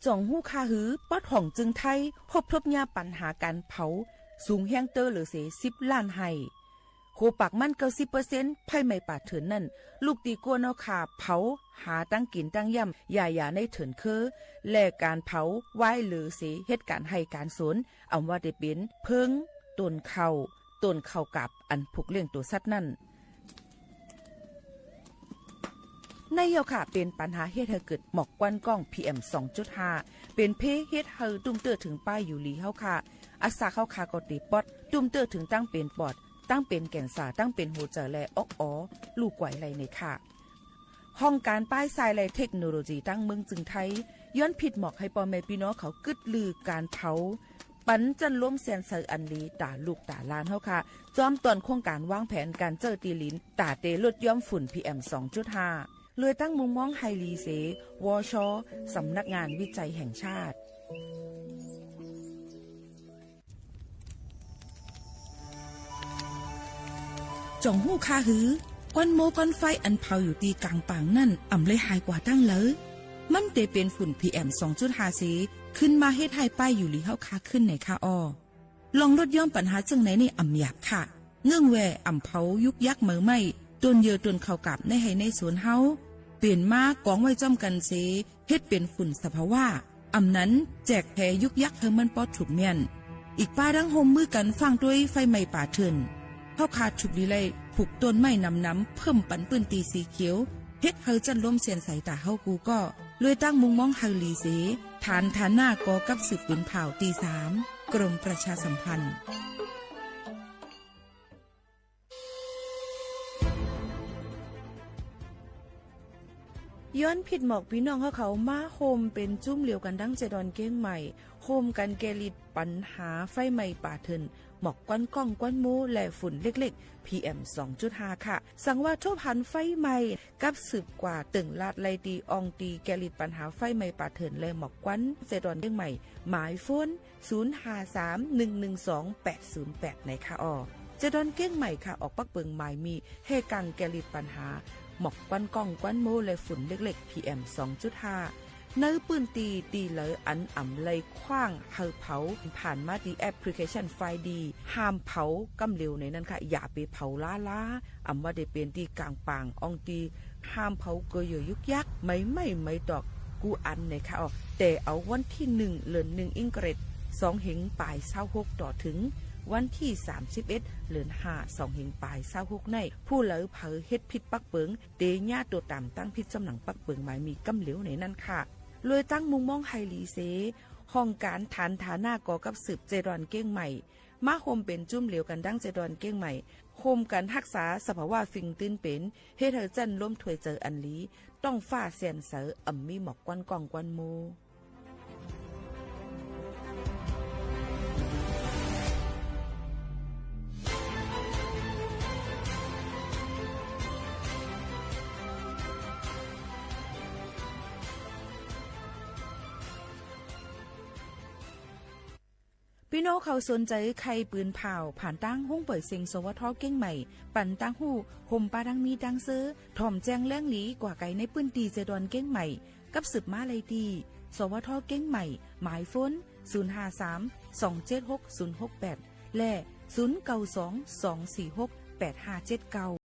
จ่องหู้คาหือป๊อดห่องจึงไทยพบทบยาปัญหาการเผาสูงแห้งเตอร์หรือเส10 ล้านไห้โคปากมัน90%ไผ่ไม่ปาดเถินนั่นลูกตีกัวนเอาขาเผาหาตั้งกินตั้งย่ำอย่าในเถินคือแลกการเผาไว้หรือเสเหตุการให้การสนเอาว่าได้เป็นเพิงต้นเข้ากับอันผูกเลี้ยงตัวสัตว์นั่นในเฮาค่ะเป็นปัญหาเฮ็ดให้เกิดหมอกควันกล้อง PM 2.5 เป็นเพเฮ็ดให้ตุ้มเตื้อถึงป้ายอยู่ลีเฮาค่ะอาสาเฮาค่ะก็ติปอดตุ้มเตื้อถึงตั้งเป็นปอดตั้งเป็นแก่นสาตั้งเป็นหัวใจและลูกไหวไหลในค่ะห้องการป้ายทรายและเทคโนโลยีตั้งเมืองจึงไทยย้อนผิดหมอกให้พ่อแม่พี่น้องเขากึดลือการเผา ปันจันล้มเสียนเซออันลีตาลูกตาลานเฮาค่ะจอมตอนโครงการวางแผนการเจอตีลินตาเตลดย่อมฝุ่น PM 2.5 เลยตั้งมุมมองไฮลีเสวชสำนักงานวิจัยแห่งชาติจ่องหู้คาหือก้อนโมก้อนไฟอันเผาอยู่ตีกลางป่างนั่นอ่ำเลยหายกว่าตั้งเลยมันเตเป็นฝุ่น PM 2.5 สีขึ้นมาเฮ็ดให้ป้ายอยู่ลีเฮาคาขึ้นในคาออลองลดย่อมปัญหาจังไหนในอ่ำหยาบค่ะเงื่องแวอ่ำเผายุกยักเหมือไม่ต้นเยอต้นเข้ากับในให้ในสวนเฮาเปลี่ยนมากองไว้จ้อมกันเสเฮ็ดเป็นฝุ่นสภาวะอ่ำนั้นแจกแพยุกยักเธอมันปอดถูกเมียนอีกป้าดังโฮมมือกันฟังด้วยไฟไหม้ป่าเถินเฮาขาดฉุกดีเลยผูกต้นไม้น้ำเพิ่มปันปืนตีสีเขียวเฮ็ดเฮาจันล้มเสียนสายตาเฮากูก็เลยตั้งมุงมองไฮลีเสฐานหน้ากอกับสืบปืนเผาตี3กรมประชาสัมพันธ์ย้อนผิดหมอกพี่น้องเขามาโฮมเป็นจุ้มเหลียวกันดังเจดอนเก้งใหม่โฮมกันแกลิดปัญหาไฟไหม้ป่าเถินหมอกก้อนก้องก้อนมูและฝุ่นเล็กๆ PM 2.5 ค่ะสั่งว่าทั่วพันไฟไหม้กับสืบกว่าตึงลาดไลตีอองตีแกลิดปัญหาไฟไหม้ป่าเถินและหมอกก้อนเจดอนเก้งใหม่หมายโฟน0531128808ในค่ะเจดอนเก้งใหม่ค่ะออกปักเปิงหมายมีเฮกังแกลิดปัญหาหมอกก้อนก้องก้อนโมและฝุ่นเล็กๆ PM 2.5 เนื้อปืนตีเลยอันอ่ำเลยคว้างเฮาเผาผ่านมาดีแอปพลิเคชันไฟดีห้ามเผากำเร็วในนั้นค่ะอย่าไปเผาล้าอ่ำว่าได้เป็นตีกลางปางอองตีห้ามเผาเกยยุกยักไม่ดอกกูอันในค่ะแต่เอาวันที่1เดือน1อิงเกรด2เหงปลาย26ต่อถึงวันที่31เดือน5 2เหงปลาย26ในผู้เหลือเผอเฮ็ดผิดปักเปิงเตญาตัวต่ำตั้งผิดจำหนังปักเปิงหมายมีกำเหลวในนั้นค่ะเลยตั้งมุงมองไฮลีเซห้องการฐานฐาหน้ากอกับสืบเจดอนเก้งใหม่มาโฮมเป็นจุ่มเหลวกันดังเจดอนเก้งใหม่โฮมกันรักษาสภาวะฟิงตื้นเป็นเฮ็ดให้จันล้มถวยเจออันลีต้องฟ้าเสียนเสออ่ำมีหมอกกวนกองกวนโมพี่น้องเขาสนใจใครปืนเผาผ่านตั้งห้องเปิดเซ็งสวทเก้งใหม่ปั่นตั้งหูห่มปลาดังมีดังซื้อถ่อมแจ้งแล้งหลีกว่าไก่ในปืนตีเจดอนเก้งใหม่กับสืบมาเลยดีสวทเก้งใหม่หมายฟ้น0532760068และ0922468579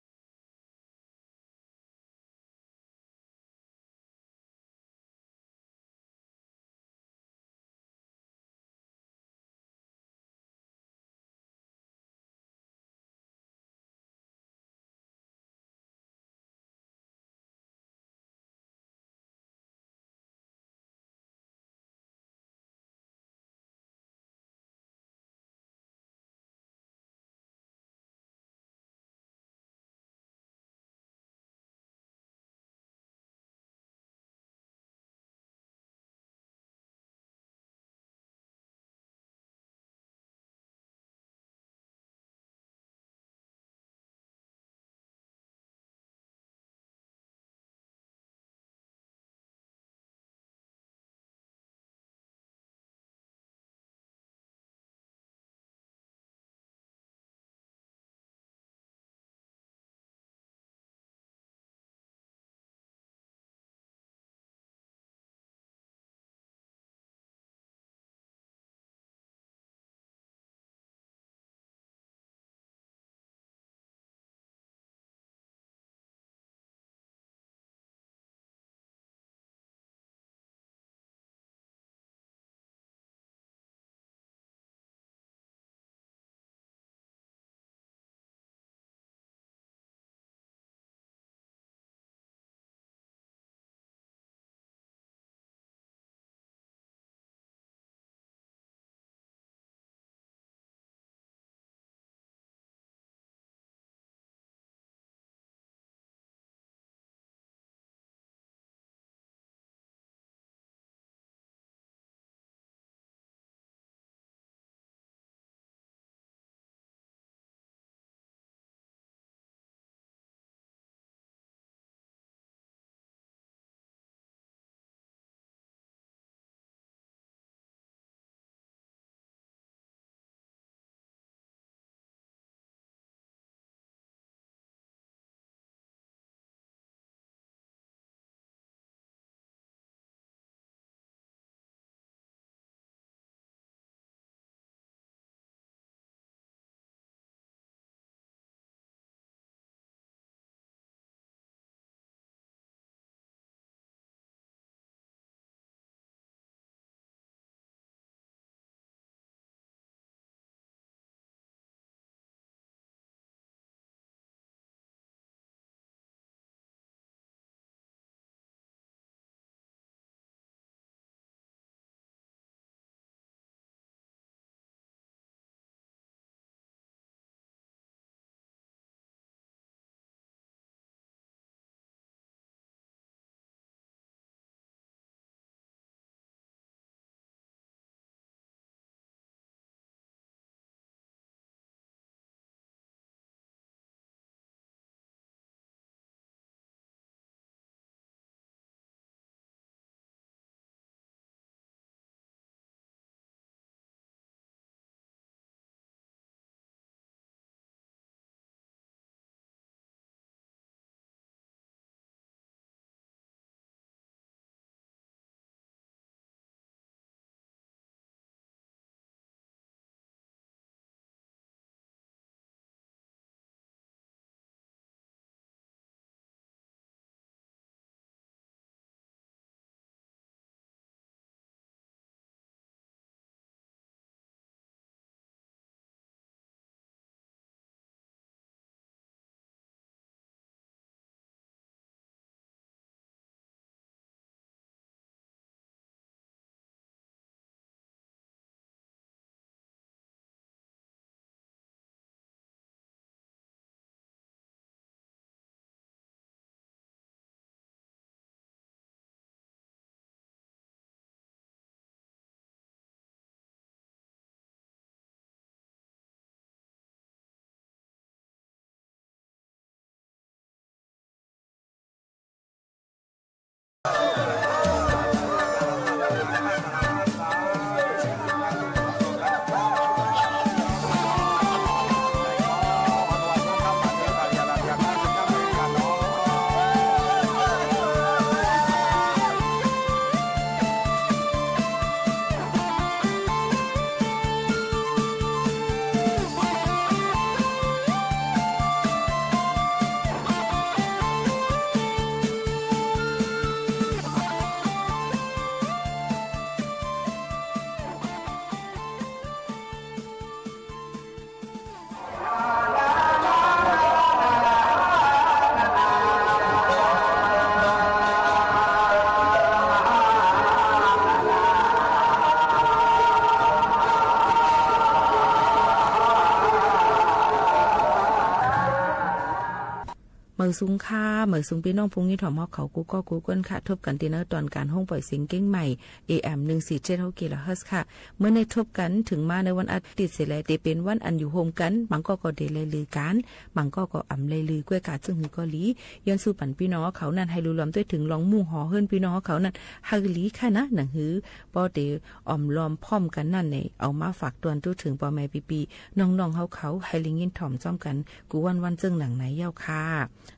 สูงค่าเหมือสูงพี่น้องพงนี้ถ่อมเฮาเขากูก็กูก้นค่ะทบกันตีเนอร์ตอนการห้องปล่อยเสียงเก้งใหม่ AM 147 กิโลเฮิรตซ์ค่ะเมื่อในทบกันถึงมาในวันอาทิตย์เสร็จแล้วจะเป็นวันอันอยู่โฮมกันบางก็เดเลยลือกันบางก็อำเลยลือกล้วยกาซึ่งหือก็หลีย้อนสู่ปันพี่น้องเขานั้นให้รู้ล้อมด้วยถึงลองมู่หอเฮิรนพี่น้องเขานั้นฮักหลีค่ะนะหนังหือบ่ได้อ้อมล้อมพร้อมกันนั่นนี่เอามาฝากตวนตู้ถึงพ่อแม่ปีๆน้องๆเขาให้ลิงยินถ่อมจ้อมกันกูวันจึงหนังไหนเย้าค่ะ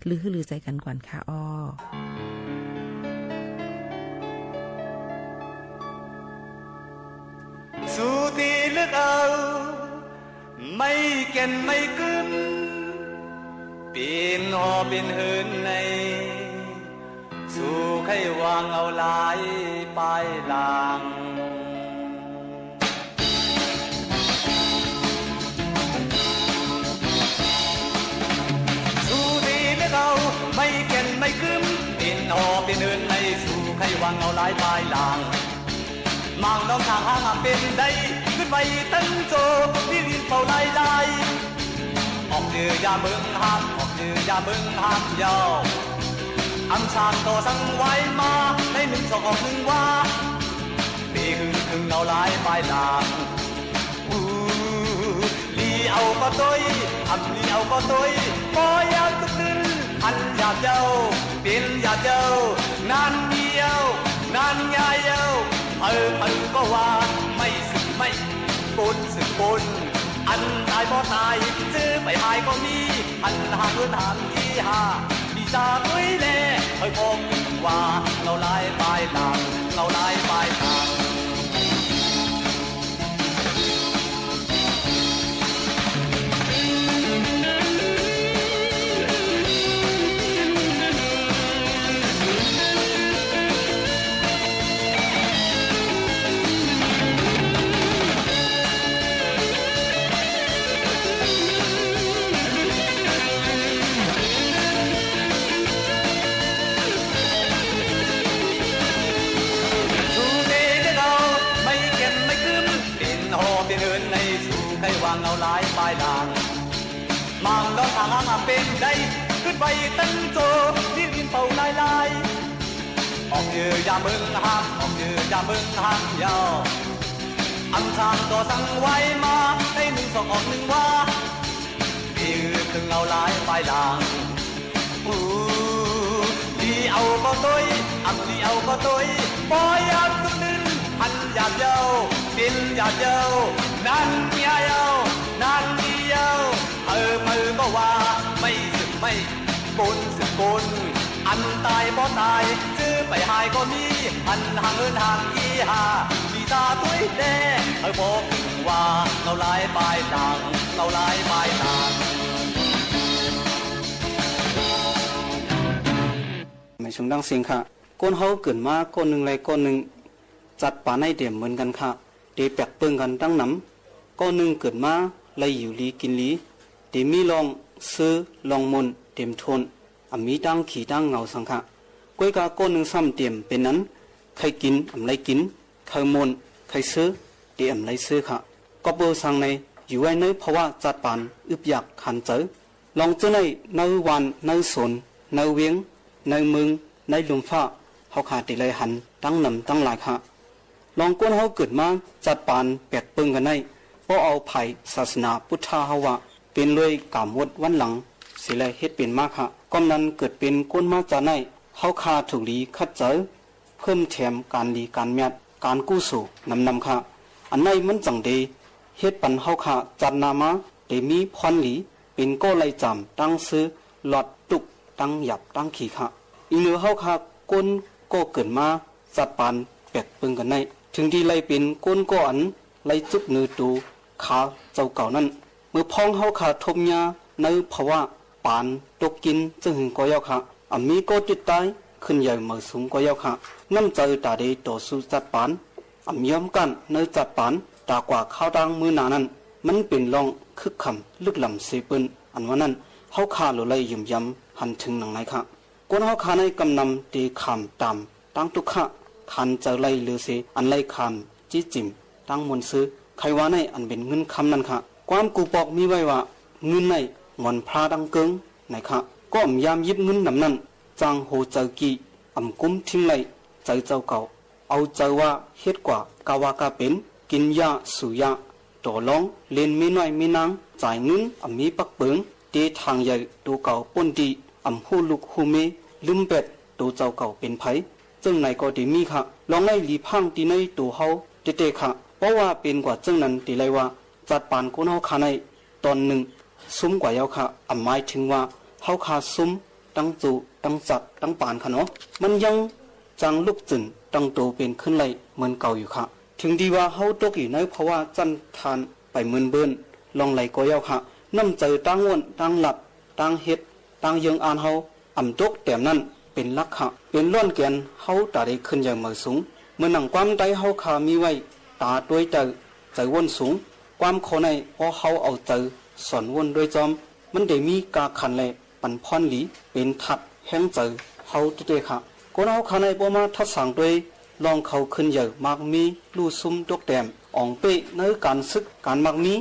ลือใจกันก่อนค่ะอ้อสุตีลึกเอาไม่เก่นไม่กึมปีนหอเป็นเหินในสู่ใครวางเอาหลายปลายหลังสุตีลึกเอาไม่เก่นไม่กึมปีนหอเป็นเหินในสู่ใครวางเอาหลายปลายหลังมังน้องทางหางเป็นได้ขึ้นไปตั้งโจที่รินเป่าลายออกเดือยาเมืองห้ามออกเดือยาเมืองห้ามยาวอันชางต่อสั่งไว้มาในหนึ่งสองออกหนึ่งว่าปีคือเอาลายปลายหลังลีเอาก็ต้อยลีเอาก็ต้อยปอยากตุกตึนอันอยากเจ้าเป็นอยากเจ้านานเดียวนานยายเย้าก็ว่าไม่สึกไม่ปนสึกปนอันตายบ่ตายซื้อไปหายก็มีอันหาเงินหามที่หาดีจาตุ้ยแน่พอว่าเราลายปลายหลังเราลายปลายหลังวางเอาหลายปลายหลังมังน้องทางหางเป็นได้ขึ้นไปตั้งโจที่รินเป่าลายออกเยือยาเมืองห้ามออกเยือยาเมืองห้ามยาวอันทางก็สั่งไว้มาให้หนึ่งสองออกหนึ่งว่าปีถึงเอาหลายปลายหลังดีเอาก็ต้อยดีเอาก็ต้อยปอยอยากตุกตึนหันอยากเย้าเป็นอยากเย้านั่นยายเอานั่นดีเอาก็ว่าไม่สึกไม่ปนสึกปนอันตายบ่ตายซื้อไปหายก็มีอันห่างเงินห่างอีหาดีตาตุ้ยแน่บอกว่าเราลายปลายต่างเราลายปลายต่างไม่ชงดังเสียงค่ะก้นเฮาเกิดมาก้นหนึ่งไรก้นหนึ่งจัดป่าในเดี่ยมเหมือนกันค่ะเดแปกเปิงกันตั้งน้ำก้อนหนึ่งเกิดมาเลยอยู่ลีกินลีเดมีลองซื้อลองมนเต็มทนมีตั้งขี่ตั้งเงาสังขะก้อยกาก้อนหนึ่งซ้ำเต็มเป็นนั้นใครกินไรกินใครมนใครซื้อเดไรซื้อค่ะก็เบอร์สังในอยู่ไว้ในเพราะว่าจัดปานอึบอยากขันเจอลองเจอในในวันในสนในเวียงในมึงในลมฟ้าเขาขาดเดลัยหันตั้งนำตั้งหลายค่ะลองก้นเขาเกิดมาจัดปานแปกเปิงกันในเพราะเอาไผ่ศาสนาพุทธาเฮาวะเป็นเลยกามวดวันหลังสิเลยเฮ็ดเป็นมากค่ะก้อนนั้นเกิดเป็นก้นมาจากในเขาคาถูกลีคัดเจอเพิ่มแถมการลีการแมดการกู้สู่นำค่ะอันในมันจังเดเฮ็ดปันเขาคาจัดนามาเดมีพรลีเป็นก้อไลจำตั้งซื้อหลอดตุกตั้งหยับตั้งขี่ค่ะอีเนื้อเขาคาก้นก็เกิดมาจัดปานแปกเปิงกันในถึงที่ไล่เป็นก้นก้อนไล่จุกเนื้อตูขาเจ้าเก่านั้นเมื่อพ้องเฮาขาทมยาในภาวะปานตกกินจึงหึงก็ยาวค่ะมีก็ติดตายขึ้นใหญ่เมื่อสูงก็ยาวค่ะน้ำใจตาเดต่อสู้จัดปานยอมกันในจัดปานตากว่าข้าวดังมือหนานั้นมันเป็นรองคึกคำลึกลำเสปืนอันว่านั้นเฮาขาหรือไล่ยุ่มยำหันถึงหนังไหนค่ะก้นเฮาขาในกำนำตีคำตามตั้งทุกขะขันจะไล่เลือเสอันไล่คำจี้จิมตั้งมนซื้อใครว่าในอันเป็นเงินคำนั้นค่ะความกูบอกมีไว้ว่าเงินในงอนพระดังเกิงไหนค่ะ ก็ยามยิบเงินนำนั้นจางโหเจอกีกุ้มทิ้งไหลเจอเจ้าเก่าเอาเจอว่าเฮ็ดกว่ากาวากาเป็นกินยาสุยาต่อรองเล่นไม่น้อยไม่นางจ่ายเงินมีปักเปิงเตทางใหญ่ตัวเก่าป่นดีหูลุกหูเมลืมเป็ดตัวเจ้าเก่าเป็นไผจึงไหนก็ดีมีค่ะลองไล่หลีพังตีในตัวเฮาเตะค่ะเพราะว่าเป็นกว่าจึงนั้นตีเลยว่าจัดปานคนเฮาขาในตอนหนึ่งซุ้มกว่าเยาค่ะหมายถึงว่าเฮาขาซุ้มตั้งจูตั้งจัดตั้งปานค่ะเนาะมันยังจังลุกจึนตั้งโตเป็นขึ้นไหลเหมือนเก่าอยู่ค่ะถึงดีว่าเฮาตกอยู่ในเพราะว่าจันทานไปเหมือนเบิ้นลองไหลก็เยาค่ะน้ำเจอตั้งวนตั้งหลับตั้งเฮ็ดตั้งยังอ่านเฮาตกแต่นั้นเป็นลักขะเป็นล้วนแกนเฮาตาได้ขึ้นอย่างมือสูงเมื่อหนังความใดเฮาขามีไว้ตาด้วยเจอวนสูงความขอในพอเฮาเอาเจอสอนวนด้วยจอมมันได้มีกาขันแลปันพรหลีเป็นทัดแห้งเจอเฮาเตะค่ะคนเฮาขาในบ่มาทัดสั่งด้วยลองเขาขึ้นเยอะมากมีลู่ซุ่มตกแต้มอ่องเป้เนื้อการซึกการมักมี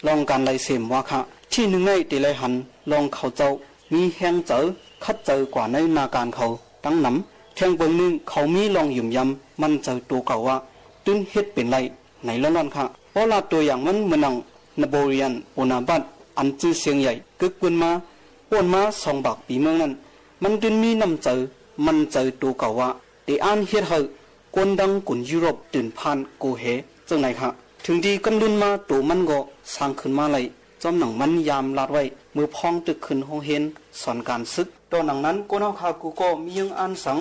ลองการไล่เสมว่าค่ะที่หนึ่งในตีไลหันลองเขาเจ้ามีแห้งเจอคัดเจอกว่าในนาการเขาตั้งน้ำแทงเบิ่งนึงเขามีลองหยุ่มยำมันเจอตัวเก่าว่าตื้นเฮ็ดเป็นไรไหนละนอนค่ะเพราะลาตัวอย่างมันเหมือนนังนโบเรียนโอนาบัตอันจื้อเสียงใหญ่กึกกวนมาป่วนมาสองบากปีเมืองนั้นมันตื้นมีน้ำเจอมันเจอตัวเก่าว่าตีอันเฮ็ดเหคนดังกุนยุโรปตื่นพานกูเหจังไหนค่ะถึงดีกำลุนมาตัวมันก็สร้างขึ้นมาเลยจอมหนังมันยามลาดไว้มือพองตึกขึ้นห้องเห็นสอนการซึกตอนหนังนั้นก้นเฮาคากูก็มียังอ่านสัง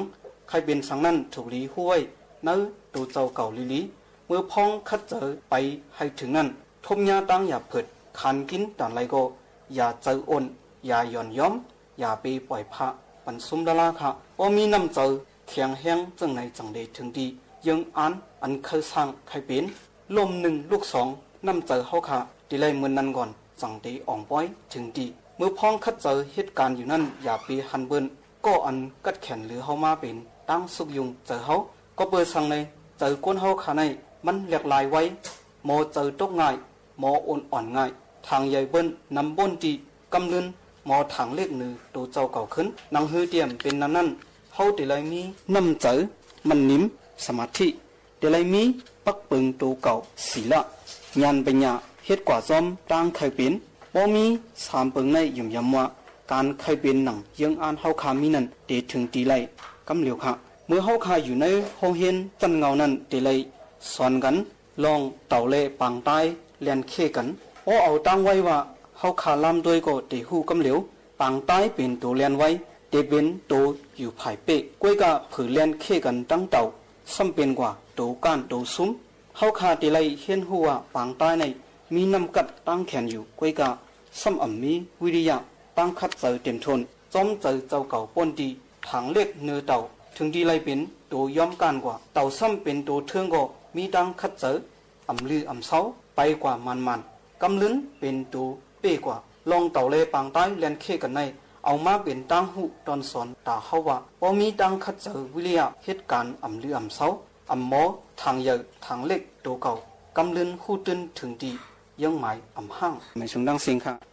ใครเป็นสังนั้นถูกลีห้วยเนื้อตัวเจ้าเก่าลีมือพองคัดเจอไปให้ถึงนั้นทมยาตั้งอย่าเผิดขันกินตอนไรก็อย่าเจออ่อนอย่าหย่อนย้อมอย่าไปปล่อยพระปันซุมดาลาค่ะว่ามีน้ำเจอเขียงแห้งจังไหนจังเดถึงดียังอ่านอันเคยสร้างใครเป็นลมหนึ่งลูกสองน้ำเจอเฮาค่ะดีเลยมือนั้นก่อนจังเดอ่องป้อยถึงดีเมื่อพ้องคัดเจอเหตุการณ์อยู่นั่นอย่าไปหันเบิ้นก็อันกัดแขนหรือเฮามาเป็นตั้งสุกยุงเจอเฮาก็เปิดสั่งในเจอก้นเฮาขาในมันหลากหลายไว้หมอเจอตกง่ายหมออ่อนง่ายทางใหญ่เบิ้นนำบนตีกำลืนหมอทางเล็กหนึ่งตัวเจ้าเก่าขึ้นนางฮือเตียมเป็นนั้นเฮาแต่ไรมีน้ำเจอมันนิ่มสมาธิแต่ไรมีปักปึงตัวเก่าศีละงานปัญญาเฮ็ดกว่าซ้อมตั้งเคยเป็นบ่มีสามเปิงในยุ่มยำว่าการเคยเป็นหนังยังอ่านเฮาคามีนั้นเดถึงตีไลกำเหลียวค่ะเมื่อเฮาคาอยู่ในห้องเฮียนจันเงานั้นเดไลสอนกันลองเต่าเล่ปางใต้เลียนเคกันพอเอาตั้งไว้ว่าเฮาคาลำโดยก็เดหูกำเหลียวปางใต้เป็นตัวเลียนไว้เดเป็นตัวอยู่ภายเป๊ะก้วยกะผือเลียนเคกันตั้งเต่าซ้ำเป็นกว่าตัวก้านตัวซุ้มเฮาคาเดไลเฮียนหัวปางใต้ในมีน้ำกัดตั้งแขนอยู่ก้วยกะซ้ำมีวิริยะตั้งคัดเจอเต็มทนจอมเจอเจ้าเก่าป้นดีทางเล็กเนื้อเต่าถึงดีไรเป็นตัวย้อมการกว่าเต่าซ้ำเป็นตัวเทืองก็มีตั้งคัดเจอลือเสาไปกว่ามันกำลิ้นเป็นตัวเป้กว่าลองเต่าเล่ปางใต้เลียนเคกันในเอามาเป็นตั้งหูตอนสอนตาเขาว่าพอมีตั้งคัดเจอวิริยะเหตุการณ์ลือเสาหมอทางใหญ่ทางเล็กตัวเก่ากำลิ้นหูตื้นถึงดียังหมายห้างไม่ชงดังสิงค่ะ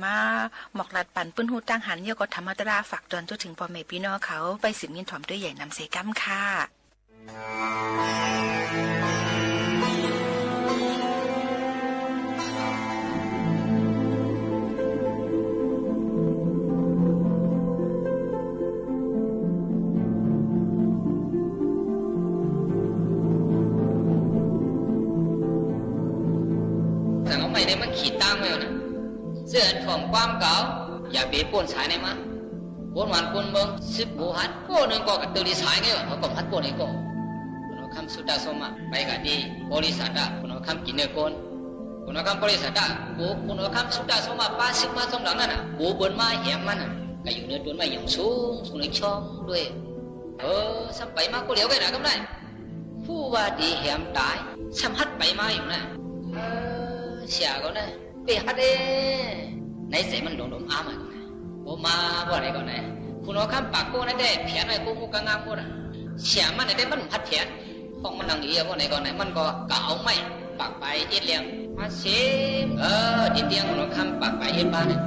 มาหมอกลัดปั่นปื้นหูตั้งหันเยอะก็ธรรมดาฝากตอนจนถึงพ่อแม่พี่น้องเขาไปสืบยินถ่อมด้วยใหญ่นำเสกัมค่ะแต่ก็ไม่ได้มันขีดตั้งไว้นะเสื้อถ่อมความเก่าอย่าเบี้ยป่นสายในมาป่นหวานป่นเบิ้งสิบบูฮัดโก้หนึ่งก็กระตือรือร้นไงวะเขาก็ฮัดป่นไอ้ก็คุณเอาคำสุดาสมาไปกันดีบริษัทอะคุณเอาคำกินเนื้อก้นคุณเอาคำบริษัทอะคุณเอาคำสุดาสมาป้าสิบมาสองหลังนั่นน่ะบูบนมาแหมมันน่ะก็อยู่เนื้อตัวมาอย่างสูงสูงในช่องด้วยสัมไปมาก็เหลียวกันนะก็ได้ผู้ว่าดีแหมตายสัมฮัดไปมาอยู่นะเสียก็ได้ไปฮัดเอในใจมันหลงอ้ามันโอมาบ่อะไรก่อนนะคุณเอาคำปากโก้นั่นได้เพี้ยนไอ้กูมุกงามหมดเสียมันได้มันพัดเพี้ยนห้องมันนั่งเอียบ่ไหนก่อนไหนมันก็กะเอาไม่ปากไปเอ็ดเลี้ยงมาเสียดิเตียงคุณเอาคำปากไปเอ็ดบ้านเนี่ย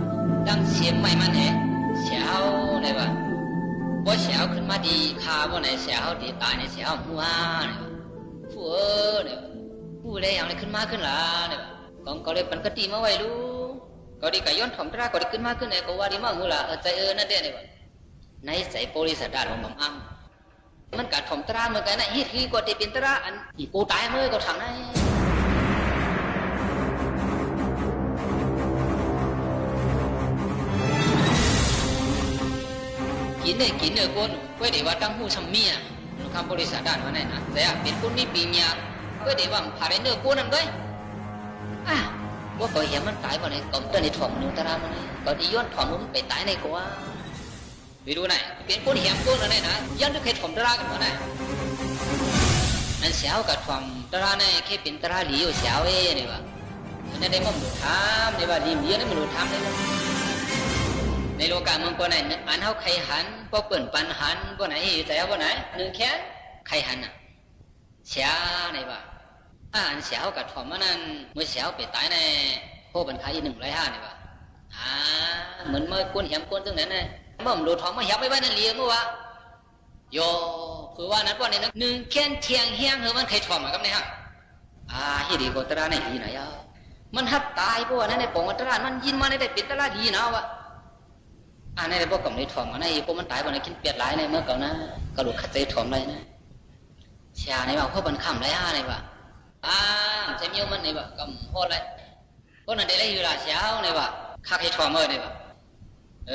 ดังเสียไม่มันเหเสียวไหนวะบ่เสียวขึ้นมาดีคาบ่ไหนเสียวดีตายในเสียวหัวเนี่ยฟูเนี่ยผู้ใดอย่างไรขึ้นมาขึ้นล่ะเนี่ยก็เลยปันกติมาไว้รู้ก็ดีกับย้อนถ่อมตราก็ดีขึ้นมาขึ้นไหนก็ว่าดีมากหูล่ะใจนั่นเด้เนี่ยในใจบริษัทได้ลงบำอ้ำมันกัดถ่อมตราเหมือนกันนะฮิตฮีก็ได้เป็นตราอันอีปูตายเมื่อก็ทางนั้นกินเนี่ยคนก็ได้ว่าตั้งหูชำเมียคำบริษัทได้มาไหนนะแต่เป็นคนมีปีเมียก็ได้ว่าผ่านเนื้อคนนั่นด้วยว่าก็เห็นมันตายวันไหนก็ตอนนี้ถ่อมนึงตารามันก็ดีย้อนถ่อมมันไปตายในกว่าไปดูไหนเป็นคนเห็นคนอะไรนะย้อนด้วยใครถ่อมตารากันวันไหนนั่นเสียวกับถ่อมตาราเนี่ยแค่เป็นตาราหลีอยู่เสียวเนี่ยวะนั่นได้มั่งดูทำเนี่ยว่าดีเยอะนี่มันดูทำเลยในโลกาเมืองคนไหนอันเขาใครหันพอเปิ่นปันหันคนไหนแต่คนไหนหนึ่งแค่ใครหันอ่ะเสียเนี่ยวะอันเสียวกับถ่อมมันนั่นเมื่อเสียวไปตายในพวกบรรคาย105เนี่ยวะเหมือนเมื่อคนเหี่ยมคนตรงนั้นน่ะเมื่อมันดูถ่อมมาเหี่ยมไปไว้นั่นเลี้ยงเมื่อวะโยคือว่านั้นว่าในนั้นหนึ่งแค่เทียงเฮี้ยงเหรอมันใครถ่อมมากับเนี่ยฮะที่ดีกว่าตราในดีไหนอ่ะมันหับตายพวกนั้นในปองตรามันยินมาในได้ปิดตราดีนะวะในพวกกับในถ่อมมาในพวกมันตายพวกนั้นกินเปียดหลายในเมื่อเก่านะกระดูกขัดใจถ่อมเลยนะเสียในว่าพวกมันขำไรในว่าจะมีมันในว่ากับพ่อไรพวกนั้นได้เลยอยู่ละเช้าในว่าข้าใครถ่อมเมื่อในว่า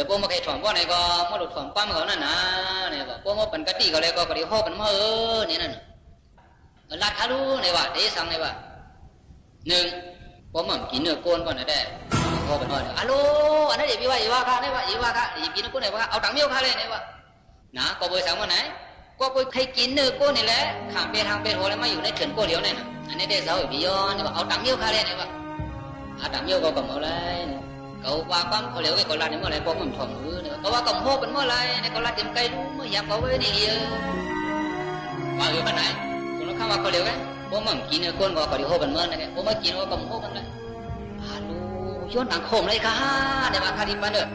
พวกมาใครถ่อมพวกไหนก็มาหลุดถ่อมปั้มเขานั่นนะในว่าพวกมาเป็นกะทิเขาเลยก็กระดิ่งพ่อเป็นเมื่อนี่นั่นลาดคารูในว่าได้สั่งในว่าหนึ่งพวกมันกินเนื้อโกนก่อนนะได้พ่อเป็นเมื่อฮัลโหลอันนั้นเดี๋ยวพี่ว่าอีว่าข้าในว่าอีว่าข้าอีกินเนื้อโกนในว่าเอาตังเมียวข้าเลยในว่านะก็เบอร์สั่งว่าไหนก็ไปใครกินเนื้อโกนนี่แหละข้ามไปทางไปโหเลยมาอยู่ในเขื่อนโกเดียวเนี่ยอันนี้ได้สาวอีย้อนนี่ว่าเอาตังเมียวข้าเลยนี่ว่าตังเมียวก็กำเอาเลยเขาว่าความเขาเหลียวไอ้คนละนี่เมื่อไรพวกมันถ่อมมือเนี่ยเขาว่ากำโฮเป็นเมื่อไรในคนละเต็มไกลรู้เมื่ออยากเขาไว้ดีว่าอยู่บ้านไหนคนละคำว่าเขาเหลียวไงพวกมันกินเนื้อก้นก็เขาดีโฮเป็นเมื่อไงพวกมันกินก็กำโฮกันเลยดูย้อนต่างโคมเลยค่ะเนี่ยว่าคดีมันเด้อ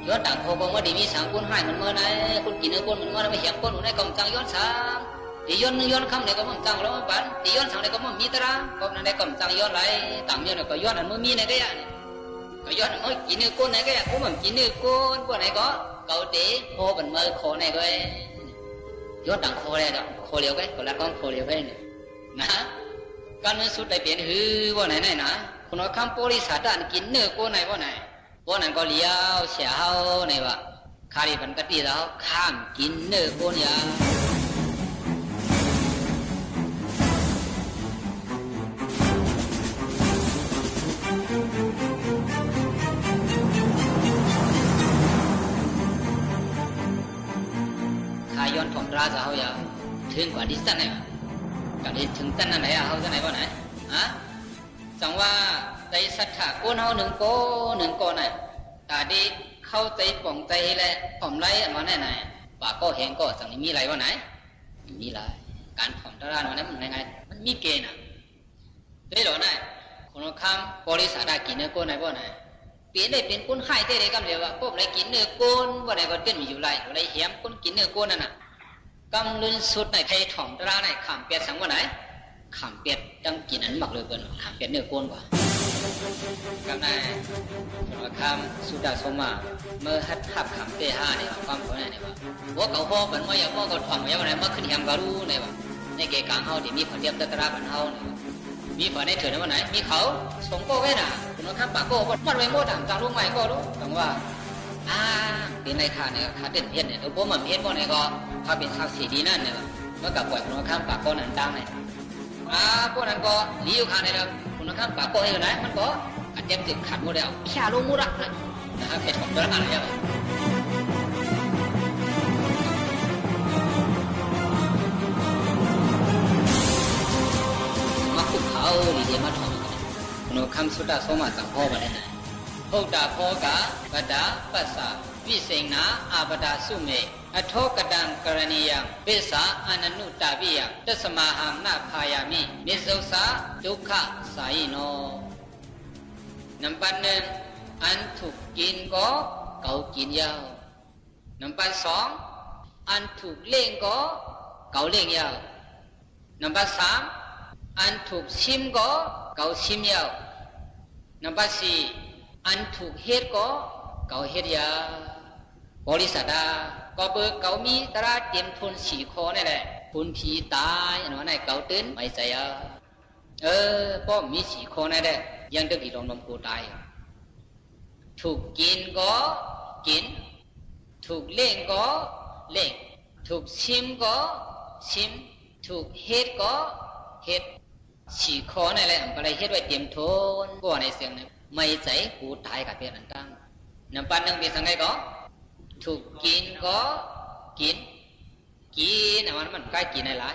ย้อนต่างโคมว่าดีมีสังคุณให้มันเมื่อไหนคุณกินเนื้อก้นมันเมื่อไรไม่เหี่ยมก้นในกำจังย้อนสังตีย้อนคำเนี่ยก็มันจังร้องปันตีย้อนสังเนี่ยก็มันมีตราก็นั่นได้กำจังย้อนไหลต่างย้อนเนี่ยก็ย้อนอันมือมีในก็ยังก็ย้อนเมื่อกินเนื้อก้นไหนก็ยังผมมันกินเนื้อก้นพวกไหนก็เกาเตะโคเป็นเมื่อโคไหนก็ย้อนต่างโคเลยดอกโคเลี้ยวก็คนละก้อนโคเลี้ยวก็เนี่ยนะการเมื่อสุดได้เปลี่ยนหือพวกไหนนะคุณเอาคำโพลิสัตว์กินเนื้อก้นไหนพวกไหนก็เลี้ยวเสียวเนี่ยวะคาริบันกติแล้วข้ามกินเนื้อก้นยาย้อนถ่อมราจะเขาอย่าถึงกว่าดิสันไหนกว่าดิถึงตันนั่นไหนเขาจะไหนว่าไหนจังว่าใจศรัทธาโกนเขาหนึ่งโกน่ะตาดีเข้าใจป่องใจแหละถ่อมไรมาไหนป่าก็เห็นก็สั่งมีไรว่าไหนมีไรการถ่อมตราเนี่ยมันยังไงมันมีเกณฑ์ได้หรอไหนคนข้ามบริษัทได้กินเนื้อโกนไหนว่าไหน เปลี่ยนได้เป็นคนให้ได้เลยกันเดียวว่าพวกไรกินเนื้อโกนว่าไรก็เป็นมีอยู่ไรอะไรเหี้ยมคนกินเนื้อโกนนั่นน่ะกำลุนสุดในไทยถ่อมตราในขามเปียดสังว่าไหนขามเปียดดังกินอันหมักเลยเกินขามเปียดเนื้อโกนกว่ากำนายคนว่าคำสุดาสมาเมื่อฮัดทับขามเตห้าเนี่ยความเขาเนี่ยว่าเขาพ่อเป็นว่าอย่างว่าเขาถ่อมอย่างไรเมื่อขึ้นยำกาลูเนี่ยว่าในเกกางเฮาที่มีคนเดียบตราบันเฮาเนี่ยมีฝ่ายในเถื่อนวันไหนมีเขาส่งก็ไว้น่ะคุณว่าข้ามปากก็มันไว้หมดอ่ะกลางลูกใหม่ก็รู้แต่ว่าเป็นในขาเนี่ยขาเด่นเพี้ยนเนี่ยพวกมันเพี้ยนพวกไหนก็พาเป็นชาวสีดีนั่นเนี่ยเมื่อกับปล่อยคุณว่าข้ามปากก็นั่นดังเนี่ยพวกนั้นก็ลี้อยู่ขาเนี่ยแล้วคุณว่าข้ามปากก็อยู่ไหนมันก็อาจจะติดขัดหมดแล้วแค่ลูกมุรักนะครับเป็นของตัวอะไรอย่างเอาดีเดียมาทำกันโนคำสุดาสมาสังพ่อมาเลยนะพุทธาพ่อกะปดาปัสสะวิเศษนาอาบดาสุเมอโทกดังกรณียังเปสาอนันุตาวิยังตัสมาหังนาพายามินิสุสาดุขะสายโนนับปันหนึ่งอันถูกกินก็เกากินยาวนับปันสองอันถูกเล่งก็เกาเล่งยาวนับปันสามอันถูกชิมก็เกาชิมยาวนับสี่อันถูกเฮ็ดก็เกาเฮ็ดยาวบริษัทก็เบิกเกามีตราเตรียมทุนสี่คอนี่แหละทุนผีตายอันว่าไหนเกาตื่นไม่ใจป้อมีสี่คอนี่แหละยังตึกอีลมลมกูตายถูกกินก็กินถูกเล่งก็เล่งถูกชิมก็ชิมถูกเฮ็ดก็เฮ็ดสี่คอนี่แหละอะไรเฮ็ดไว้เตรียมทุนก็ในเสียงเนี่ยไม่ใจกูตายกับเพียงนั้นตั้งน้ำปันนึงเป็นสังไงก็ถูกกินก็กินมันใกล้กินอะไร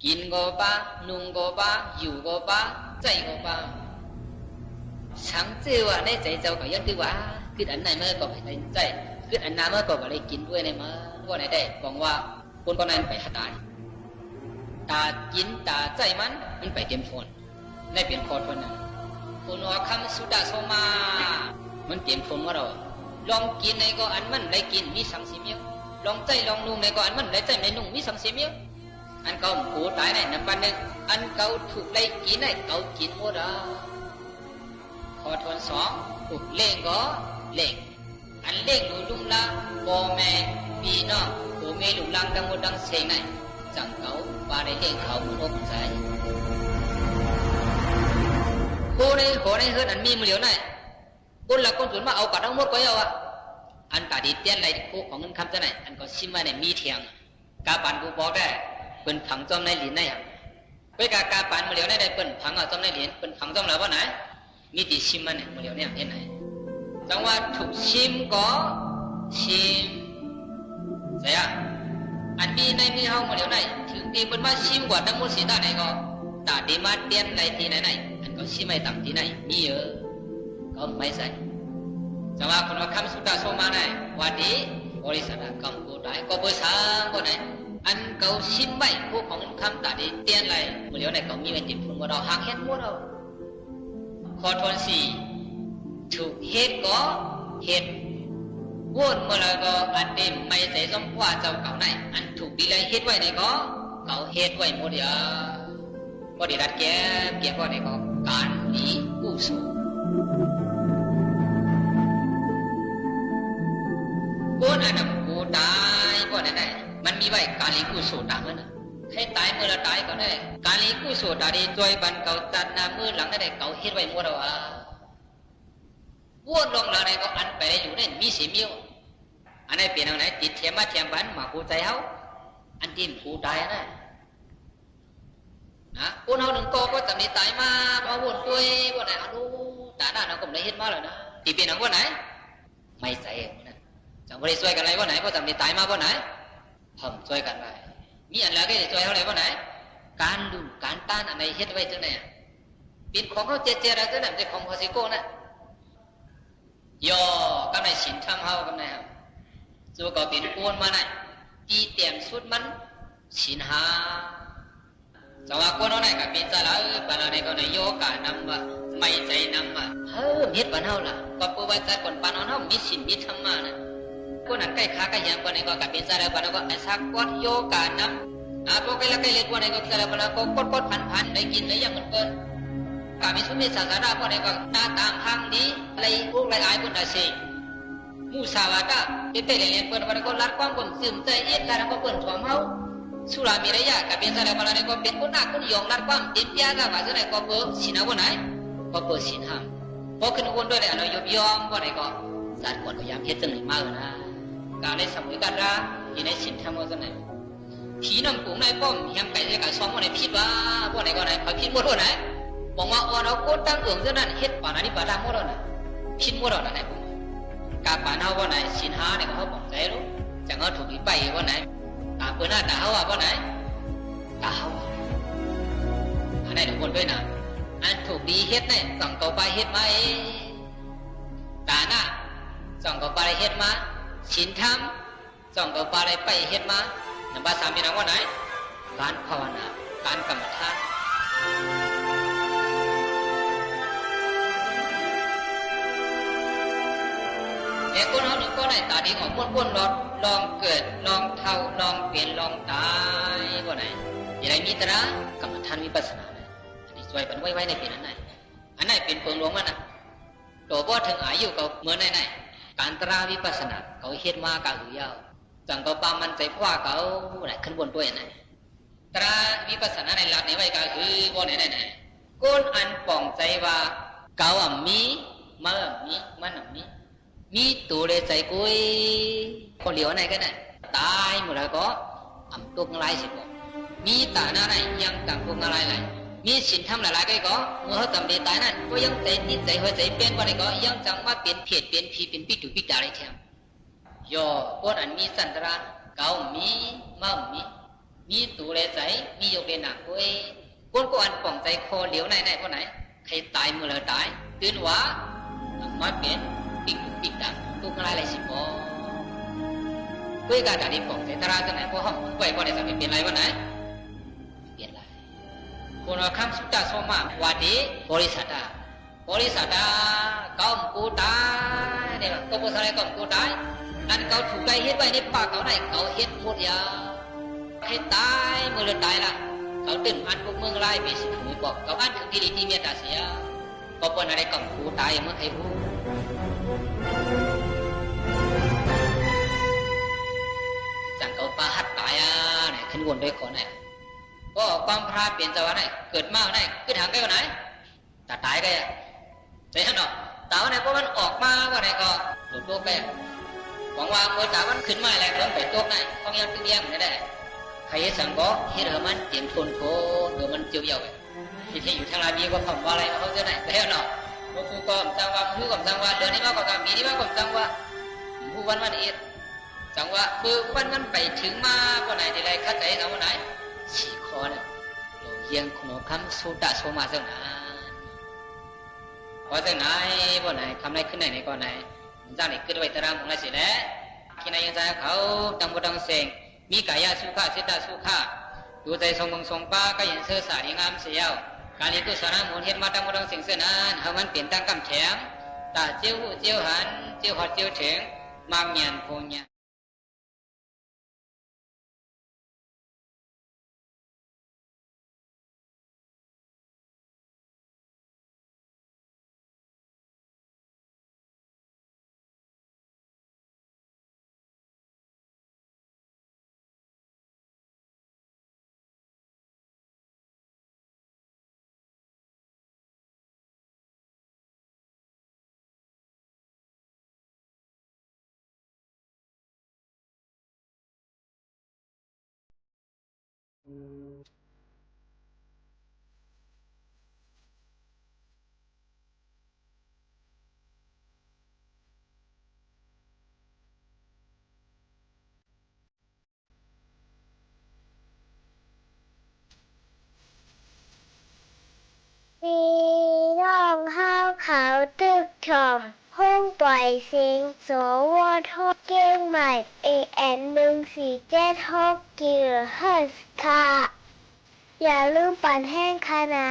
กินก็ป้านุ่งก็ป้าอยู่ก็ป้าใจก็ป้าฉันเจ้าว่าในใจเจ้าก็ยังถือว่าคืออันไหนเมื่อก็ไปใจคืออันน้ำเมื่อก็อะไรกินด้วยในมือว่าไหนได้บอกว่าคนก็นั้นไปหาตายตากินตาใจมันไปเตรียมทนในเปลี่ยนคอทนนั้นคุณว่าคำสุดาโสมามันเตรียมทนว่าเราลองกินในก็อันมันได้กินมีสังสีเมียวลองใจลองนุ่งในก็อันมันได้ใจไม่นุ่งมีสังสีเมียวอันเก่ากูตายในน้ำปันหนึ่งอันเก่าถูกได้กินในเก่ากินหมดขอทนสองถูกเล่งก็เล่งอันเล่งดูลุงละพ่อแม่พี่น้องผู้มีลุงลังดังหมดดังเสียงในจังเก่าปาได้เล่งเขาหมดอกใจโคในเฮือนอันมีมือเหลียวในคนละคนส่วนมาเอากัดทั้งหมดก็เอาอันตาดีเตี้ยนไรคู่ของเงินคำจะไหนอันก็ชิมมาในมีเทียงกาปันกูบอกได้เป็นผังจอมในหลินในไปกาปันมือเหลียวได้เป็นผังจอมในหลินเป็นผังจอมแล้วว่าไหนมีตีชิมมาเนี่ยมือเหลียวเนี่ยเห็นไหนจังว่าถูกชิมก็ชิมใช่อันมีในมือเฮามือเหลียวในถึงตีเป็นว่าชิมกว่าทั้งหมดสีตาไหนก็ตาดีมาเตี้ยนไรที่ไหนอันก็ชิมไม่ต่ำที่ไหนมีเยอะก็ไม่ใส่จังว่าคนว่าคำสุดาโสมาไหนวันนี้บริษัทกำกูได้ก็เบอร์สามก็ไหนอันเก่าชิมใบพวกของคำตาดีเตี้ยนไรมือเหลียวในเขามีไว้ติดพุ่งว่าเราหักเห็นหมดเราขอทนสี่ถูกเฮ็ดก็เฮ็ดวนเมื่อไรก็อันเดิมไม่ใส่สมว่าเจ้าเก่าไหนอันถูกดีเลยเฮ็ดไว้ในก็เก่าเฮ็ดไว้หมดอย่าก็ดีรัดแก่ก็ในก็การมีกุศลคนอันนั้นกูตายก็ได้มันมีไว้การลีกุศลตามมันให้ตายเมื่อละตายก็ได้การลีกุศลตาดีจอยบันเก่าจันนามือหลังได้เก่าเฮ็ดไว้หมดแล้ววนลงหลังไหนก็อันไปอยู่ในมีสีมิวอันไหนเปลี่ยนทางไหนติดเทียมมาเทียมบันมากูใจเฮาอันที่กูตายนะคนเฮาหนึ่งก็จะมีตายมามาวนด้วยว่าไหนรู้ตาหน้าเราก็ไม่เห็นมาเลยนะตีเป็นหนังว่าไหนไม่ใจนะจังบริสุทธิ์กันอะไรว่าไหนก็จะมีตายมาว่าไหนทำช่วยกันไปมีอันแล้วก็จะช่วยเท่าไรว่าไหนการดูการต้านอะไรเฮ็ดไว้จังไหนปิดของเขาเจอะไรจังไหนเป็นของพอสิโก้นะย่อกำไรสินทำเฮากำไรครับจู่ก็เป็นโอนมาไหนตีเตียมสุดมันสินหาจังว่าคนเอาไหนกับเป็นซาลาปานาในก็ในโยกานำว่าไม่ใจนำว่า เฮ็ดปานเฮาล่ะก็เปิ้นไว้ใจก่อนปานเฮามีศีลมีธรรมะน่ะคนนั้นใกล้ขาใกล้หยังปานนี้ก็กะเป็นซะแล้วปานก็ไอ้ซักกอดโยกานํพวกใกล้ละใกล้เล็กปานนี้ก็ซะแล้วปานก็กดพันได้กินได้ยังมันเปิ้นกะมีสุมีศาสนาปานนี้ก็หน้าตามทางดีไล่พวกไล่อายเพิ่นได้สิมูสาวาตะเตเล่นเปิ้นปานก็ลัดความบ่ซึมใจเอ็ดละก็เปิ้นถ่วมเฮาสุรามีระยะกะเป็นซะแล้วปานนี้ก็เป็นคนหน้าคนยองลัดความเต็มเปียกะว่าจังได๋ก็เปิ้นสินะบ่ไหนก็เปิ้นสินหามพอขึ้นวนด้วยเลยยอมบ่ได้ก็สารก่อนพยายามเฮ็ดจังไหนมานะการได้สมุยกันราอยู่ในสินธรรมจังไหนผีนำกุ้งในป้อมเฮียมไก่ได้ก็ซ้อมบ่ได้ผิดว่าบ่ได้ก็ได้ผิดบ่โดนไหนบอกว่าอ่อนเอาโคตรตั้งเอิงจังนั้นเฮ็ดปานนี้บ่ได้บ่โดนน่ะผิดบ่โดนไหนผมกาปานเฮาบ่ไหนสินหาเนี่ยก็เฮาบอกใจรู้จังเฮาถูกอีไปบ่ไหนตาเปิ้นหน้าตาเฮาว่าบ่ไหนตาเฮาอันไหนทุกคนด้วยนะอันถูกดีเฮ็ดเนี่ยต้องต่อไปเฮ็ดมาตาหน้าต้องต่อไปเฮ็ดมาศีลธรรมต้องต่อไปไปเฮ็ดมาภาษามีนามว่าไหนการภาวนาการกรรมฐานแต่คนเฮานี่ก็ได้ตาดีของคนๆลองเกิดลองเฒ่าลองเปลี่ยนลองตายบ่ไหนอย่างไรมีตรากรรมฐานวิปัสสนาช่วยเป็นไว้ในปีนั้นอันไหนเป็นเปิงหลวงมันนะตัวบ่ถึงอายุเขาเหมือนไหนการตราวิปัสสนาเขาเฮ็ดมากะหือยาวจังเขาปามันใจพ่อเขาไหนขึ้นบนด้วยไหนตราวิปัสสนาในหลักในไว้กะหือบ่ไหนก้นอันป่องใจว่าเขามีมันมีตัวเลยใจกุยคนเหลียวไหนกันน่ะตายหมดแล้วก็ตุกอะไรสิบ่มีตาหน้าไหนยังต่างตุกอะไรมีศีลธรรมหลายๆก็เมื่อเขาทำดีตายนั้นก็ยังใจนิสัยหัวใจเปลี่ยนวันนี้ก็ยังจังว่าเปลี่ยนเพียรเปลี่ยนผีเป็นปิดปิดอะไรแถมย่อคนอันมีสันตระเก่ามีตัวเลใจมียกเลหนักเว้ยคนก็อันป่องใจคอเหลียวไหนคนไหนใครตายเมื่อไรตายตื่นว่ามาเปลี่ยนปิดดังตุกอะไรสิบ่เพื่อการดัดป่องใจตระจังไหนพวกเขาไว้บ่ได้จะไม่เปลี่ยนอะไรวันไหนคนเราคำสุดท้ายสมาวันนี้บริษัทก้มกูตายเนี่ยก็บริษัทก้มกูตายอันเขาถูกได้เฮ็ดไว้ในปากเขาไหนเขาเฮ็ดหมดยาให้ตายเมื่อตายละเขาตื่นอันพวกเมืองไล่ไปสิถุยบอกเขาอันถึงที่ดีที่เมียตาเสียก็เป็นอะไรก้มกูตายเมื่อใครรู้จังเขาปาหัดตายเนี่ยขึ้นวนด้วยคนเนี่ยก็ความพลาดเปลี่ยนจากวันไหนเกิดมากไหนขึ้นทางไปวันไหนแต่ตายไปแต่ขนาดแต่วันไหนพวกมันออกมาวันไหนก็หลุดตัวไปหวังว่าเมื่อแต่วันขึ้นมาอะไรเริ่มไปตัวไหนต้องยังตื้อแย้มได้ใครสั่งก็เฮ็ดมันเตรียมทนโถเดี๋ยวมันเจียวเยาว์ที่อยู่ทางลาบีก็คำว่าอะไรเขาจะไหนแต่ขนาดพวกผู้กองจังว่าผู้กองจังว่าเดือนนี้มากกว่ามีนี้มากกว่าจังว่าผู้วันเอ็ดจังว่าเมื่อวันมันไปถึงมาวันไหนที่ไรคัดใจเอาวันไหนสี่ข้อเนี่ยเรายังขนมคำสุดาโซมาเจ้าหน้าพอเจ้าหน้าบ่ไหนทำอะไรขึ้นไหนก่อนไหนจ้าเนี่ยขึ้นไปตารางของอะไรสิแล้วที่ไหนยังใจเขาตั้งบุตังเสงมีกายสุขะสิตาสุขะดูใจทรงบังทรงป้าก็ยังเสื้อสาดีงามเสียวการนี้ตุสนาหมุนเห็นมาตั้งบุตังเสงเส้นนั้นเขามันเปลี่ยนตั้งกำแฉงตาเจียวหูเจียวหันเจียวหอดเจียวถึงมากเงียนโพงเงียมีน้องห้าวขาวตึกถอมห้องปล่อยเสียงสวทเก้งใหม่ AM1476 กิโลเฮิรตซ์ค่ะอย่าลืมปั่นแห้งค่ะนะ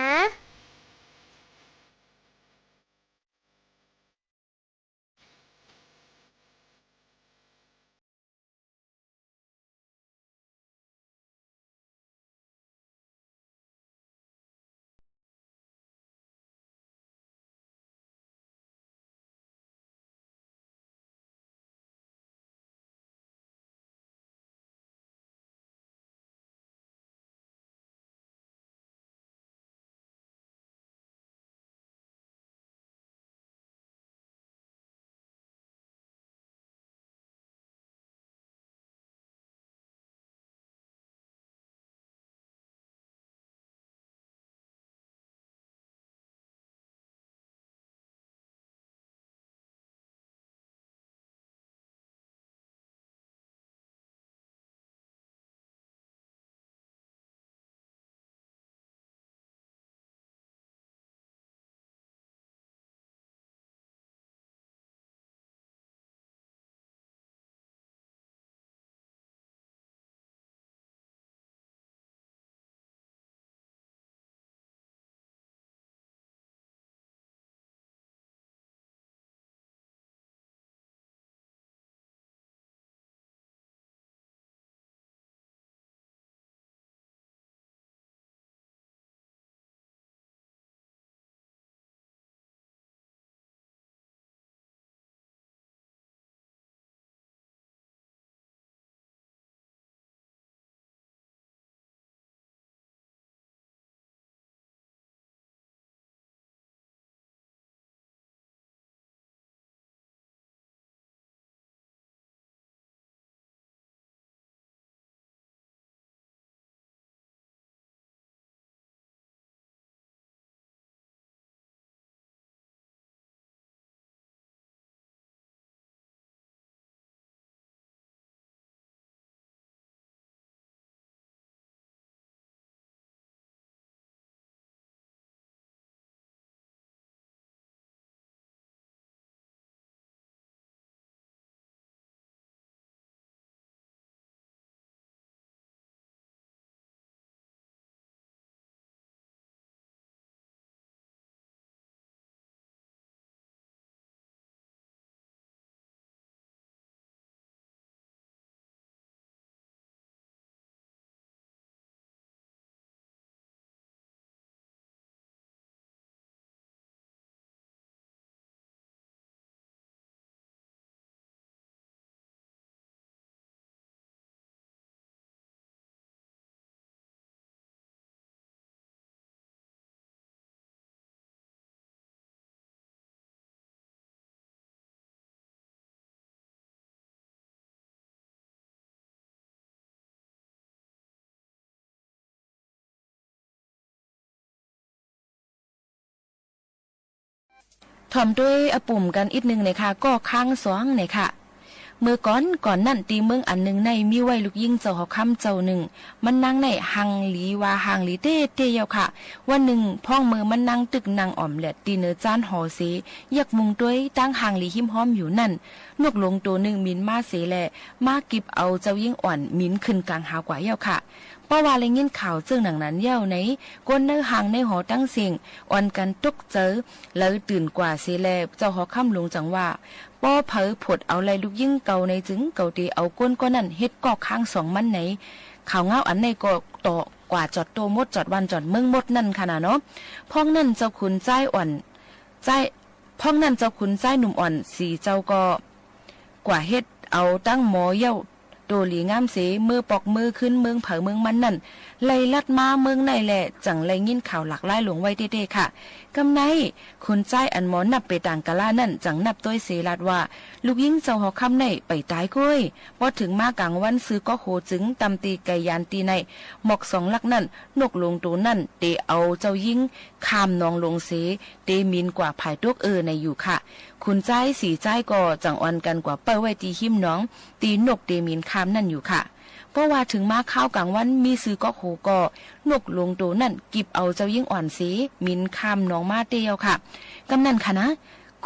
ถอมด้วยอปุ่มกันอีกนึงเลยค่ะก็ข้างสองเลยค่ะเมื่อก่อนนั่นตีเมืองอันหนึ่งในมีไว้ลูกยิงเจ้าหอคำเจ้าหนึ่งมันนั่งในหังหลีว่าหังหลีเต้เยาค่ะวันหนึ่งพ่องมือมันนั่งตึกนางอ่อมแหละตีเนื้อจานหอเสอยากมุงด้วยตั้งหังหลีหิมห้อมอยู่นั่นนกหลงตัวหนึ่งมินมาเสแหละมากิบเอาเจ้ายิงอ่อนมินขึ้นกลางหากว่าเยาค่ะเพราะว่าเลยยินข่าวเจ้าหนังนั้นเย้าในก้นเนื้อหางในหอตั้งเสียงอ่อนกันตกเจอแล้วตื่นกว่าเสแลเจ้าหอค่ำลงจังว่าป้อเผอผดเอาไรลูกยิ่งเก่าในจึงเก่าตีเอาก้นก็นั่นเฮ็ดก็ข้างสองมันไหนข่าวเงาอันในก็ต่อกว่าจอดโตมดจอดวันจอดเมืองมดนั่นขนาดเนาะพ้องนั่นเจ้าขุนใจอ่อนใจพ้องนั่นเจ้าขุนใจหนุ่มอ่อนสีเจ้าก็กว่าเฮ็ดเอาตั้งหมอเย้าโดหลีงามเสมือปอกมือขึ้นเมืองเผอเมืองมันนั่นไล่ลัดมาเมืองในแหละจังไล่ยินข่าวหลักไล่หลวงไว้เด้ๆค่ะกำไนคุณใจอันหมอนับไปต่างกะลานั่นจังนับต้วยเสลัดว่าลูกยิงเจ้าหอคำในไปตายก้อยพอถึงมากลางวันซื้อก็โหจึงตำตีไก่ยานตีในหมอกสองลักนั่นนกลงตัวนั่นเตเอาเจ้ายิงข้ามนองลงเสเตมินกว่าภายตกในอยู่ค่ะคุณใจสีใจก็จังอ่อนกันกว่าเป้าไว้ตีหิมน้องตีนกเตมินข้ามนั่นอยู่ค่ะเพราะว่าถึงมาข้าวกลางวันมีซื้อก็โหก็นกลงตัวนั่นกิบเอาเจ้ายิ่งอ่อนสีมินข้ามน้องมาเตียวค่ะกำนันค่ะนะ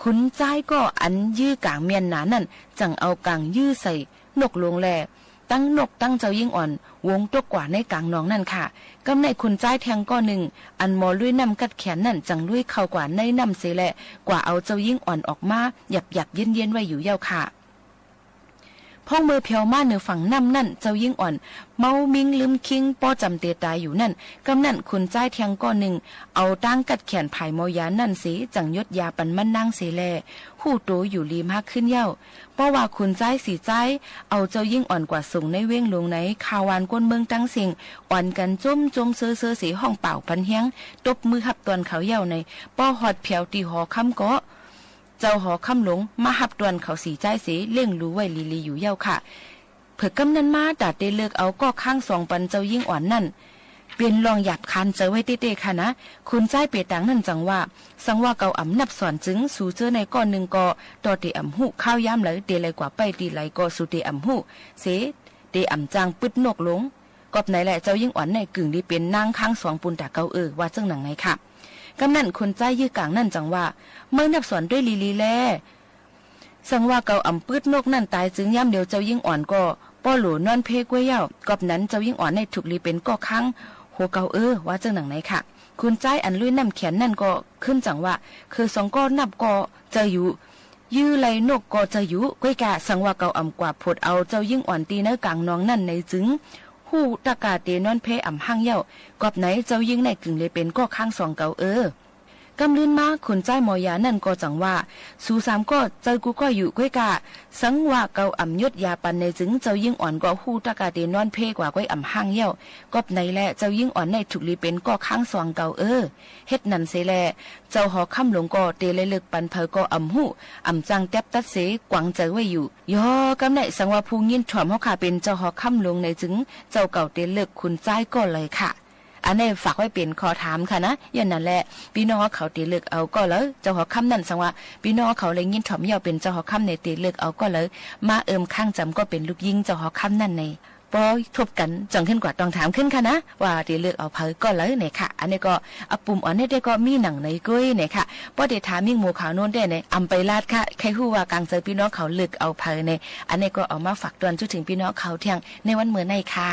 คุณใจก็อันยื้อกลางเมียนหนานั่นจังเอากลางยื้อใส่นกลงแลตั้งนกตั้งเจ้ายิ่งอ่อนวงตกกว่าในกลางน้องนั่นค่ะกำในคุณใจแทงก้อนหนึ่งอันมอลุยนำกัดแขนนั่นจังลุยเข้ากว่าในนำเสแหละกว่าเอาเจ้ายิ่งอ่อนออกมาหยับเย็นไว้อยู่เย้าค่ะพ่องมือเพียวมาเหนือฝั่งน้ำนั่นเจ้ายิ่งอ่อนเมามิงลืมคิงป้อจำเตตายอยู่นั่นกำนั่นคุณใจแทงก้อนหนึ่งเอาตั้งกัดแขนภายมอยานั่นสีจังยศยาปันมันนั่งเสแลหู้โตอยู่ลีมากขึ้นเย้าเพราะว่าคุณใจสีใจเอาเจ้ายิ่งอ่อนกว่าส่งในเว้งลงในคาวานก้นเมืองตั้งเสียงอ่อนกันจมเซอสีห้องเป่าพันเฮียงตบมือหับตอนเขาเย้าในป้อหอดเพียวตีหอคำก็เจ้าหอคำหลงมาหับตวนเขาสีใจสีเล่งรู้ไว้ลีอยู่เย้าค่ะเผื่อกำนันมาดัดได้เลิกเอาก็ข้างสองปันเจ้ายิ่งอ่อนนั่นเปลี่ยนลองหยับคันเจอไว้เต้ๆค่ะนะคุณใจเปียตังนั่นจังว่าสังว่าเกาอ่ำนับสอนจึงสู่เจอในก้อนหนึ่งก็ต่อเตอ่ำหูข้าวย้ำเลยเตไหลกว่าไปตีไหลก็สู่เตอ่ำหูเสเตอ่ำจางปึดนกหลงกอบไหนแหละเจ้ายิ่งอ่อนในกึ่งดีเป็นนางข้างสองปุนตาเกาว่าจังหนังไงค่ะกำนั่นคนใจยื้อกลางนั่นจังว่าเมื่อนับสอนด้วยลีแลสังว่าเกาอ่ำปืดนกนั่นตายจึงย่ำเดียวเจ้ายิ่งอ่อนก็ป้อหลูนอนเพกไว้เย้ากอบนั้นเจ้ายิ่งอ่อนในถูกลีเป็นก็ข้างโหเกาว่าจังหนังไหนค่ะคุณใจอันลุยน้ำแขนนั่นก็ขึ้นจังว่าคือสองก็นับก็จะอยู่ยื้อไหลนกก็จะอยู่ก้อยกะสังว่าเกาอ่ำกว่าผดเอาเจ้ายิ่งอ่อนตีเนื้อกลางน้องนั่นในจึงหู้ตะกาเตนอนเพอ่ำห้างเย้ากอบไหนเจ้ายิ่งในกึ่งเลยเป็นก็ข้างสองเกากำลื่นมาขุนใจหมอยานั่นก็จังว่าสู่สามก็เจอกูก็อยู่ก้อยกะสังว่าเกาอ่ำยศยาปันในจึงเจ้ายิ่งอ่อนก็หู้ตะกาเตนอนเพกว่าก้อยอ่ำห้างเย้ากอบไหนแหละเจ้ายิ่งอ่อนในถูกลีเป็นก็ข้างสองเกาเฮ็ดนั่นเสแลเจ้าหอค่ำหลงก็เตเลยเลิกปันเผอก็อ่ำหู้อ่ำจังแตบตัดเสกวางเจอไว้อยู่ยอกำไหนสังว่าผู้ยินถ่อมเฮาค่ะเป็นเจ้าหอค่ำหลงในจึงเจ้าเก่าเตเลิกขุนใจก็เลยค่ะอันนี้ฝากไว้เป็นขอถามค่ะนะอย่างนั้นแหละพี่น้องเขาตีเลือกเอาก็เลยเจ้าหอคำนั่นสังว่าพี่น้องเขาเลยยินถ่อมเยาเป็นเจ้าหอคำในตีเลือกเอาก็เลยมาข้างจำก็เป็นลูกยิงเจ้าหอคำนั่นในพอทบกันจังขึ้นกว่าต้องถามขึ้นค่ะนะว่าตีเลือกเอาเพอก็เลยเนี่ยค่ะอันนี้ก็อปุ่มอ่อนนี่ได้ก็มีหนังในกุ้ยเนี่ยค่ะพอเดถามิ่งหมูขาวโน้นได้เนี่ยอำไปลาดค่ะใครฮู้ว่ากลางเจอพี่น้องเขาเลือกเอาเพอในอันนี้ก็เอามาฝากตอนจุดถึงพี่น้องเขาเที่ยงในวันเมื่อในค่ะ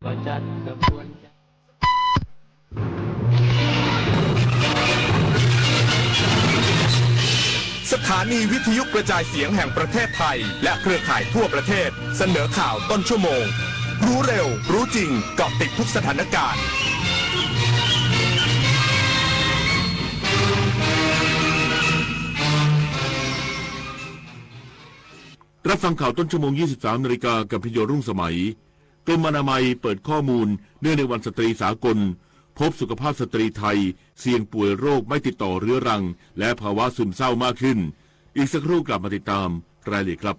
ก็จัดขบวนสถานีวิทยุกระจายเสียงแห่งประเทศไทยและเครือข่ายทั่วประเทศเสนอข่าวต้นชั่วโมงรู้เร็วรู้จริงเกาะติดทุกสถานการณ์รับฟังข่าวต้นชั่วโมง 23 นาฬิกากับพิโยรุ่งสมัยกรมอนามัยเปิดข้อมูลเนื่องในวันสตรีสากลพบสุขภาพสตรีไทยเสี่ยงป่วยโรคไม่ติดต่อเรื้อรังและภาวะซึมเศร้ามากขึ้นอีกสักครู่กลับมาติดตามรายละเอียดครับ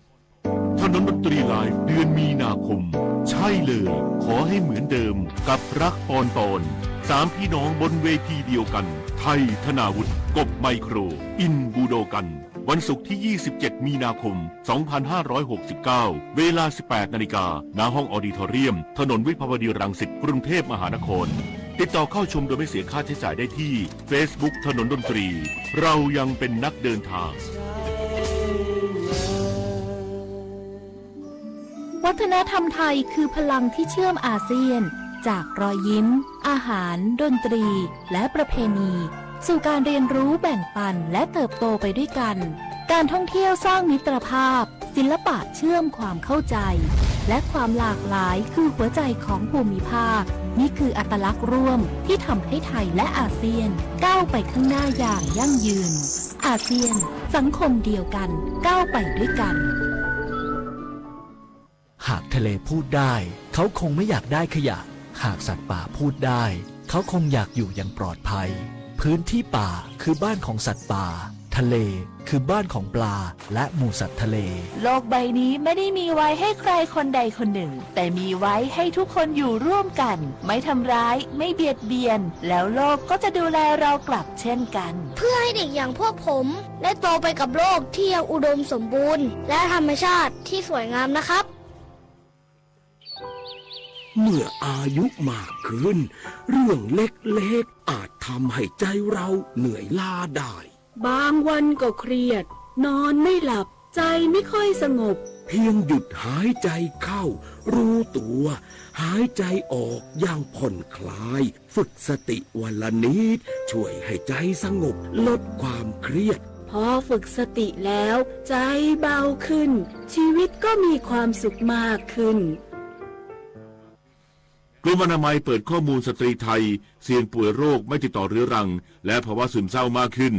ถนนดนตรีไลฟ์เดือนมีนาคมใช่เลยขอให้เหมือนเดิมกับรักปอนปอนสามพี่น้องบนเวทีเดียวกันไทยธนาวุฒิกบไมโครอินบูโดกันวันศุกร์ที่ 27 มีนาคม 2569 เวลา 18 นาฬิกาณห้องออดิทอเรียมถนนวิภาวดีรังสิตกรุงเทพมหานครติดต่อเข้าชมโดยไม่เสียค่าใช้จ่ายได้ที่ Facebook ถนนดนตรีเรายังเป็นนักเดินทางวัฒนธรรมไทยคือพลังที่เชื่อมอาเซียนจากรอยยิ้มอาหารดนตรีและประเพณีสู่การเรียนรู้แบ่งปันและเติบโตไปด้วยกันการท่องเที่ยวสร้างมิตรภาพศิลปะเชื่อมความเข้าใจและความหลากหลายคือหัวใจของภูมิภาคนี่คืออัตลักษณ์ร่วมที่ทำให้ไทยและอาเซียนก้าวไปข้างหน้าอย่างยั่งยืนอาเซียนสังคมเดียวกันก้าวไปด้วยกันหากทะเลพูดได้เขาคงไม่อยากได้ขยะหากสัตว์ป่าพูดได้เขาคงอยากอยู่อย่างปลอดภัยพื้นที่ป่าคือบ้านของสัตว์ป่าทะเลคือบ้านของปลาและหมู่สัตว์ทะเลโลกใบนี้ไม่ได้มีไว้ให้ใครคนใดคนหนึ่งแต่มีไว้ให้ทุกคนอยู่ร่วมกันไม่ทำร้ายไม่เบียดเบียนแล้วโลกก็จะดูแลเรากลับเช่นกันเพื่อให้เด็กอย่างพวกผมได้โตไปกับโลกที่ยังอุดมสมบูรณ์และธรรมชาติที่สวยงามนะครับเมื่ออายุมากขึ้นเรื่องเล็กๆอาจทำให้ใจเราเหนื่อยล้าได้บางวันก็เครียดนอนไม่หลับใจไม่ค่อยสงบเพียงหยุดหายใจเข้ารู้ตัวหายใจออกอย่างผ่อนคลายฝึกสติวันละนิดช่วยให้ใจสงบลดความเครียดพอฝึกสติแล้วใจเบาขึ้นชีวิตก็มีความสุขมากขึ้นกรมอนามัยเปิดข้อมูลสตรีไทยเสี่ยงป่วยโรคไม่ติดต่อเรื้อรังและภาวะซึมเศร้ามากขึ้น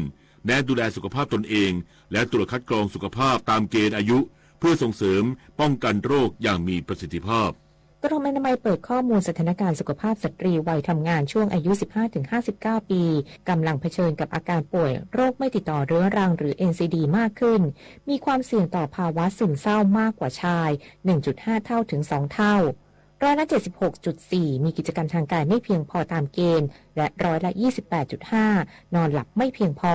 แนะดูแลสุขภาพตนเองและตรวจคัดกรองสุขภาพตามเกณฑ์อายุเพื่อส่งเสริมป้องกันโรคอย่างมีประสิทธิภาพกรมอนามัยเปิดข้อมูลสถานการณ์สุขภาพสตรีวัยทำงานช่วงอายุ 15-59 ปีกำลังเผชิญกับอาการป่วยโรคไม่ติดต่อเรื้อรังหรือ NCD มากขึ้นมีความเสี่ยงต่อภาวะซึมเศร้ามากกว่าชาย 1.5 เท่าถึง 2 เท่า76.4% มีกิจกรรมทางกายไม่เพียงพอตามเกณฑ์และ28.5% นอนหลับไม่เพียงพอ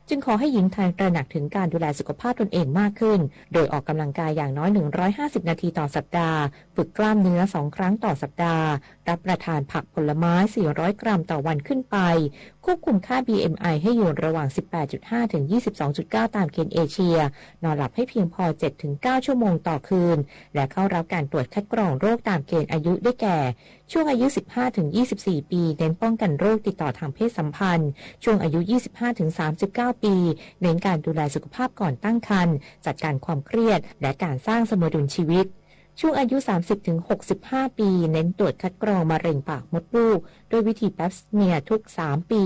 จึงขอให้หญิงไทยตระหนักถึงการดูแลสุขภาพตนเองมากขึ้นโดยออกกำลังกายอย่างน้อย150นาทีต่อสัปดาห์ฝึกกล้ามเนื้อ2ครั้งต่อสัปดาห์รับประทานผักผลไม้400กรัมต่อวันขึ้นไปควบคุมค่า BMI ให้อยู่ระหว่าง 18.5 ถึง 22.9 ตามเกณฑ์เอเชียนอนหลับให้เพียงพอ 7-9 ชั่วโมงต่อคืนและเข้ารับการตรวจคัดกรองโรคตามเกณฑ์อายุได้แก่ช่วงอายุ 15-24 ปีเน้นป้องกันโรคติดต่อทางเพศสัมพันธ์ช่วงอายุ 25-39 ปีเน้นการดูแลสุขภาพก่อนตั้งครรภ์จัดการความเครียดและการสร้างสมดุลชีวิตช่วงอายุ 30-65 ปีเน้นตรวจคัดกรองมะเร็งปากมดลูกโดยวิธีแปปสเมียร์ทุก 3 ปี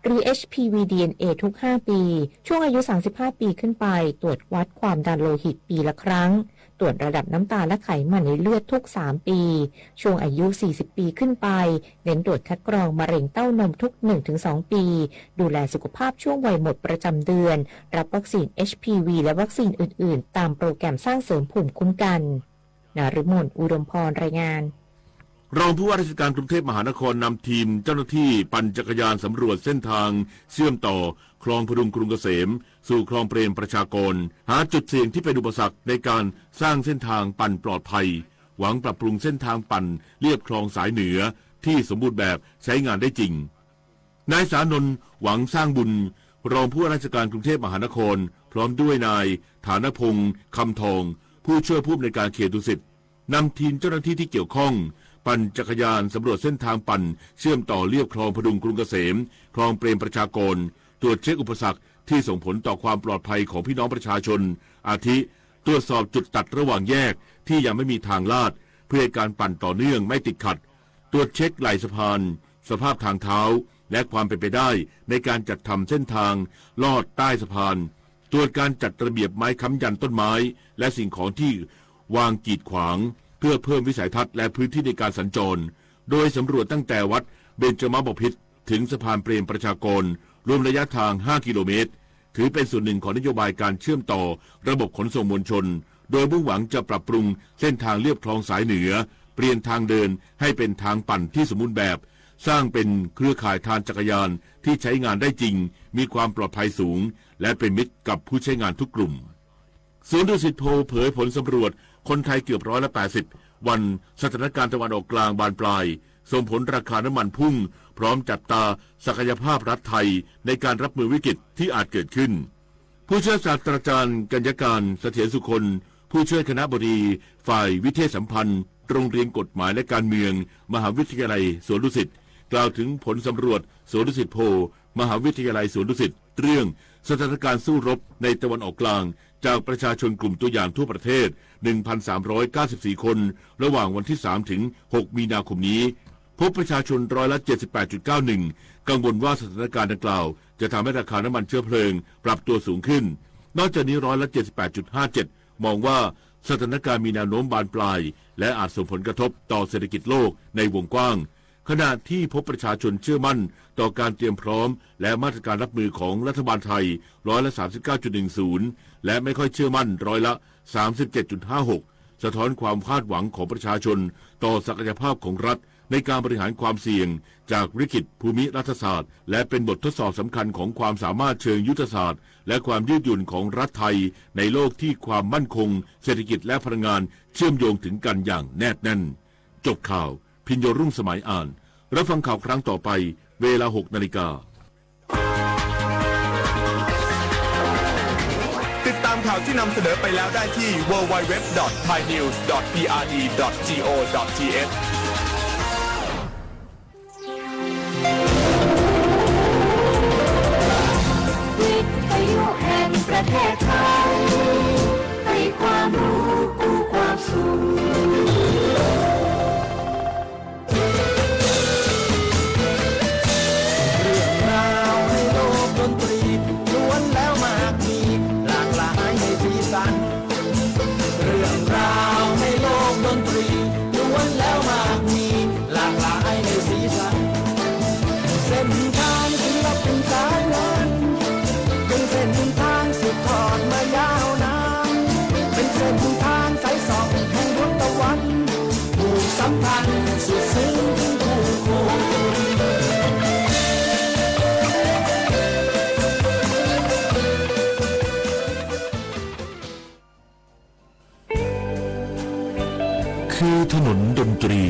หรือ HPV DNA ทุก 5 ปีช่วงอายุ 35 ปีขึ้นไปตรวจวัดความดันโลหิตปีละครั้งตรวจระดับน้ำตาลและไขมันในเลือดทุก 3 ปีช่วงอายุ 40 ปีขึ้นไปเน้นตรวจคัดกรองมะเร็งเต้านมทุก 1-2 ปีดูแลสุขภาพช่วงวัยหมดประจำเดือนรับวัคซีน HPV และวัคซีนอื่นๆตามโปรแกรมสร้างเสริมภูมิคุ้มกันนฤมลอุดมพรรายงานรองผู้ว่าราชการกรุงเทพมหานครนำทีมเจ้าหน้าที่ปั่นจักรยานสำรวจเส้นทางเชื่อมต่อคลองพดุงกรุงเกษมสู่คลองเปรมประชากรหาจุดเสี่ยงที่เป็นอุปสรรคในการสร้างเส้นทางปั่นปลอดภัยหวังปรับปรุงเส้นทางปั่นเลียบคลองสายเหนือที่สมบูรณ์แบบใช้งานได้จริงนายสานนท์หวังสร้างบุญรองผู้ว่าราชการกรุงเทพมหานครพร้อมด้วยนายฐานพงษ์คำทองผู้ช่วยผู้อำนวยการเขตดุสิตนำทีมเจ้าหน้าที่ที่เกี่ยวข้อง ปั่นจักรยานสำรวจเส้นทางปั่นเชื่อมต่อเลียบคลองพดุงกรุงเกษมคลองเปรมประชากรตรวจเช็คอุปสรรคที่ส่งผลต่อความปลอดภัยของพี่น้องประชาชนอาทิตรวจสอบจุดตัดระหว่างแยกที่ยังไม่มีทางลาดเพื่อให้การปั่นต่อเนื่องไม่ติดขัดตรวจเช็คไหล่สะพานสภาพทางเท้าและความเป็นไปได้ในการจัดทำเส้นทางลอดใต้สะพานตรวจการจัดระเบียบไม้ค้ำยันต้นไม้และสิ่งของที่วางกีดขวางเพื่อเพิ่มวิสัยทัศน์และพื้นที่ในการสัญจรโดยสำรวจตั้งแต่วัดเบญจมบพิตรถึงสะพานเปรมประชากรรวมระยะทาง 5 กิโลเมตรถือเป็นส่วนหนึ่งของนโยบายการเชื่อมต่อระบบขนส่งมวลชนโดยมุ่งหวังจะปรับปรุงเส้นทางเลียบคลองสายเหนือเปลี่ยนทางเดินให้เป็นทางปั่นที่สมบูรณ์แบบสร้างเป็นเครือข่ายทางจักรยานที่ใช้งานได้จริงมีความปลอดภัยสูงและเป็นมิตรกับผู้ใช้งานทุกกลุ่มศูนย์ดุสิตโพลเผยผลสำรวจคนไทยเกือบ80%วันสถานการณ์ตะวันออกกลางบานปลายส่งผลราคาน้ำมันพุ่งพร้อมจับตาศักยภาพรัฐไทยในการรับมือวิกฤตที่อาจเกิดขึ้นผู้ช่วยศาสตราจารย์กัญญาการเสถียรสุคนผู้ช่วยคณบดีฝ่ายวิเทศสัมพันธ์โรงเรียนกฎหมายและการเมืองมหาวิทยาลัยสวนดุสิตกล่าวถึงผลสำรวจสวนดุสิตโพลมหาวิทยาลัยสวนดุสิตเรื่องสถานการณ์สู้รบในตะวันออกกลางจากประชาชนกลุ่มตัวอย่างทั่วประเทศ 1,394 คนระหว่างวันที่ 3 ถึง 6 มีนาคมนี้พบประชาชน78.91% กังวลว่าสถานการณ์ดังกล่าวจะทำให้ราคาน้ำมันเชื้อเพลิงปรับตัวสูงขึ้นนอกจากนี้78.57% มองว่าสถานการณ์มีแนวโน้มบานปลายและอาจส่งผลกระทบต่อเศรษฐกิจโลกในวงกว้างขณะที่พบประชาชนเชื่อมั่นต่อการเตรียมพร้อมและมาตรการรับมือของรัฐบาลไทย39.10% และไม่ค่อยเชื่อมั่น37.56%สะท้อนความคาดหวังของประชาชนต่อศักยภาพของรัฐในการบริหารความเสี่ยงจากวิกฤตภูมิรัฐศาสตร์และเป็นบททดสอบสำคัญของความสามารถเชิงยุทธศาสตร์และความยืดหยุ่นของรัฐไทยในโลกที่ความมั่นคงเศรษฐกิจและพลังงานเชื่อมโยงถึงกันอย่างแนบแน่นจบข่าวพิญโยรุ่งสมัยอ่านรับฟังข่าวครั้งต่อไปเวลา 6 นาฬิกาติดตามข่าวที่นำเสนอไปแล้วได้ที่ www.thainews.prd.go.thวิทยุแห่งประเทศไทยให้ความรู้กู้ความสุขคือถนนดนตรี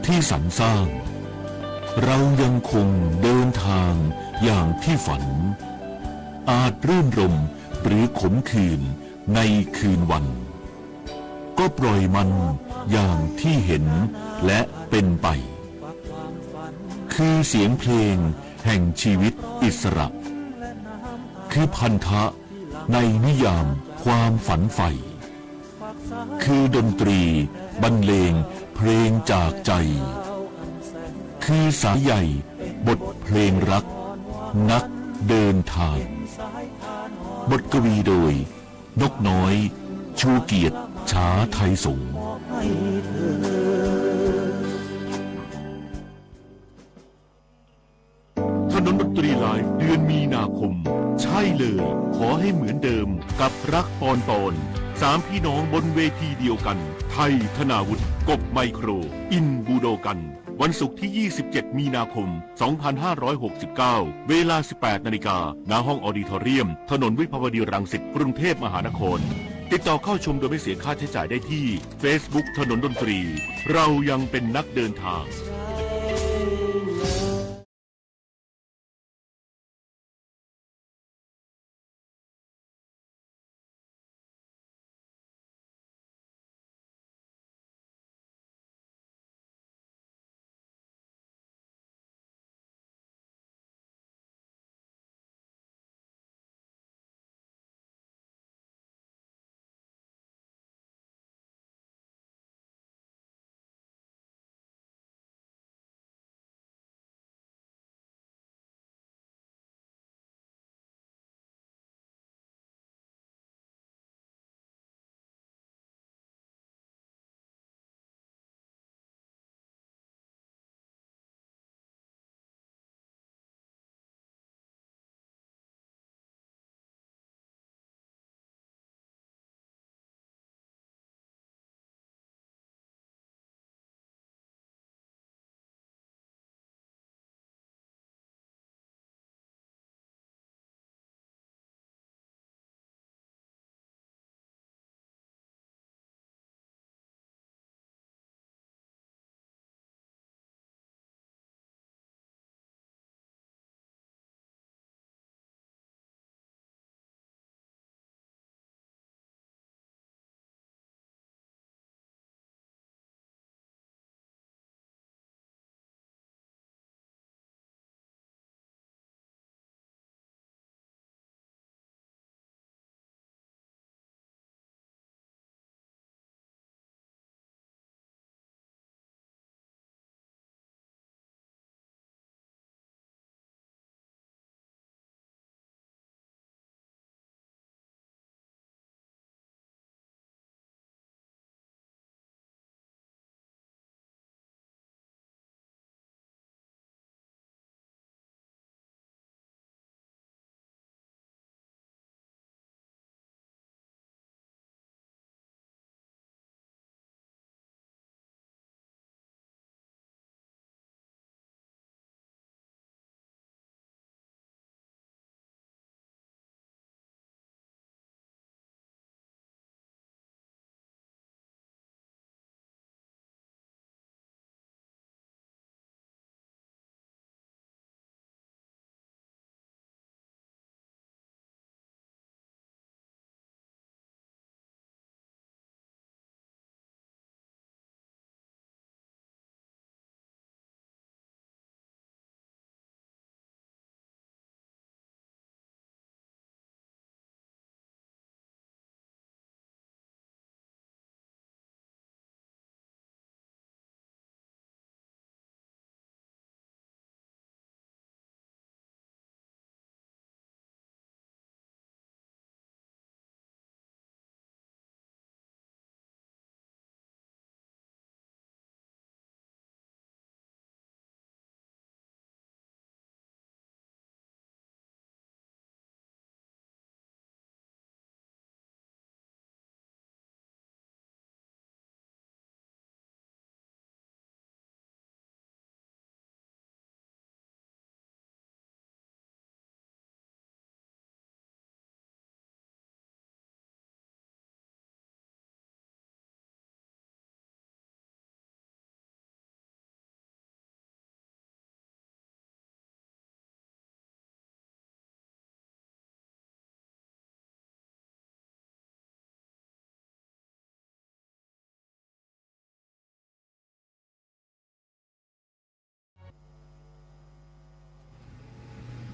ที่สรรสร้างเรายังคงเดินทางอย่างที่ฝันอาจรื่นรมหรือขมขื่นในคืนวันก็ปล่อยมันอย่างที่เห็นและเป็นไปคือเสียงเพลงแห่งชีวิตอิสระคือพันธะในนิยามความฝันใฝ่คือดนตรีบรรเลงเพลงจากใจคือสายใหญ่บทเพลงรักนักเดินทางบทกวีโดยนกน้อยชูเกียรติช้าไทยสงฆ์ถนนดนตรีไลฟ์เดือนมีนาคมใช่เลยขอให้เหมือนเดิมกับรักปอนปอน3พี่น้องบนเวทีเดียวกันไทยธนาวุฒิกบไมโครอินบูโดกันวันศุกร์ที่ 27 มีนาคม 2569 เวลา 18 นาฬิกาณห้องออดิทอเรียมถนนวิภาวดีรังสิตกรุงเทพมหานครติดต่อเข้าชมโดยไม่เสียค่าใช้จ่ายได้ที่ Facebook ถนนดนตรีเรายังเป็นนักเดินทาง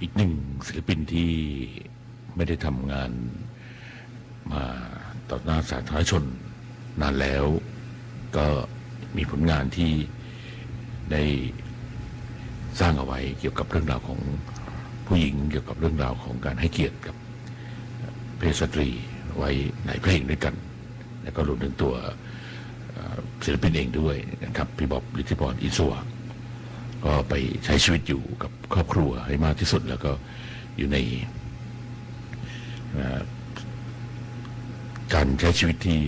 อีกหนึ่งศิลปินที่ไม่ได้ทำงานมาต่อหน้าสาธารณชนนานแล้วก็มีผลงานที่ได้สร้างเอาไว้เกี่ยวกับเรื่องราวของผู้หญิงเกี่ยวกับเรื่องราวของการให้เกียรติกับเพศสตรีไว้ในเพลงด้วยกันแล้วก็รวมถึงตัวศิลปินเองด้วยนะครับพี่บ๊อบฤทธิพรอินทร์สว่างก็ไปใช้ชีวิตอยู่กับครอบครัวให้มากที่สุดแล้วก็อยู่ในการใช้ชีวิตที่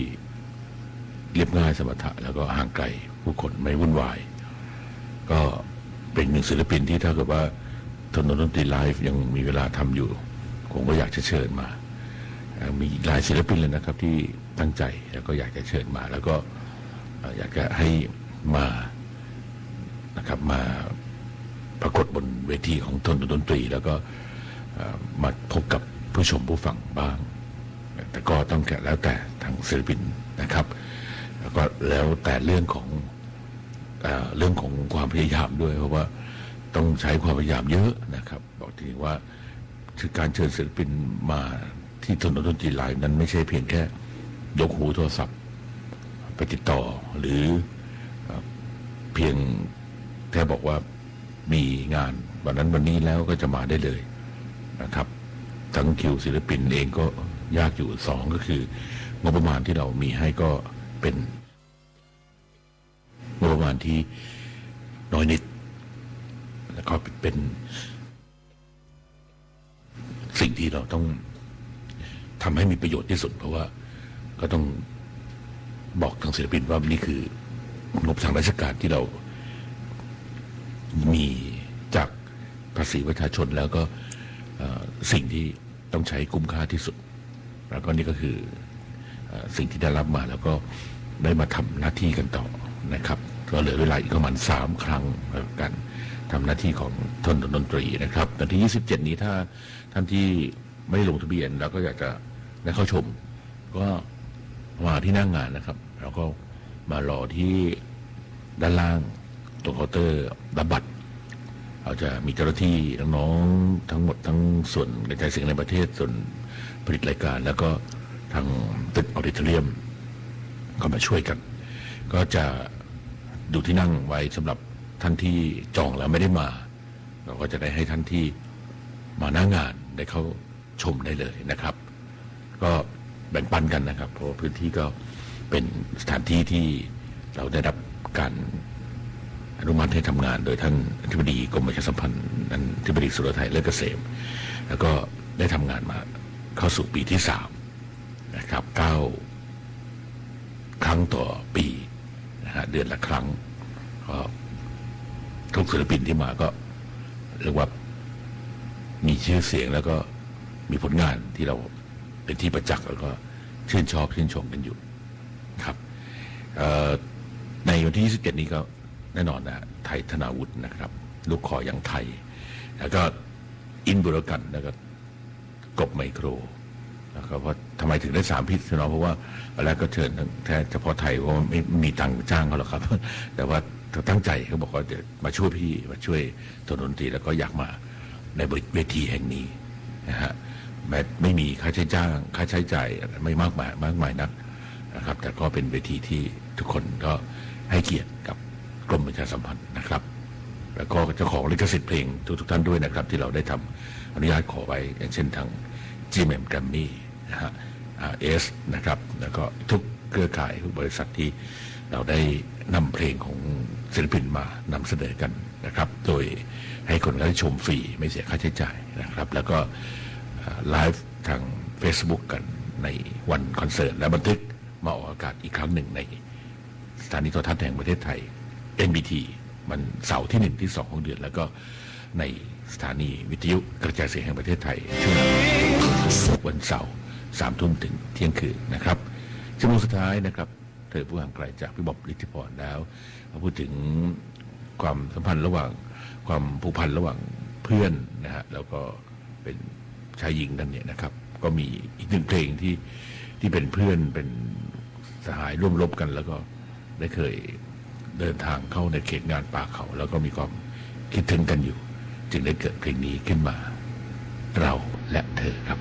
เรียบง่ายสมถะแล้วก็ห่างไกลผู้คนไม่วุ่นวายก็เป็นหนึ่งศิลปินที่ถ้าเกิดว่าถนนดนตรีไลฟ์ยังมีเวลาทำอยู่ผมก็อยากจะเชิญมามีหลายศิลปินเลยนะครับที่ตั้งใจแล้วก็อยากจะเชิญมาแล้วก็อยากจะให้มานะครับมาปรากฏบนเวทีของถนนดนตรีแล้วก็มาพบกับผู้ชมผู้ฟังบ้างแต่ก็ต้องแล้วแต่ทางศิลปินนะครับแล้วก็แล้วแต่เรื่องของความพยายามด้วยเพราะว่าต้องใช้ความพยายามเยอะนะครับบอกทีว่าคือการเชิญศิลปินมาที่ถนนดนตรีไลฟ์นั้นไม่ใช่เพียงแค่ยกหูโทรศัพท์ไปติดต่อหรือเพียงแค่บอกว่ามีงานวันนั้นวันนี้แล้วก็จะมาได้เลยนะครับทั้งคิวศิลปินเองก็ยากอยู่สองก็คืองบประมาณที่เรามีให้ก็เป็นงบประมาณที่น้อยนิดแล้วก็เป็นสิ่งที่เราต้องทำให้มีประโยชน์ที่สุดเพราะว่าก็ต้องบอกทางศิลปินว่านี่คืองบทางราชการที่เรามีจากภาษีประชาชนแล้วก็สิ่งที่ต้องใช้คุ้มค่าที่สุดแล้วก็นี่ก็คือสิ่งที่ได้รับมาแล้วก็ได้มาทำหน้าที่กันต่อนะครับก็เหลือเวลาอีกประมาณ3 ครั้งกันทำหน้าที่ของถนนดนตรีนะครับวันที่27นี้ถ้าท่านที่ไม่ลงทะเบียนแล้วก็อยากจะได้เข้าชมก็มาที่หน้างงานนะครับแล้วก็มารอที่ด้านล่างตรงเคาน์เตอร์รับบัตรเราจะมีเจ้าหน้าที่น้องๆทั้งหมดทั้งส่วนกระจายเสียงในประเทศส่วนผลิตรายการแล้วก็ทางตึกออดิทอเรียมก็มาช่วยกันก็จะดูที่นั่งไว้สำหรับท่านที่จองแล้วไม่ได้มาเราก็จะได้ให้ท่านที่มาหน้างานได้เข้าชมได้เลยนะครับก็แบ่งปันกันนะครับเพราะพื้นที่ก็เป็นสถานที่ที่เราได้รับการอนุมัติให้ทำงานโดยท่านอธิบดีกรมประชาสัมพันธ์ท่านอธิบดีสุรไทยเลิศเกษมแล้วก็ได้ทำงานมาเข้าสู่ปีที่3นะครับ9 ครั้งต่อปีนะฮะเดือนละครั้งก็ทุกศิลปินที่มาก็เรียกว่ามีชื่อเสียงแล้วก็มีผลงานที่เราเป็นที่ประจักษ์แล้วก็ชื่นชอบชื่นชมกันอยู่ครับในวันที่27นี้ก็แน่นอนนะไทยธนาวุฒินะครับลูกคออย่างไทยแล้วก็อินบุรกันแล้วก็กบไมโครนะครับเพราะทำไมถึงได้3พี่น้องเพราะว่าแล้วก็เชิญแค่เฉพาะไทยเพราะไม่มีตังค์จ้างเขาหรอกครับแต่ว่าตั้งใจเขาบอกว่าเดี๋ยวมาช่วยพี่มาช่วยถนนดนตรีแล้วก็อยากมาในเวทีแห่งนี้นะฮะแม้ไม่มีค่าใช้จ้างค่าใช้จ่ายไม่มากมายนักนะครับแต่ก็เป็นเวทีที่ทุกคนก็ให้เกียรติกับกรมประชาสัมพันธ์นะครับแล้วก็เจ้าของลิขสิทธิ์เพลงทุกท่านด้วยนะครับที่เราได้ทำอนุญาตขอไว้อย่างเช่นทาง GMM Grammy นะฮะ RS นะครับแล้วก็ทุกเครือข่ายทุกบริษัทที่เราได้นำเพลงของศิลปินมานำเสนอกันนะครับโดยให้คนได้ชมฟรีไม่เสียค่าใช้จ่ายนะครับแล้วก็ไลฟ์ทาง Facebook กันในวันคอนเสิร์ตและบันทึกมาออกอากาศอีกครั้งหนึ่งในสถานีโทรทัศน์แห่งประเทศไทย NBT มันเสาร์ที่1ที่2ของเดือนแล้วก็ในสถานีวิทยุกระจายเสียงแห่งประเทศไทยช่วงวันเสาร์3 ทุ่มถึงเที่ยงคืนนะครับชั่วโมงสุดท้ายนะครับเธอผู้ห่างไกลจากพี่บ๊อบฤทธิพรแล้วมาพูดถึงความสัมพันธ์ระหว่างความผูกพันระหว่างเพื่อนนะฮะแล้วก็เป็นชายหญิงนั่นเนี่ยนะครับก็มีอีกหนึ่งเพลงที่เป็นเพื่อนเป็นสหายร่วมรบกันแล้วก็ได้เคยเดินทางเข้าในเขตงานป่าเขาแล้วก็มีความคิดถึงกันอยู่จึงได้เกิดเพลงนี้ขึ้นมา เราและเธอครับ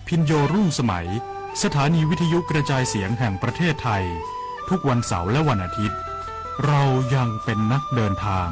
พินโยรุ่งสมัยสถานีวิทยุกระจายเสียงแห่งประเทศไทยทุกวันเสาร์และวันอาทิตย์เรายังเป็นนักเดินทาง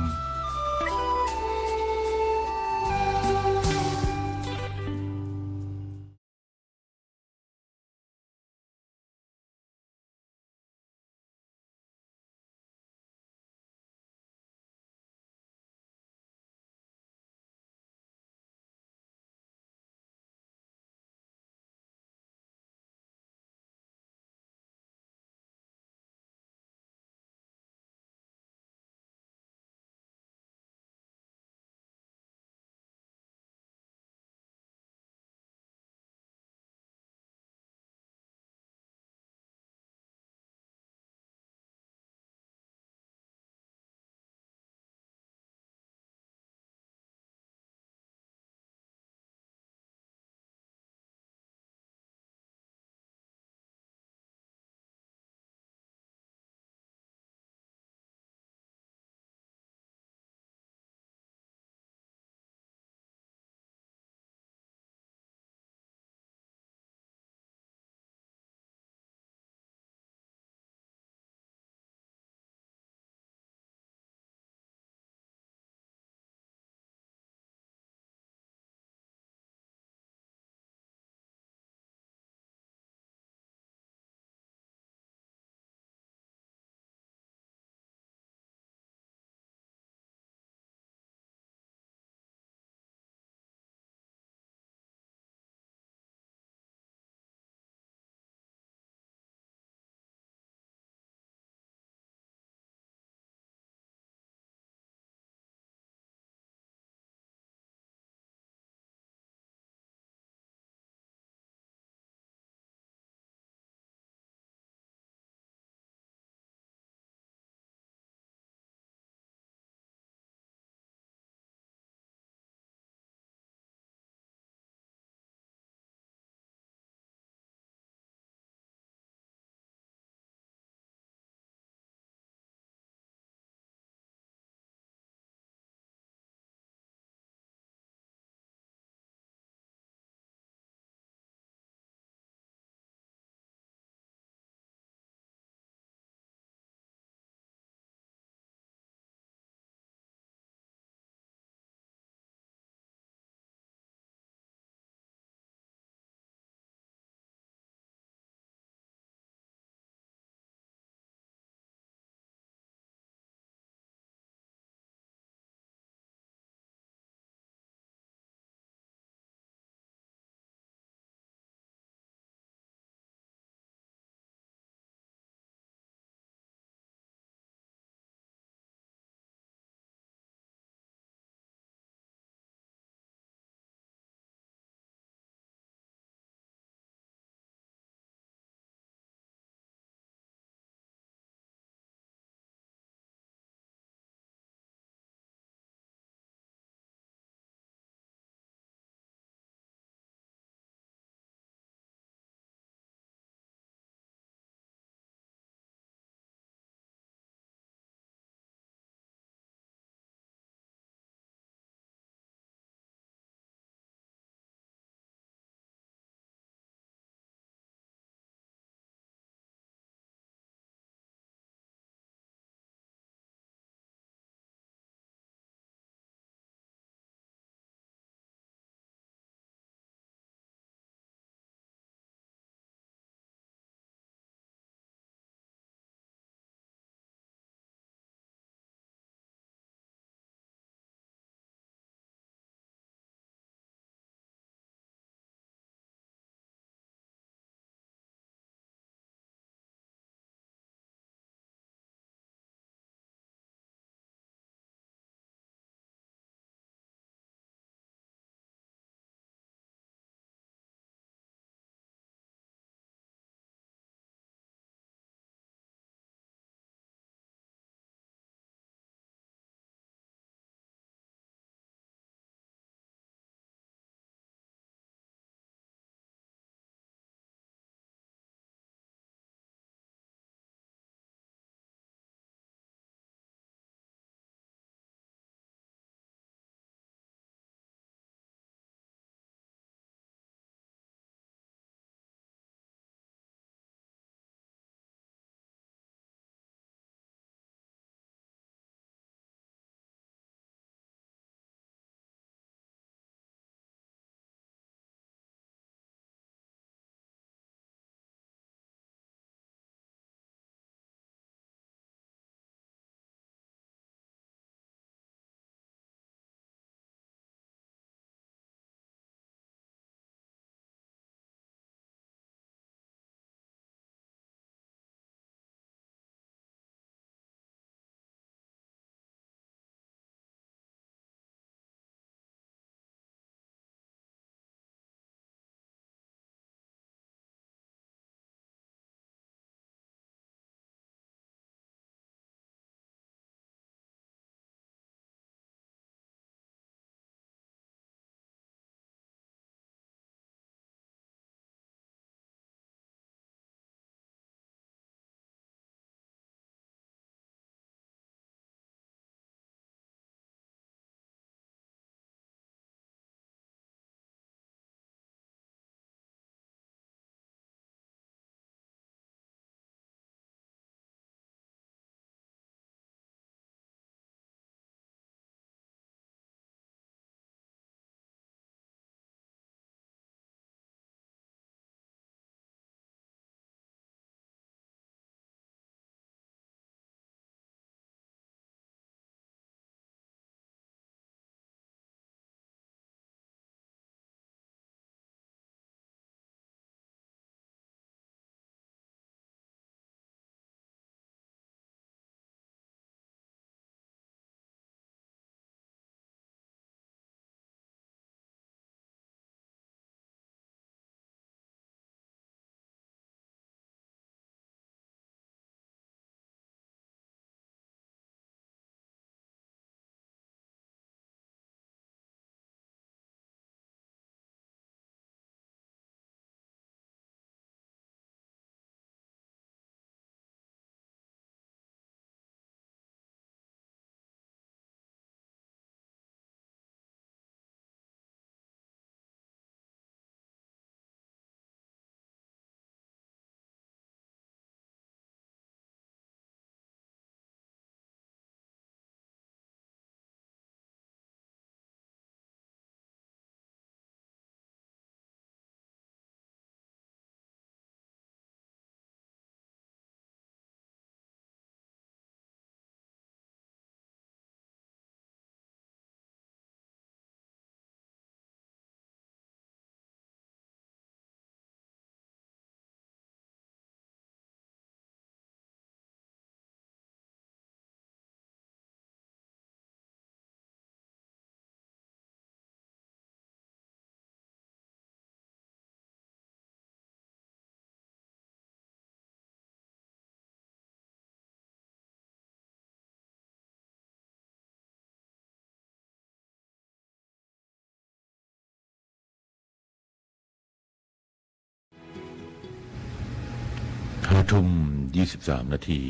5:23 นาที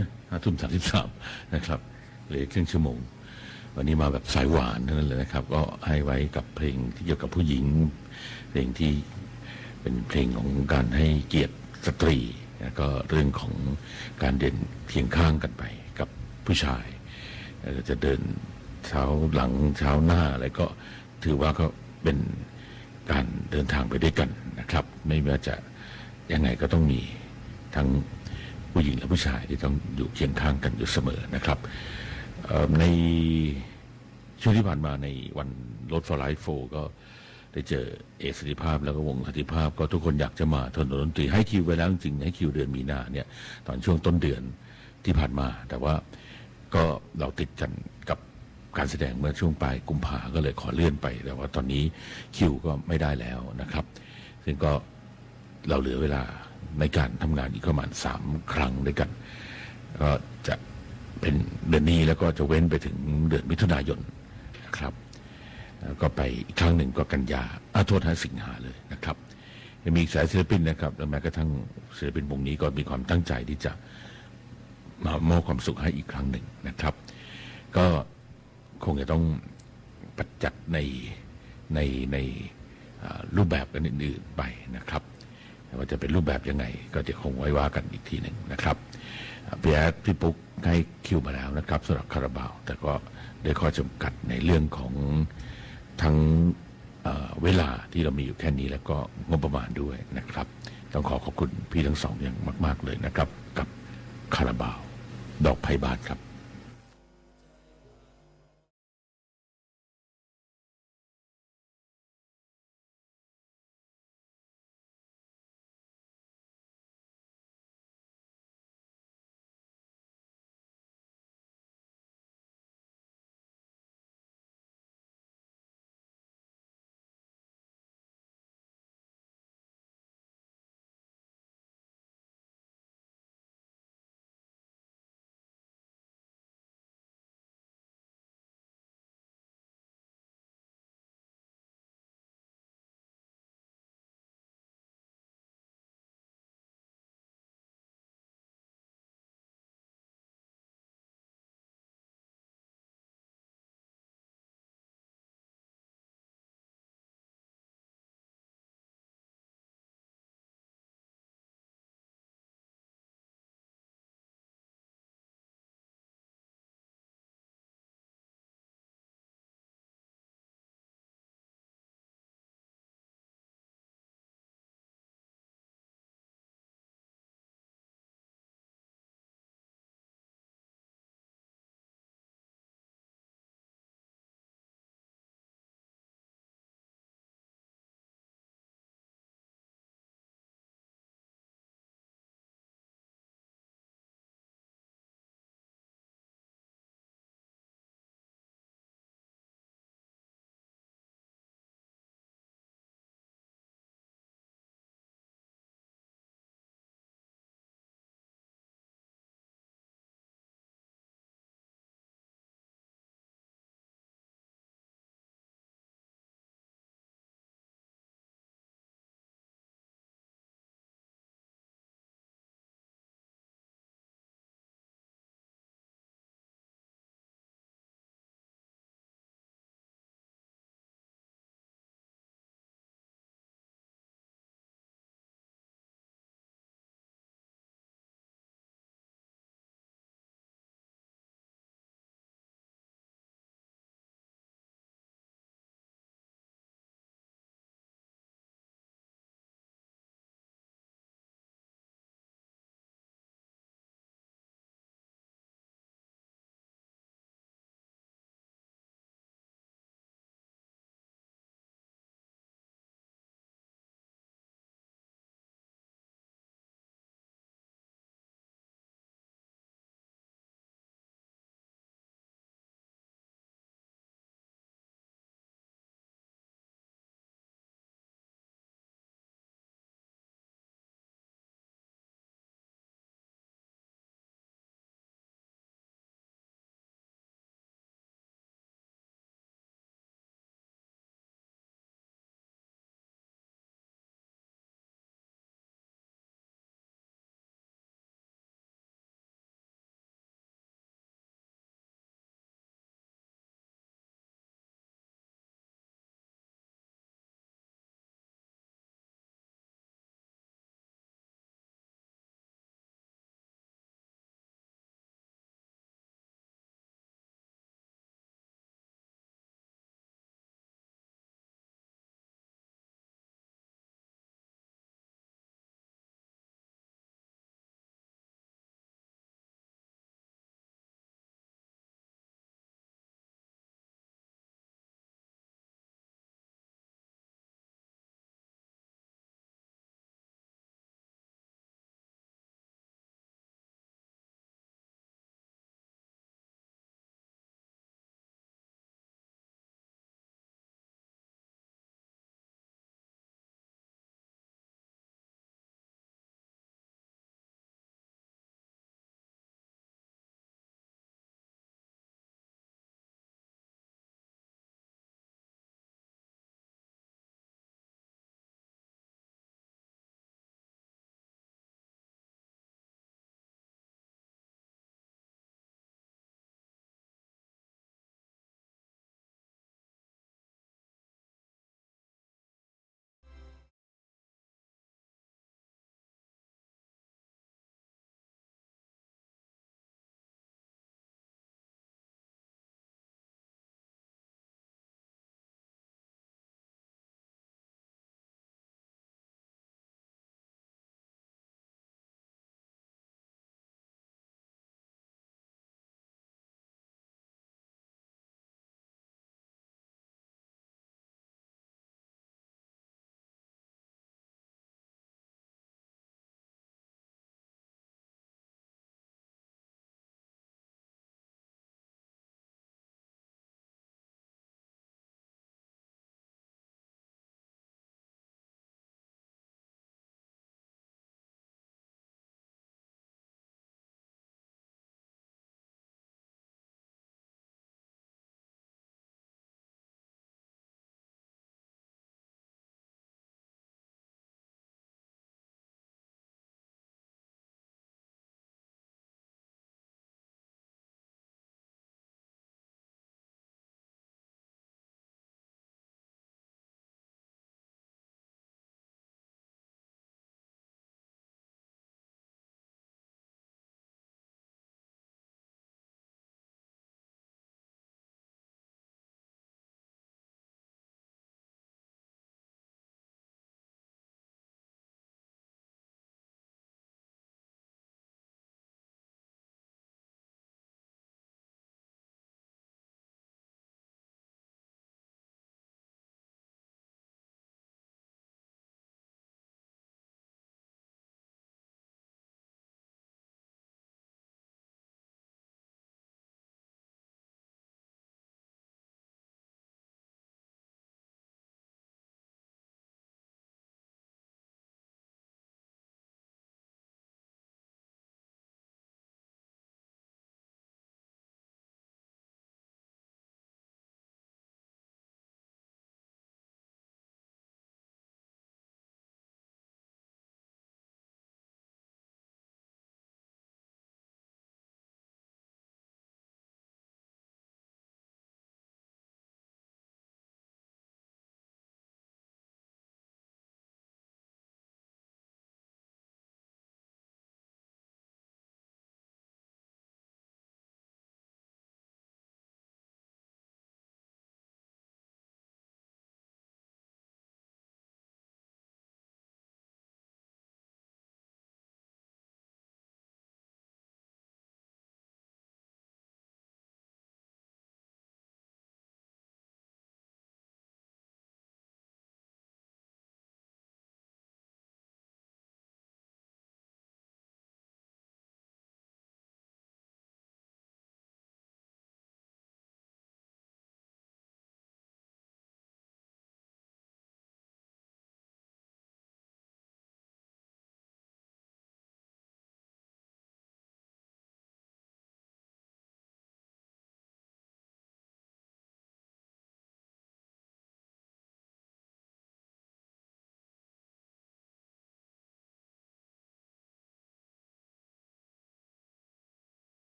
5:33นะครับเหลือครึ่งชั่วโมงวันนี้มาแบบสายหวานนั่นเลยนะครับก็ให้ไว้กับเพลงที่เกี่ยวกับผู้หญิงเพลงที่เป็นเพลงของการให้เกียรติสตรีแล้วก็เรื่องของการเดินเคียงข้างกันไปกับผู้ชายจะเดินเท้าหลังเท้าหน้าอะไรก็ถือว่าก็เป็นการเดินทางไปด้วยกันนะครับไม่ว่าจะยังไงก็ต้องมีทั้งผู้หญิงและผู้ชายที่ต้องอยู่เคียงข้างกันอยู่เสมอนะครับในช่วงที่ผ่านมาในวันรถฟลายโฟก็ได้เจอเอกสันติภาพแล้วก็วงสันติภาพก็ทุกคนอยากจะมาทนดนตรีให้คิวไปแล้วจริงๆให้คิวเดือนมีนาเนี่ยตอนช่วงต้นเดือนที่ผ่านมาแต่ว่าก็เราติดกันกับการแสดงเมื่อช่วงปลายกุมภาก็เลยขอเลื่อนไปแต่ว่าตอนนี้คิวก็ไม่ได้แล้วนะครับซึ่งก็เราเหลือเวลาในการทำงานอีกประมาณ3 ครั้งด้วยกันก็จะเป็นเดือนนี้แล้วก็จะเว้นไปถึงเดือนมิถุนายนนะครับแล้วก็ไปอีกครั้งหนึ่งก็กันยาโทษสิงหาเลยนะครับยังมีอีกสายศิลปินนะครับและแม้กระทั่งศิลปินวงนี้ก็มีความตั้งใจที่จะมามอบความสุขให้อีกครั้งหนึ่งนะครับก็คงจะต้องปัจจัดในรูปแบบกันอื่นๆไปนะครับว่าจะเป็นรูปแบบยังไงก็จะคงไว้ว่ากันอีกทีหนึ่งนะครับพี่แอดพี่ปุ๊กให้คิวมาแล้วนะครับสำหรับคาราบาวแต่ก็ได้ข้อจำกัดในเรื่องของทั้งเวลาที่เรามีอยู่แค่นี้แล้วก็งบประมาณด้วยนะครับต้องขอบคุณพี่ทั้งสองอย่างมากๆเลยนะครับกับคาราบาวดอกไผ่บานครับ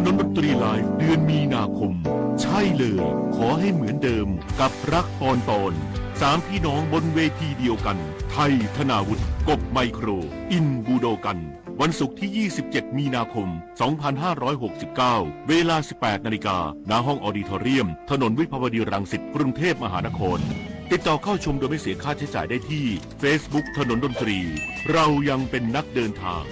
นนดนตรีไลฟ์เดือนมีนาคมใช่เลยขอให้เหมือนเดิมกับรักปอนสามพี่น้องบนเวทีเดียวกันไทยธนาวุฒิกบไมโครอินบูโดกันวันศุกร์ที่ 27 มีนาคม 2569 เวลา 18 นาฬิกาณห้องออดิทอเรียมถนนวิภาวดีรังสิตกรุงเทพมหานครติดต่อเข้าชมโดยไม่เสียค่าใช้จ่ายได้ที่ Facebook ถนนดนตรีเรายังเป็นนักเดินทาง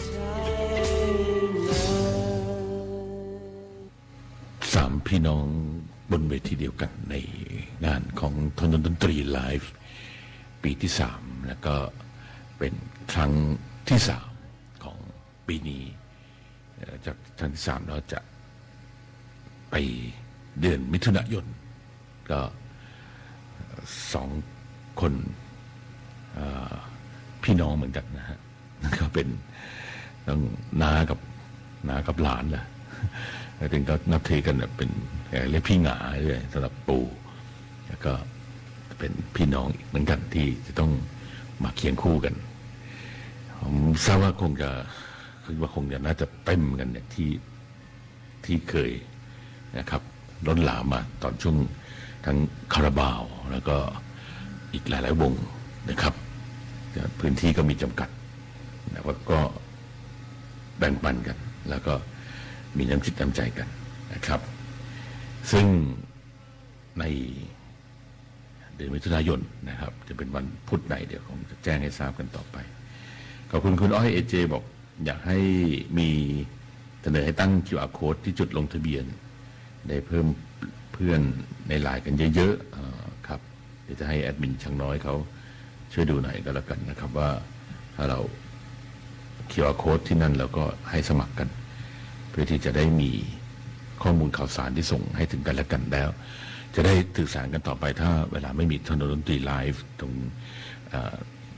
สามพี่น้องบนเวทีเดียวกันในงานของถนนดนตรีไลฟ์ปีที่3แล้วก็เป็นครั้งที่3ของปีนี้จากครั้งที่3เราจะไปเดือนมิถุนายนก็2คนพี่น้องเหมือนกันนะฮะก็เป็นต้องน้ากับหลานแหละถึงก็นับถือกันเป็นเรียกพี่หงาเลยสำหรับปู่แล้วก็เป็นพี่น้องอีกเหมือนกันที่จะต้องมาเคียงคู่กันผมทราบว่าคงจะน่าจะเต็มกันเนี่ยที่เคยนะครับล้นหลามมาตอนช่วงทั้งคาราบาวแล้วก็อีกหลายวงนะครับพื้นที่ก็มีจำกัดแต่ว่าก็แบ่งปันกันแล้วก็มีน้ำจิตน้ำใจกันนะครับซึ่งในเดือนมิถุนายนนะครับจะเป็นวันพุธไหนเดี๋ยวผมจะแจ้งให้ทราบกันต่อไปขอบคุณคุณอ้อยเจบอกอยากให้มีเสนอให้ตั้ง QR code ที่จุดลงทะเบียนได้เพิ่มเพื่อนในไลน์กันเยอะๆครับเดี๋ยวจะให้แอดมินช่างน้อยเขาช่วยดูหน่อยก็แล้วกันนะครับว่าถ้าเรา QR code ที่นั่นเราก็ให้สมัครกันเพื่อที่จะได้มีข้อมูลข่าวสารที่ส่งให้ถึงกันและกันแล้วจะได้สื่อสารกันต่อไปถ้าเวลาไม่มีถนนดนตรีไลฟ์ตรง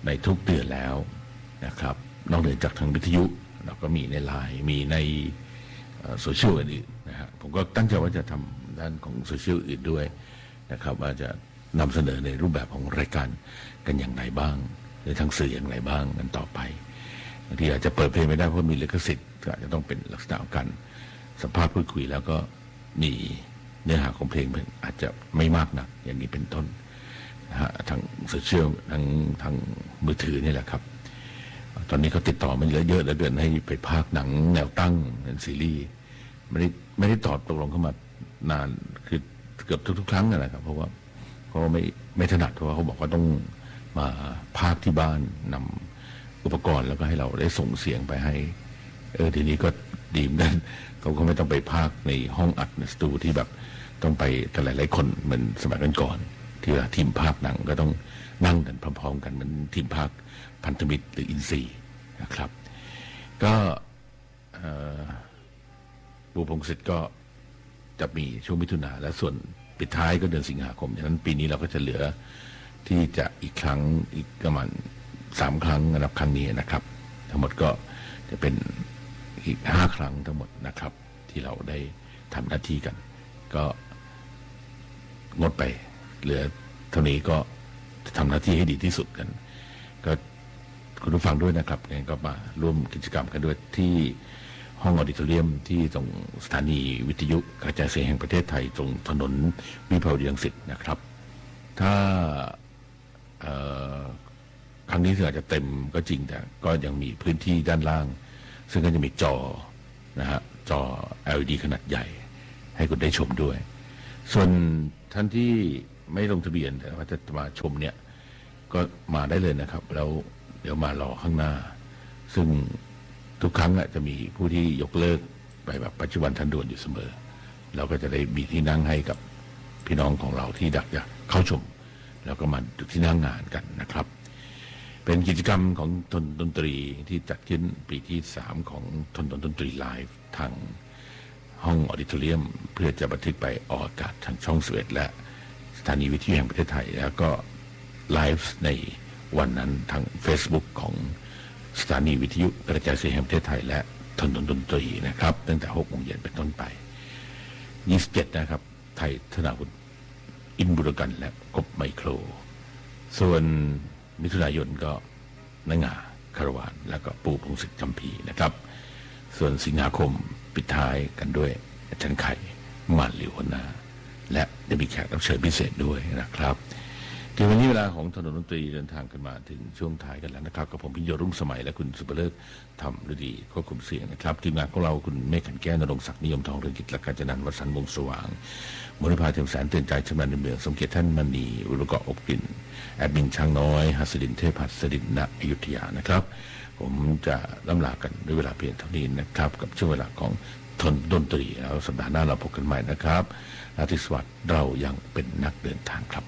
ในทุกเดือนแล้วนะครับนอกเหนือจากทางวิทยุเราก็มีในไลน์มีในโซเชียลอื่นๆนะฮะผมก็ตั้งใจว่าจะทำด้านของโซเชียลอื่นด้วยนะครับว่าจะนำเสนอในรูปแบบของรายการกันอย่างไรบ้างหรือทางสื่ออย่างไรบ้างกันต่อไปบางทีอาจจะเปิดเพลงไม่ได้เพราะมีลิขสิทธิ์ก็อาจจะต้องเป็นลักษณะของการสัมภาษณ์พูดคุยแล้วก็มีเนื้อหาของเพลงอาจจะไม่มากนักอย่างนี้เป็นต้นนะฮะทางโซเชียลทางมือถือนี่แหละครับตอนนี้เขาติดต่อมาเยอะแล้วเดือนให้ไปพากย์หนังแนวตั้งเป็นซีรีส์ไม่ได้ตกลงเข้ามานานคือเกือบทุกครั้งนะครับเพราะว่าไม่ถนัดเพราะว่าเขาบอกว่าต้องมาพากย์ที่บ้านนำอุปกรณ์แล้วก็ให้เราได้ส่งเสียงไปให้ทีนี้ก็ดีเหมือนกันเขาก็ไม่ต้องไปพากย์ในห้องอัดในสตูที่แบบต้องไปกันหลายๆคนเหมือนสมัยก่อนที่ว่าทีมพากย์หนังก็ต้องนั่งกันพร้อมๆกันเหมือนทีมพากย์พันธมิตรหรืออินซีนะครับก็ปูพงศิษฐ์ก็จะมีช่วงมิถุนาและส่วนปิดท้ายก็เดือนสิงหาคมฉะนั้นปีนี้เราก็จะเหลือที่จะอีกครั้งอีกประมาณ3 ครั้งนับครั้งนี้นะครับทั้งหมดก็จะเป็นอีก5 ครั้งทั้งหมดนะครับที่เราได้ทำหน้าที่กันก็งดไปเหลือเท่านี้ก็ทำหน้าที่ให้ดีที่สุดกันก็คุณผู้ฟังด้วยนะครับงั้นก็มาร่วมกิจกรรมกันด้วยที่ห้องออดิทอเรียมที่ตรงสถานีวิทยุกระจายเสียงแห่งประเทศไทยตรงถนนวิภาวดีรังสิตนะครับถ้าครั้งนี้อาจจะเต็มก็จริงแต่ก็ยังมีพื้นที่ด้านล่างซึ่งก็จะมีจอนะฮะจอ LED ขนาดใหญ่ให้คุณได้ชมด้วยส่วนท่านที่ไม่ลงทะเบียนแต่ว่าจะมาชมเนี่ยก็มาได้เลยนะครับแล้วเดี๋ยวมารอข้างหน้าซึ่งทุกครั้งจะมีผู้ที่ยกเลิกไปแบบปัจจุบันทันด่วนอยู่เสมอเราก็จะได้มีที่นั่งให้กับพี่น้องของเราที่อยากจะเข้าชมแล้วก็มาดูที่นั่งงานกันนะครับเป็นกิจกรรมของดนตรีที่จัดขึ้นปีที่3ของถนนดนตรีไลฟ์ทางห้องออดิทอเรียมเพื่อจะบันทึกไปออกอากาศทางช่อง11และสถานีวิทยุแห่งประเทศไทยแล้วก็ไลฟ์ในวันนั้นทาง Facebook ของสถานีวิทยุกระจายเสียงแห่งประเทศไทยและถนนดนตรีนะครับตั้งแต่ 6 โมงเย็นเป็นต้นไป27นะครับไทยธนาวุฒิอินบุรกันและกบไมโครส่วนมิถุนายนก็นงาคารวานแล้วก็ปูพงศิษฐ์จำพีนะครับส่วนสิงหาคมปิดท้ายกันด้วย อาจารย์ไข่หม่านหลิวหัวหน้าและจะมีแขกรับเชิญพิเศษด้วยนะครับที่วันนี้เวลาของถนนดนตรีเดินทางกันมาถึงช่วงท้ายกันแล้วนะครับกับผมพิญโยรุ่งสมัยและคุณสุภเลิศธรรมฤดีควบคุมเสียงนะครับทีมงานของเราคุณเมฆขันแก้วนรงศักดิ์นิยมทองเรืองกิจและการจันทร์วสันต์วงสว่างมณฑาเทียมแสนเตือนใจชำนาญในเมืองสมเกียรติท่านมณีอุรกอบกลิ่นแอดมินช้างน้อยหัสดินเทพหัสดินณอยุธยานะครับผมจะล่ำลากันด้วยเวลาเพียงเท่านี้นะครับกับช่วงเวลาของถนนดนตรีแล้วสัปดาห์หน้าเราพบกันใหม่นะครับราตรีสวัสดิ์เรายังเป็นนักเดินทางครับ